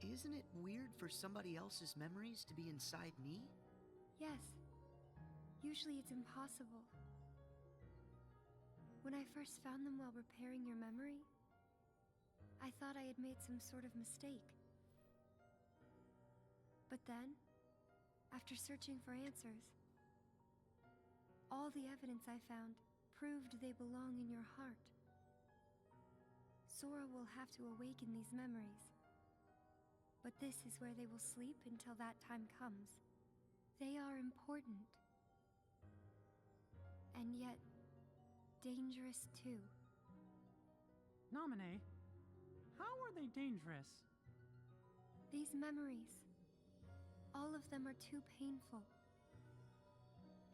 Isn't it weird for somebody else's memories to be inside me? Yes. Usually it's impossible. When I first found them while repairing your memory, I thought I had made some sort of mistake. But then, after searching for answers, all the evidence I found proved they belong in your heart. Sora will have to awaken these memories. But this is where they will sleep until that time comes. They are important. And yet, dangerous too. Namine, how are they dangerous? These memories, all of them are too painful.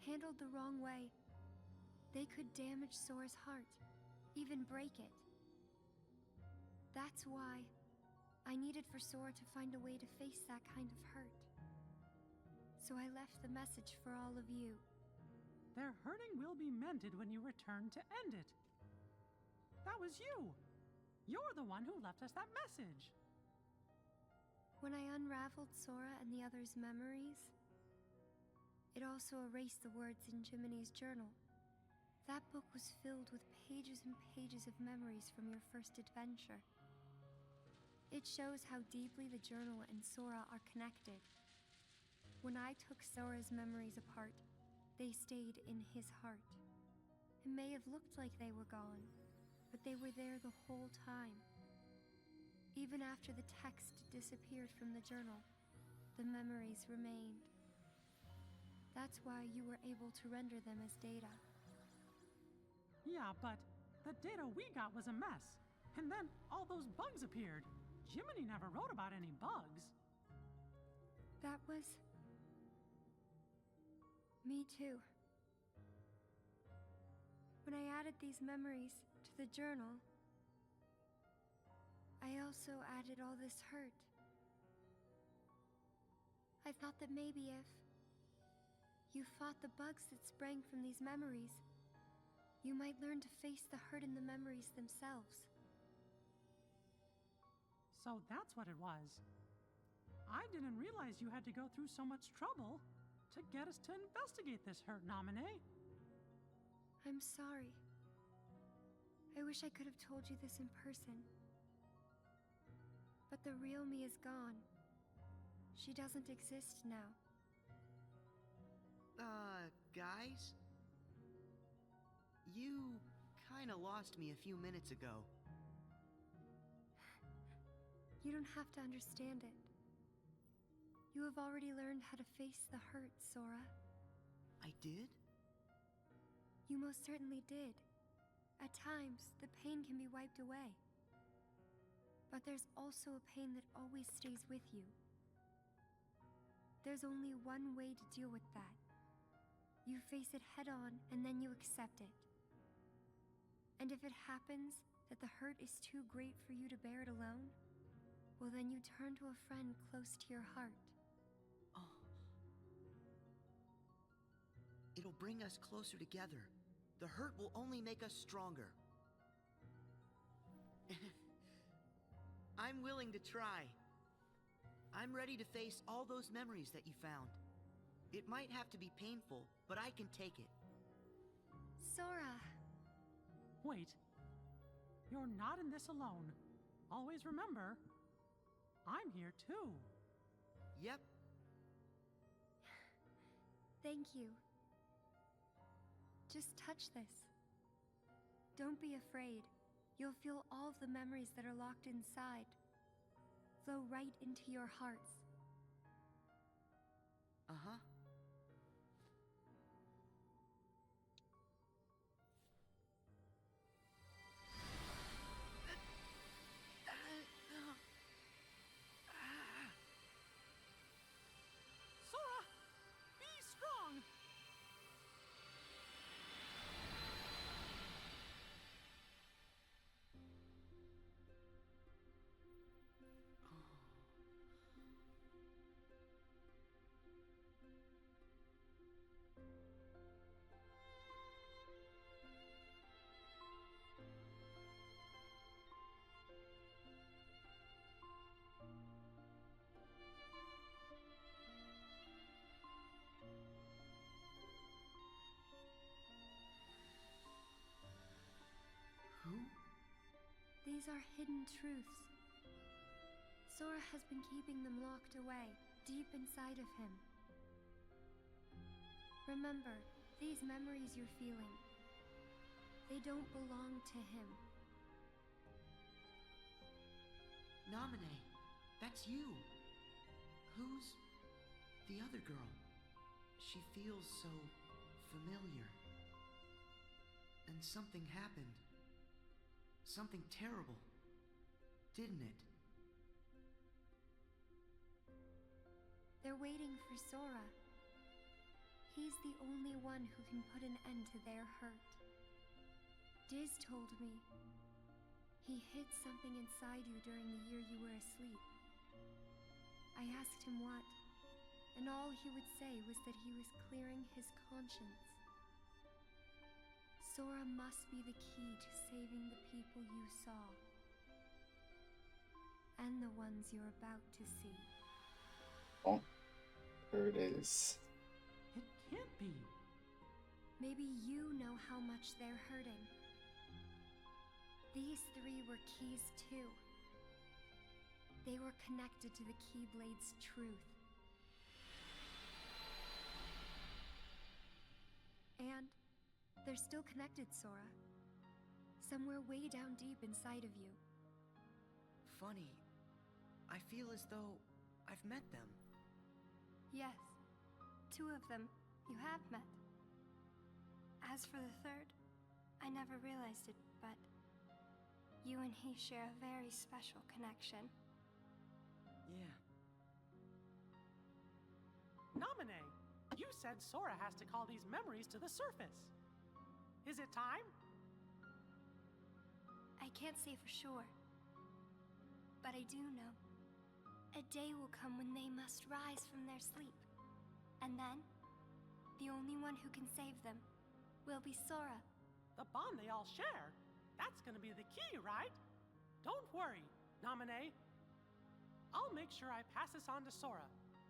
Handled the wrong way, they could damage Sora's heart, even break it. That's why I needed for Sora to find a way to face that kind of hurt. So I left the message for all of you. Their hurting will be mended when you return to end it. That was you! You're the one who left us that message! When I unraveled Sora and the others' memories, it also erased the words in Jiminy's journal. That book was filled with pages and pages of memories from your first adventure. It shows how deeply the journal and Sora are connected. When I took Sora's memories apart, they stayed in his heart. It may have looked like they were gone, but they were there the whole time. Even after the text disappeared from the journal, the memories remained. That's why you were able to render them as data. Yeah, but the data we got was a mess. And then all those bugs appeared. Jiminy never wrote about any bugs. That was... me too. When I added these memories to the journal, I also added all this hurt. I thought that maybe if you fought the bugs that sprang from these memories, you might learn to face the hurt in the memories themselves. So that's what it was. I didn't realize you had to go through so much trouble to get us to investigate this hurt, Namine. I'm sorry. I wish I could have told you this in person. But the real me is gone. She doesn't exist now. Guys? You kinda lost me a few minutes ago. You don't have to understand it. You have already learned how to face the hurt, Sora. I did? You most certainly did. At times, the pain can be wiped away. But there's also a pain that always stays with you. There's only one way to deal with that. You face it head on, and then you accept it. And if it happens that the hurt is too great for you to bear it alone, well, then you turn to a friend close to your heart. Oh. It'll bring us closer together. The hurt will only make us stronger. I'm willing to try. I'm ready to face all those memories that you found. It might have to be painful, but I can take it. Sora! Wait. You're not in this alone. Always remember, I'm here too. Yep. Thank you. Just touch this. Don't be afraid. You'll feel all of the memories that are locked inside flow right into your hearts. Uh-huh. Sora, be strong! Who? These are hidden truths. Sora has been keeping them locked away, deep inside of him. Remember, these memories you're feeling, they don't belong to him. Namine, that's you. Who's the other girl? She feels so familiar. And something happened. Something terrible, didn't it? They're waiting for Sora. He's the only one who can put an end to their hurt. Diz told me he hid something inside you during the year you were asleep. I asked him what, and all he would say was that he was clearing his conscience. Sora must be the key to saving the people you saw. And the ones you're about to see. Oh, there it is. It can't be. Maybe you know how much they're hurting. These three were keys too. They were connected to the Keyblade's truth. And they're still connected, Sora. Somewhere way down deep inside of you. Funny. I feel as though I've met them. Yes, two of them you have met. As for the third, I never realized it, but you and he share a very special connection. Yeah. Namine, you said Sora has to call these memories to the surface. Is it time? I can't say for sure, but I do know. A day will come when they must rise from their sleep. And then, the only one who can save them will be Sora. The bond they all share? That's gonna be the key, right? Don't worry, Namine. I'll make sure I pass this on to Sora.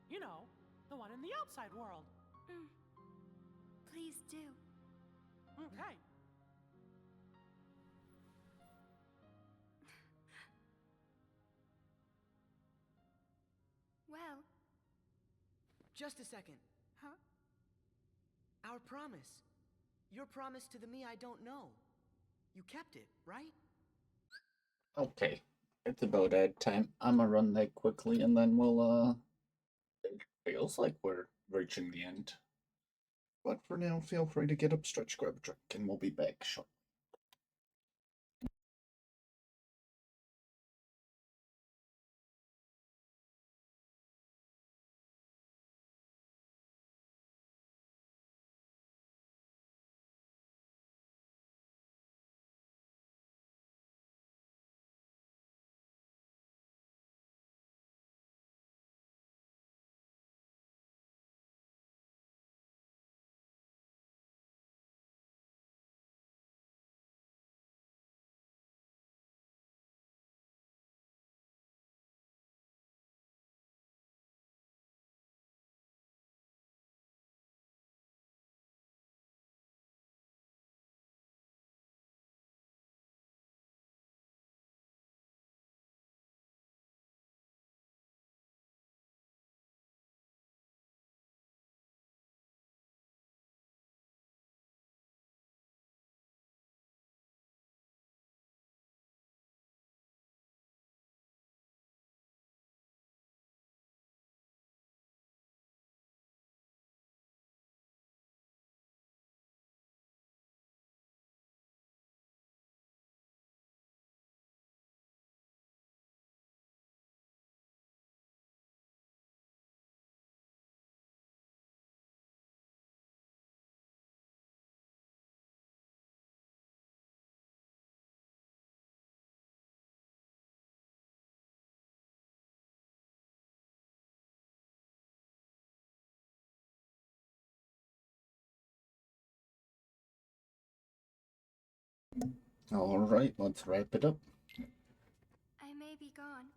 You know, the one in the outside world. Please do. Okay. Well... Just a second. Huh? Our promise. Your promise to the me I don't know. You kept it, right? Okay, it's about ad time. I'm gonna run that quickly and then we'll Feels like we're reaching the end. But for now, feel free to get up, stretch, grab a drink, and we'll be back shortly. Alright, let's wrap it up. I may be gone,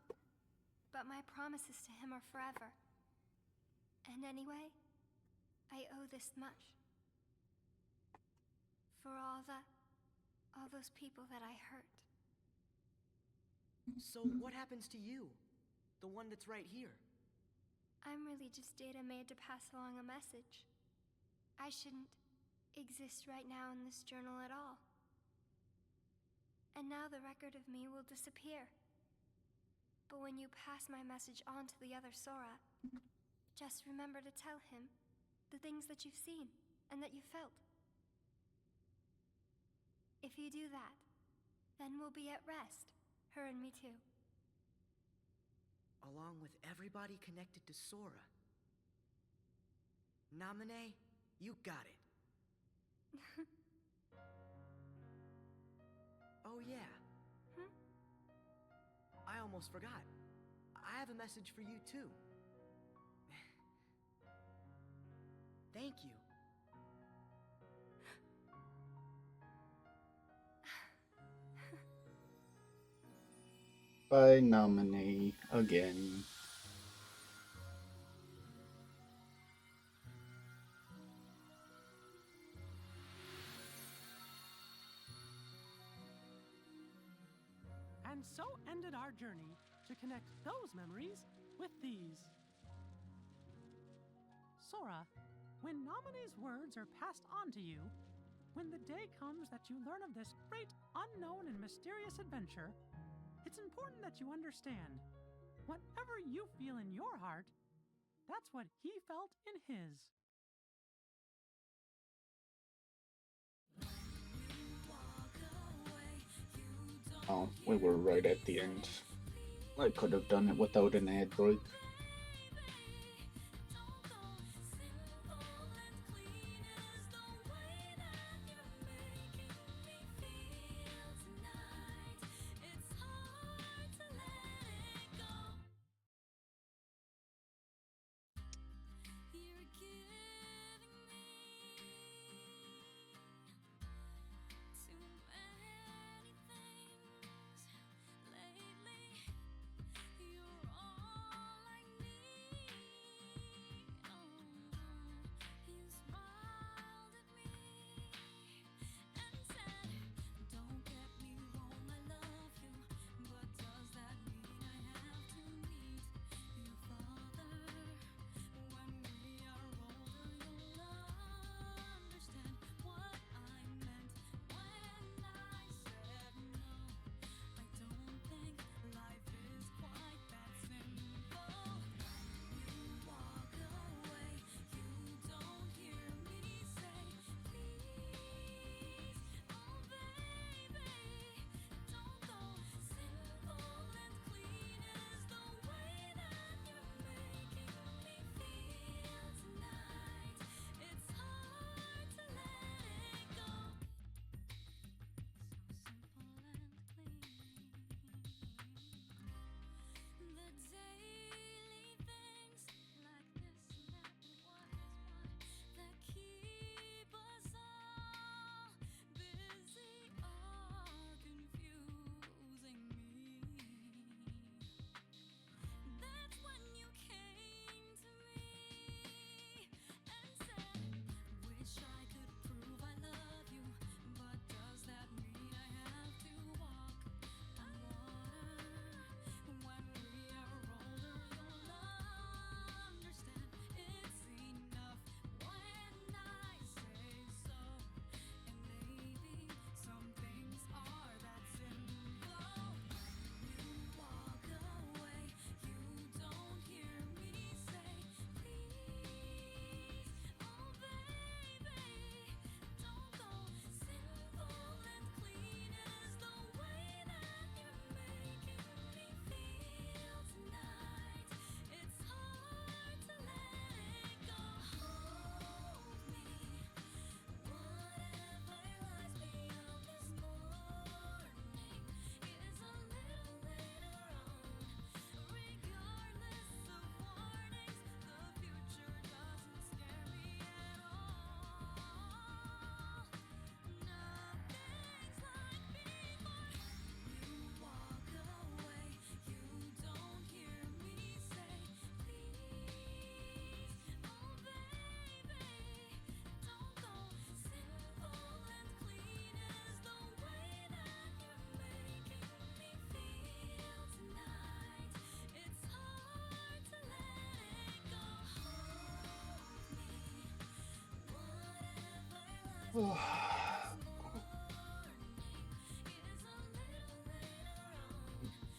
but my promises to him are forever. And anyway, I owe this much. For all those people that I hurt. So what happens to you? The one that's right here? I'm really just data made to pass along a message. I shouldn't exist right now in this journal at all. And now the record of me will disappear. But when you pass my message on to the other Sora, just remember to tell him the things that you've seen and that you felt. If you do that, then we'll be at rest, her and me too. Along with everybody connected to Sora. Namine, you got it. Oh yeah. I almost forgot. I have a message for you too. Thank you. Bye, nominee, again. And so ended our journey to connect those memories with these. Sora, when Nominee's words are passed on to you, when the day comes that you learn of this great, unknown, and mysterious adventure, it's important that you understand, whatever you feel in your heart, that's what he felt in his. Oh, we were right at the end. I could have done it without an ad break.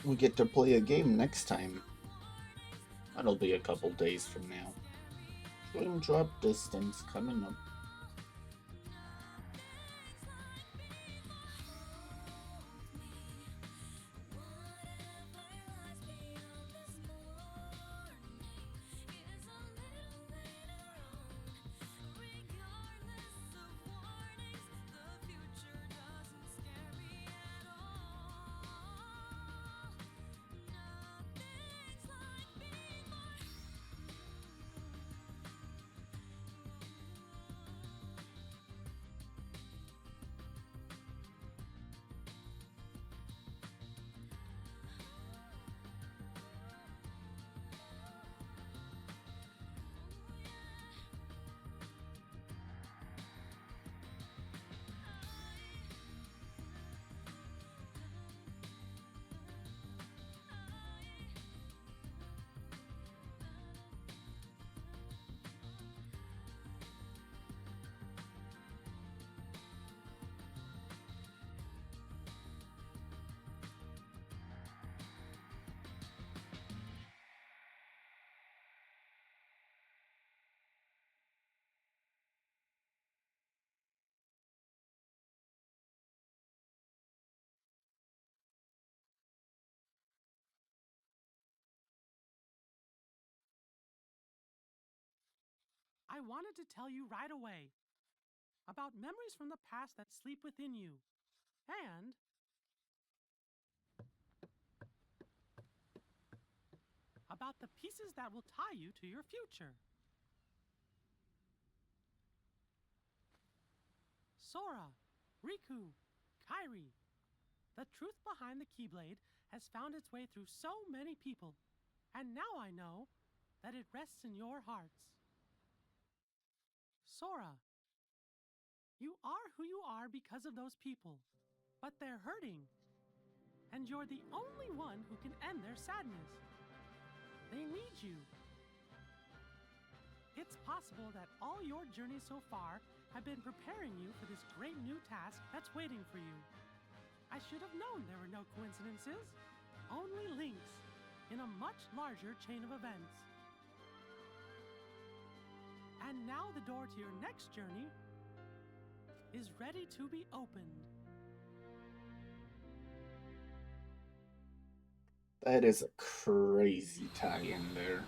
We get to play a game next time. That'll be a couple days from now. Dream drop distance coming up. I wanted to tell you right away about memories from the past that sleep within you, and about the pieces that will tie you to your future. Sora, Riku, Kairi. The truth behind the Keyblade has found its way through so many people, and now I know that it rests in your hearts. Sora, you are who you are because of those people, but they're hurting, and you're the only one who can end their sadness. They need you. It's possible that all your journeys so far have been preparing you for this great new task that's waiting for you. I should have known there were no coincidences, only links in a much larger chain of events. And now the door to your next journey is ready to be opened. That is a crazy tie-in there.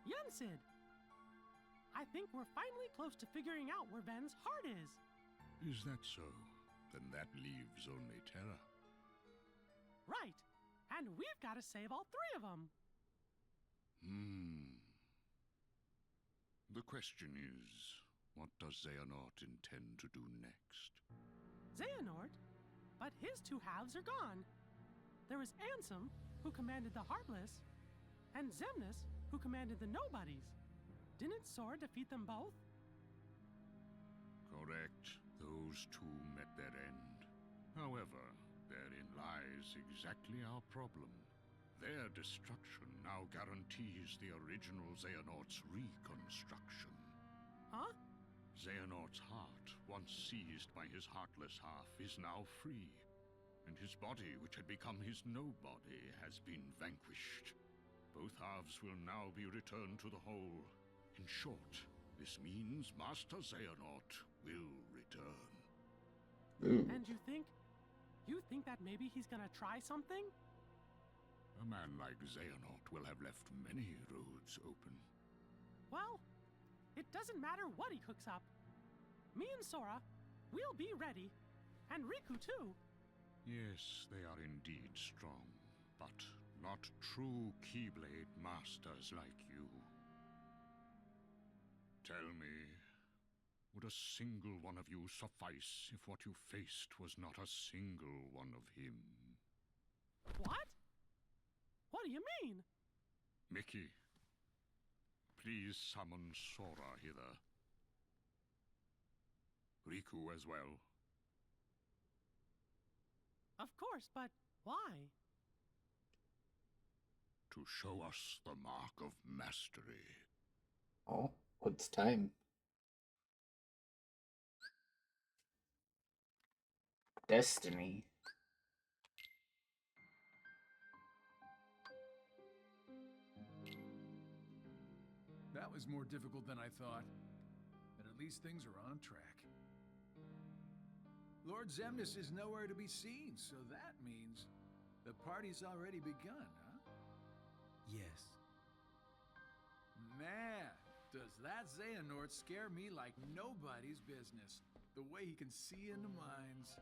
Yensid, I think we're finally close to figuring out where Ven's heart is. Is that so? Then that leaves only Terra. Right. And we've got to save all three of them. The question is, what does Xehanort intend to do next? Xehanort? But his two halves are gone. There is Ansem, who commanded the Heartless, and Xemnas, who commanded the Nobodies. Didn't Sora defeat them both? Correct. Those two met their end. However, therein lies exactly our problem. Their destruction now guarantees the original Xehanort's reconstruction. Huh? Xehanort's heart, once seized by his heartless half, is now free. And his body, which had become his nobody, has been vanquished. Both halves will now be returned to the whole. In short, this means Master Xehanort will return. And you think that maybe he's gonna try something? A man like Xehanort will have left many roads open. Well, it doesn't matter what he cooks up. Me and Sora, we'll be ready. And Riku too. Yes, they are indeed strong, but not true Keyblade masters like you. Tell me, would a single one of you suffice if what you faced was not a single one of him? What? What do you mean? Mickey, please summon Sora hither. Riku as well. Of course, but why? To show us the mark of mastery. Oh, it's time. Destiny. That was more difficult than I thought. But at least things are on track. Lord Zemnis is nowhere to be seen, so that means the party's already begun, huh? Yes. Man, does that Xehanort scare me like nobody's business. The way he can see into minds.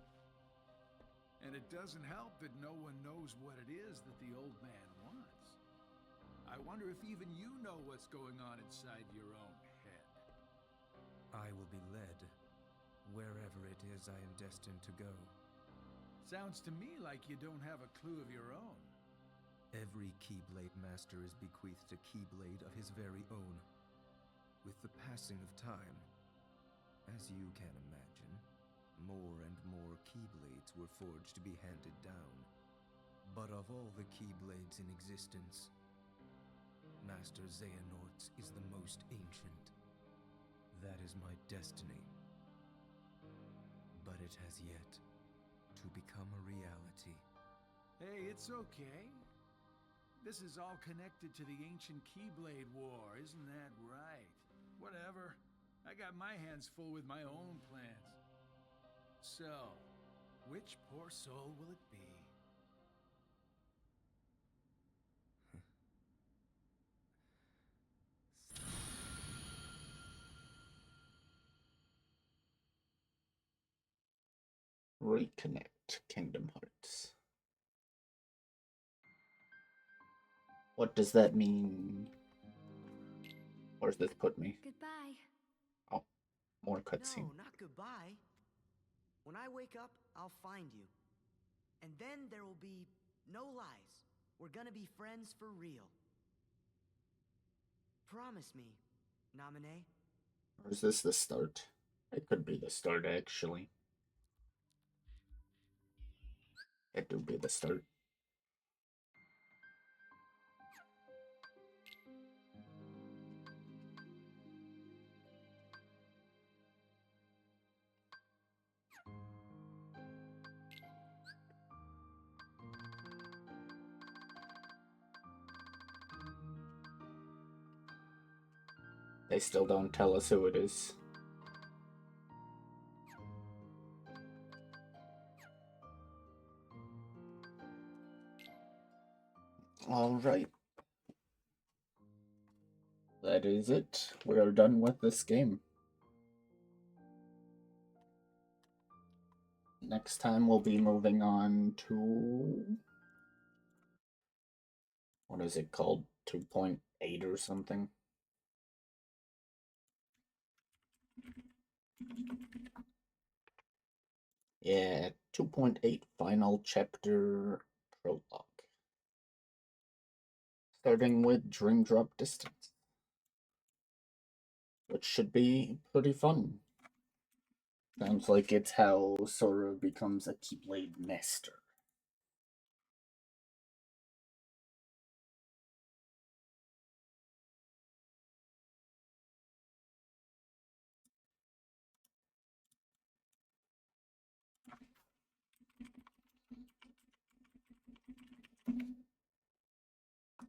And it doesn't help that no one knows what it is that the old man wants. I wonder if even you know what's going on inside your own head. I will be led wherever it is I am destined to go. Sounds to me like you don't have a clue of your own. Every Keyblade Master is bequeathed a Keyblade of his very own. With the passing of time, as you can imagine, more and more Keyblades were forged to be handed down. But of all the Keyblades in existence, Master Xehanort's is the most ancient. That is my destiny. But it has yet to become a reality. Hey, it's okay. This is all connected to the ancient Keyblade War, isn't that right? Whatever. I got my hands full with my own plans. So, which poor soul will it be? Reconnect Kingdom Hearts. What does that mean? Where's this put me? Goodbye. Oh, more cutscene. No, not goodbye. When I wake up, I'll find you. And then there will be no lies. We're gonna be friends for real. Promise me, Namine. Or is this the start? It could be the start, actually. It would be the start. They still don't tell us who it is. Alright. That is it. We are done with this game. Next time we'll be moving on to... what is it called? 2.8 or something? Yeah, 2.8 final chapter prologue. Starting with Dream Drop Distance, which should be pretty fun. Sounds like it's how Sora becomes a Keyblade Master.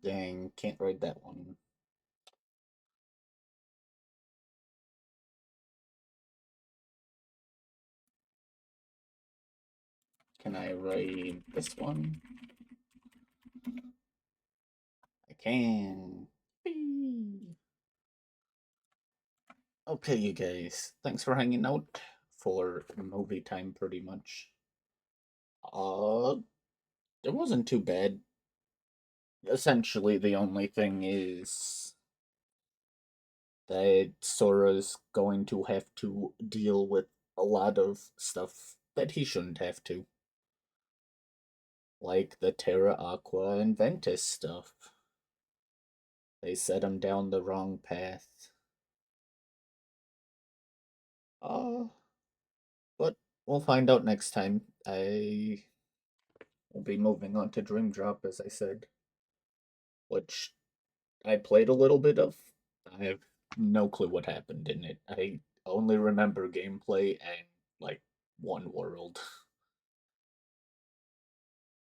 Dang, can't read that one. Can I read this one? I can. Whee! Okay, you guys. Thanks for hanging out for movie time, pretty much. It wasn't too bad. Essentially, the only thing is that Sora's going to have to deal with a lot of stuff that he shouldn't have to. Like the Terra Aqua and Ventus stuff. They set him down the wrong path. But we'll find out next time. I will be moving on to Dream Drop, as I said, which I played a little bit of. I have no clue what happened in it. I only remember gameplay and, like, one world.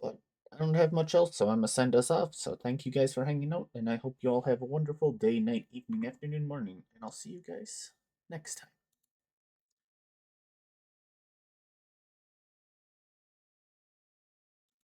But I don't have much else, so I'm gonna send us off. So thank you guys for hanging out, and I hope you all have a wonderful day, night, evening, afternoon, morning, and I'll see you guys next time.